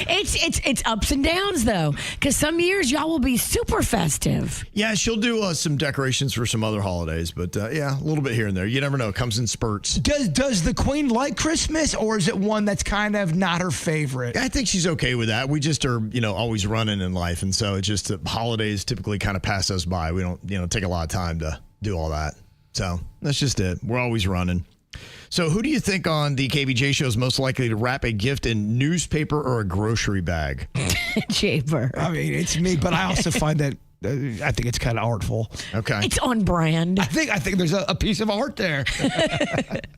It's ups and downs, though, because some years y'all will be super festive. Yeah, she'll do some decorations for some other holidays, but a little bit here and there. You never know. It comes in spurts. Does the Queen like Christmas, or is it one that's kind of not her favorite? I think she's okay with that. We just are, always running in life, and so it's just holidays typically kind of pass us by. We don't, take a lot of time to do all that. So that's just it. We're always running. So who do you think on the KVJ show is most likely to wrap a gift in newspaper or a grocery bag? Jbird. I mean, it's me, but I also find that I think it's kind of artful. Okay. It's on brand. I think there's a piece of art there.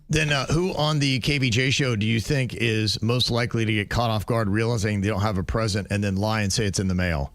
Then who on the KVJ show do you think is most likely to get caught off guard realizing they don't have a present and then lie and say it's in the mail?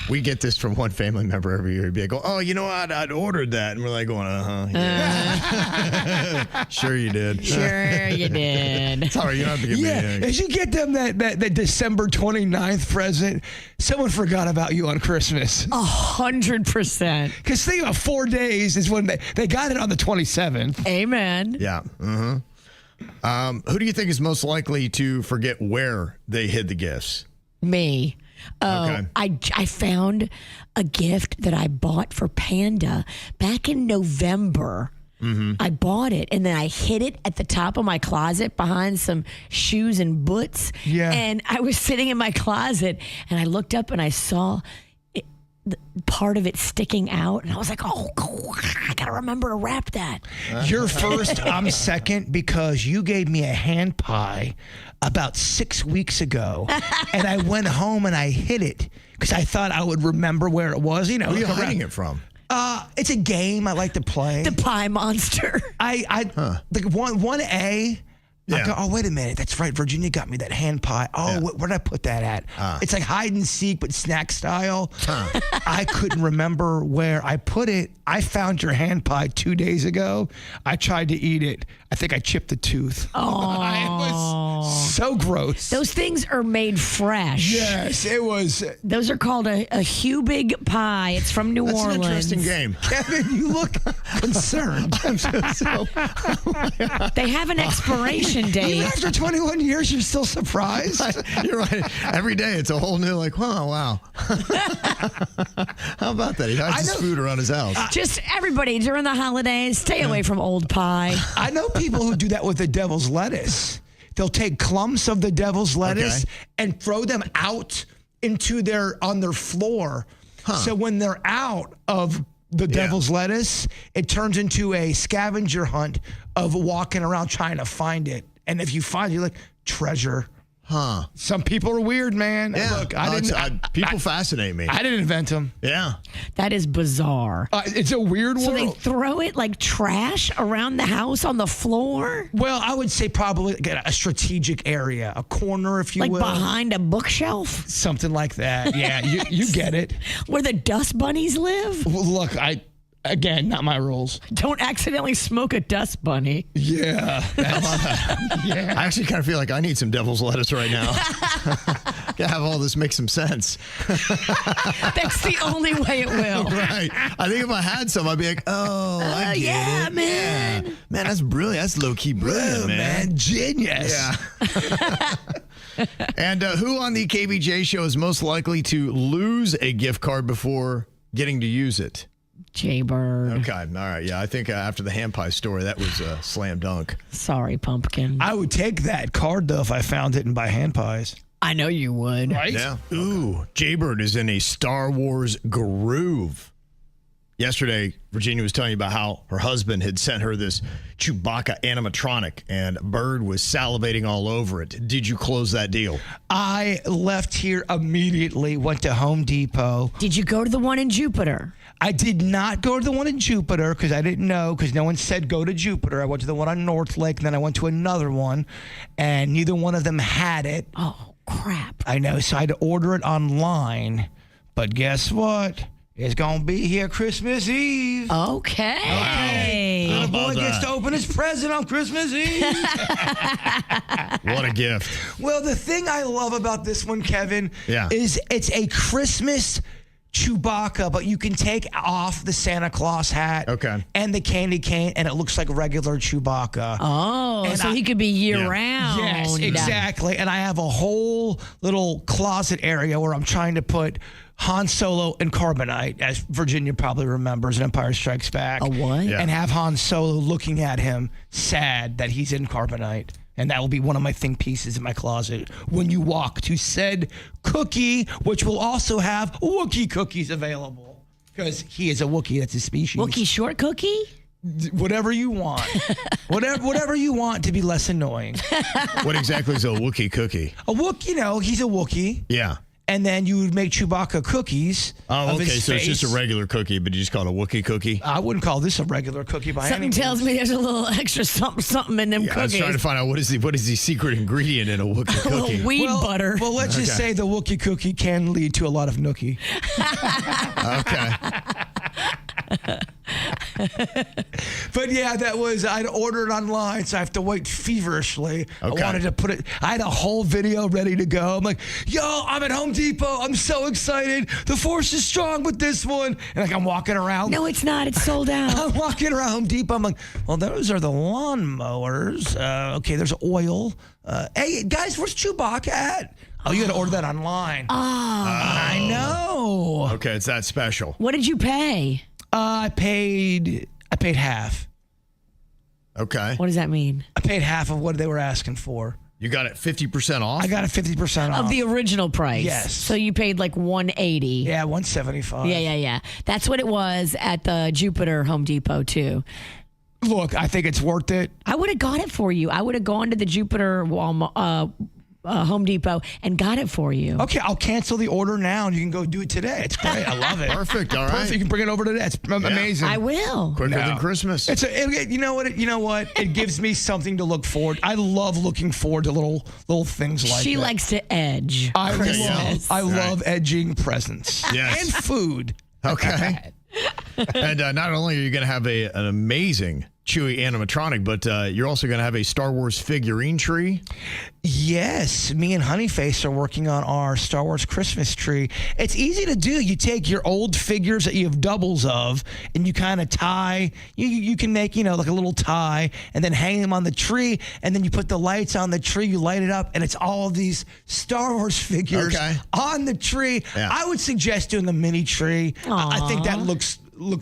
We get this from one family member every year. He'd be like, oh, I'd ordered that. And we're like going, yeah. Sure you did. Sure you did. Sorry, you don't have to give me anything. As you get them that December 29th present, someone forgot about you on Christmas. 100%. Because think about 4 days is when they got it on the 27th. Amen. Yeah. Mm-hmm. Who do you think is most likely to forget where they hid the gifts? Me. Okay. I found a gift that I bought for Panda back in November. Mm-hmm. I bought it and then I hid it at the top of my closet behind some shoes and boots. Yeah. And I was sitting in my closet and I looked up and I saw part of it sticking out, and I was like, oh, I gotta remember to wrap that. You're first, I'm second, because you gave me a hand pie about 6 weeks ago, and I went home and I hid it because I thought I would remember where it was. Where are you hiding it from? It's a game I like to play. The Pie Monster. Like 1A. Yeah. I go, oh, wait a minute. That's right. Virginia got me that hand pie. Oh, where did I put that at? It's like hide and seek, but snack style. I couldn't remember where I put it. I found your hand pie 2 days ago. I tried to eat it. I think I chipped a tooth. Oh. It was so gross. Those things are made fresh. Yes, it was. Those are called a Hubig pie. It's from New That's Orleans. an interesting game. Kevin, you look concerned. They have an expiration date. Even after 21 years, you're still surprised? You're right. Every day it's a whole new, wow. How about that? He hides his food around his house. Just everybody during the holidays, stay away from old pie. I know people who do that with the devil's lettuce. They'll take clumps of the devil's lettuce and throw them out on their floor. So when they're out of the devil's lettuce, it turns into a scavenger hunt of walking around trying to find it. And if you find it, you're like, treasure. Huh. Some people are weird, man. Yeah. Look, people fascinate me. I didn't invent them. Yeah. That is bizarre. It's a weird world. So they throw it like trash around the house on the floor? Well, I would say probably a strategic area, a corner, if you will. Like behind a bookshelf? Something like that. Yeah, you get it. Where the dust bunnies live? Well, look, again, not my rules. Don't accidentally smoke a dust bunny. Yeah. I actually kind of feel like I need some devil's lettuce right now. Gotta have all this make some sense. That's the only way it will. Right. I think if I had some, I'd be like, oh, I get it. Man. Yeah. Man, that's brilliant. That's low-key brilliant, man. Genius. Yeah. And who on the KVJ show is most likely to lose a gift card before getting to use it? Jbird. Okay. All right. Yeah, I think after the ham pie story, that was a slam dunk. Sorry, Pumpkin. I would take that card, though, if I found it and buy hand pies. I know you would. Right? Yeah. Ooh, Jbird is in a Star Wars groove. Yesterday, Virginia was telling you about how her husband had sent her this Chewbacca animatronic, and Bird was salivating all over it. Did you close that deal? I left here immediately, went to Home Depot. Did you go to the one in Jupiter? I did not go to the one in Jupiter because I didn't know, because no one said go to Jupiter. I went to the one on North Lake, and then I went to another one, and neither one of them had it. Oh, crap. I know, so I had to order it online. But guess what? It's going to be here Christmas Eve. Okay. Little boy gets to open his present on Christmas Eve. What a gift. Well, the thing I love about this one, Kevin, Yeah. is it's a Christmas Chewbacca, but you can take off the Santa Claus hat and the candy cane, and it looks like regular Chewbacca. Oh, and so he could be year-round. Yes, exactly. And I have a whole little closet area where I'm trying to put Han Solo and Carbonite, as Virginia probably remembers in Empire Strikes Back. A what? Yeah. And have Han Solo looking at him, sad that he's in Carbonite. And that will be one of my think pieces in my closet when you walk to said cookie, which will also have Wookiee cookies available. Because he is a Wookiee, that's his species. Wookiee short cookie? Whatever you want. whatever you want to be less annoying. What exactly is a Wookiee cookie? A Wookiee, he's a Wookiee. Yeah. And then you would make Chewbacca cookies. Oh, of okay. his So it's face. just a regular cookie, but you just call it a Wookiee cookie? I wouldn't call this a regular cookie by any Something means. tells me there's a little extra something in them Yeah, I was cookies. trying to find out what is the secret ingredient in a Wookiee A cookie. little weed butter. Well, let's just say the Wookiee cookie can lead to a lot of nookie. Okay. But yeah, I'd ordered online, so I have to wait feverishly. Okay. I wanted to put it, I had a whole video ready to go. I'm like, yo, I'm at Home Depot. I'm so excited. The force is strong with this one. And I'm walking around. No, it's not. It's sold out. I'm walking around Home Depot. I'm like, well, those are the lawnmowers. Okay, there's oil. Hey, guys, where's Chewbacca at? Oh, you got to order that online. Oh. I know. Okay, it's that special. What did you pay? I paid half. Okay. What does that mean? I paid half of what they were asking for. You got it 50% off? I got it 50% off. Of the original price. Yes. So you paid like $180. Yeah, $175. Yeah. That's what it was at the Jupiter Home Depot too. Look, I think it's worth it. I would have got it for you. I would have gone to the Jupiter Home Depot and got it for you. Okay, I'll cancel the order now and you can go do it today. It's great. I love it. Perfect. All right. Perfect. You can bring it over today. It's amazing. I will. Quicker than Christmas. You know what? It gives me something to look forward. I love looking forward to little things like that. She likes to edge. I love edging presents. Yes. And food. Okay. And not only are you going to have an amazing Chewie animatronic, but you're also going to have a Star Wars figurine tree. Yes, me and Honeyface are working on our Star Wars Christmas tree. It's easy to do. You take your old figures that you have doubles of, and you kind of tie. You can make, like a little tie, and then hang them on the tree, and then you put the lights on the tree, you light it up, and it's all of these Star Wars figures on the tree. Yeah. I would suggest doing a mini tree. I think that looks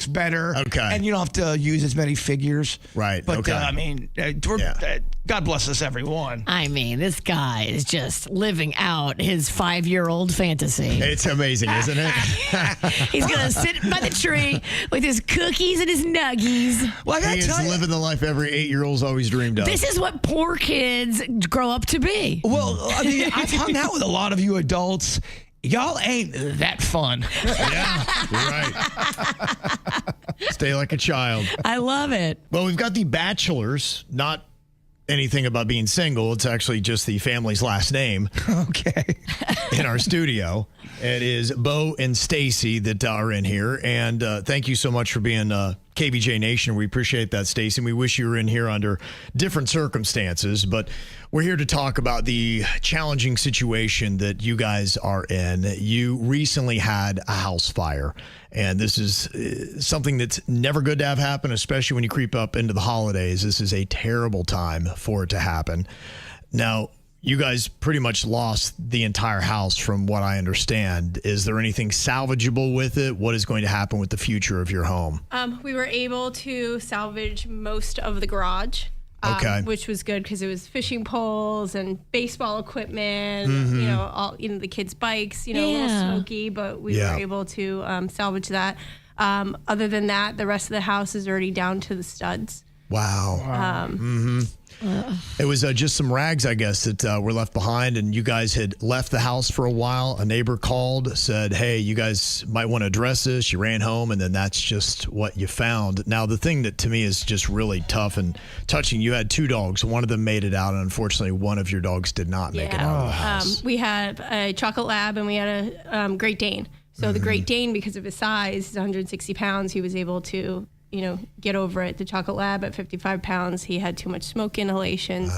better. Okay. And you don't have to use as many figures. Right. But, okay. God bless us, everyone. I mean, this guy is just living out his 5-year-old fantasy. It's amazing, isn't it? He's going to sit by the tree with his cookies and his nuggies. Well, he is living the life every 8-year-old's always dreamed of. This is what poor kids grow up to be. Well, I mean, I've hung out with a lot of you adults. Y'all ain't that fun. Yeah, you're right. Stay like a child. I love it. Well, we've got the Bachelors, not anything about being single. It's actually just the family's last name. Okay. in our studio. It is Bo and Stacy that are in here. And thank you so much for being KVJ Nation. We appreciate that, Stacy. We wish you were in here under different circumstances. But we're here to talk about the challenging situation that you guys are in. You recently had a house fire. And this is something that's never good to have happen, especially when you creep up into the holidays. This is a terrible time for it to happen. Now, you guys pretty much lost the entire house from what I understand. Is there anything salvageable with it? What is going to happen with the future of your home? We were able to salvage most of the garage. Which was good because it was fishing poles and baseball equipment, all the kids' bikes, a little smoky, but we were able to salvage that. Other than that, the rest of the house is already down to the studs. Wow. It was just some rags, I guess, that were left behind, and you guys had left the house for a while. A neighbor called, said, hey, you guys might want to address this. You ran home, and then that's just what you found. Now, the thing that to me is just really tough and touching, you had 2 dogs. One of them made it out, and unfortunately, one of your dogs did not make it out of the house. We had a chocolate lab, and we had a Great Dane. So the Great Dane, because of his size, is 160 pounds. He was able to get over it. The chocolate lab at 55 pounds, he had too much smoke inhalation.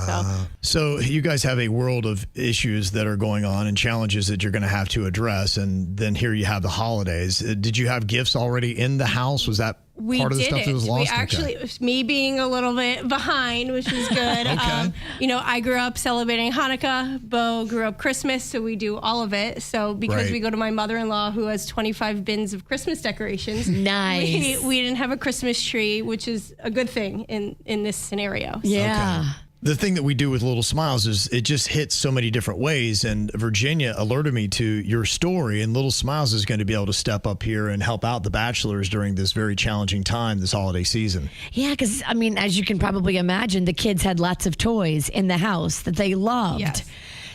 So you guys have a world of issues that are going on and challenges that you're going to have to address. And then here you have the holidays. Did you have gifts already in the house? Was that part of the stuff that was lost? We actually, me being a little bit behind, which was good. I grew up celebrating Hanukkah. Bo grew up Christmas, so we do all of it. So because we go to my mother-in-law who has 25 bins of Christmas decorations, nice. We didn't have a Christmas tree, which is a good thing in this scenario. Yeah. Okay. The thing that we do with Little Smiles is it just hits so many different ways. And Virginia alerted me to your story, and Little Smiles is going to be able to step up here and help out the bachelors during this very challenging time this holiday season. Yeah, because, as you can probably imagine, the kids had lots of toys in the house that they loved. Yes.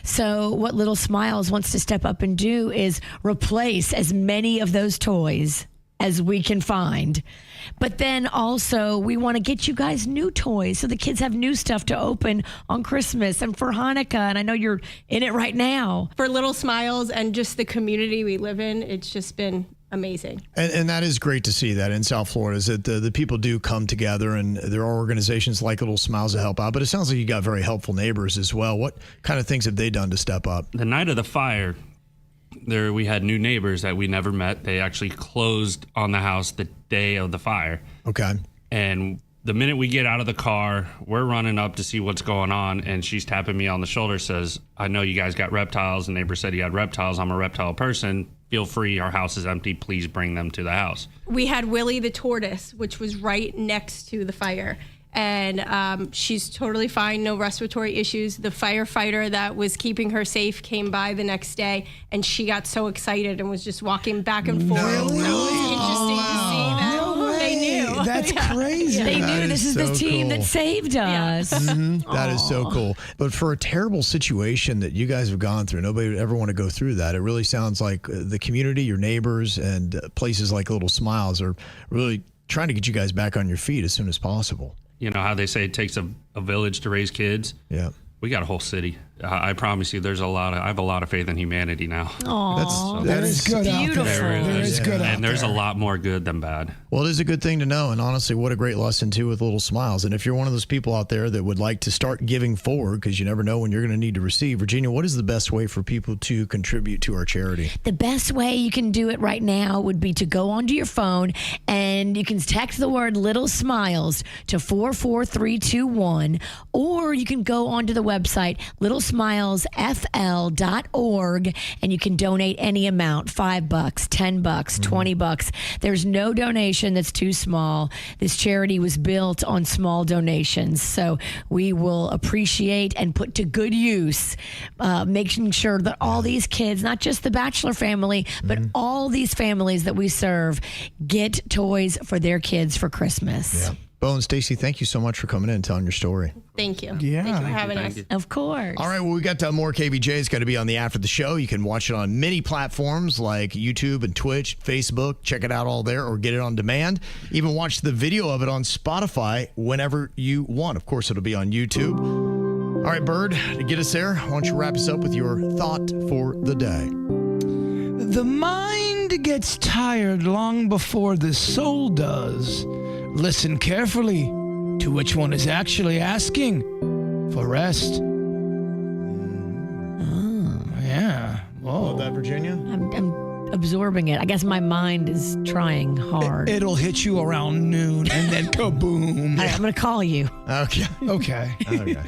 So what Little Smiles wants to step up and do is replace as many of those toys as we can find. But then also we want to get you guys new toys so the kids have new stuff to open on Christmas and for Hanukkah. And I know you're in it right now. For Little Smiles and just the community we live in, it's just been amazing. And that is great to see that in South Florida, is that the people do come together, and there are organizations like Little Smiles to help out. But it sounds like you got very helpful neighbors as well. What kind of things have they done to step up? The night of the fire, we had new neighbors that we never met. They actually closed on the house the day of the fire. Okay. And the minute we get out of the car, we're running up to see what's going on, and she's tapping me on the shoulder, says, I know you guys got reptiles. The neighbor said he had reptiles. I'm a reptile person. Feel free. Our house is empty. Please bring them to the house. We had Willie the tortoise, which was right next to the fire. And she's totally fine, no respiratory issues. The firefighter that was keeping her safe came by the next day, and she got so excited and was just walking back and forth. Really? So it was interesting to see that. They knew. That's crazy. They knew this is the team that saved us. That is so cool. But for a terrible situation that you guys have gone through, nobody would ever want to go through that. It really sounds like the community, your neighbors, and places like Little Smiles are really trying to get you guys back on your feet as soon as possible. You know how they say it takes a village to raise kids? Yeah. We got a whole city. I promise you, I have a lot of faith in humanity now. That is good beautiful. out there. There is good out there. And there's a lot more good than bad. Well, it is a good thing to know. And honestly, what a great lesson, too, with Little Smiles. And if you're one of those people out there that would like to start giving forward, because you never know when you're going to need to receive, Virginia, what is the best way for people to contribute to our charity? The best way you can do it right now would be to go onto your phone and you can text the word Little Smiles to 44321, or you can go onto the website littlesmilesfl.org and you can donate any amount, $5, $10, $20. There's no donation that's too small. This charity was built on small donations, so we will appreciate and put to good use making sure that all these kids, not just the Bachelor family, but all these families that we serve, get toys for their kids for Christmas. Yeah. Bo and Stacy, thank you so much for coming in and telling your story. Thank you. Yeah. Thank you for having us. Of course. All right, well, we got more KVJ. It's going to be on the after the show. You can watch it on many platforms like YouTube and Twitch, Facebook. Check it out all there or get it on demand. Even watch the video of it on Spotify whenever you want. Of course, it'll be on YouTube. All right, Bird, to get us there, why don't you wrap us up with your thought for the day? The mind gets tired long before the soul does. Listen carefully to which one is actually asking for rest. Yeah. Whoa. Love that, Virginia? I'm absorbing it. I guess my mind is trying hard. It'll hit you around noon and then kaboom. All right, I'm going to call you. Okay. Okay. Okay.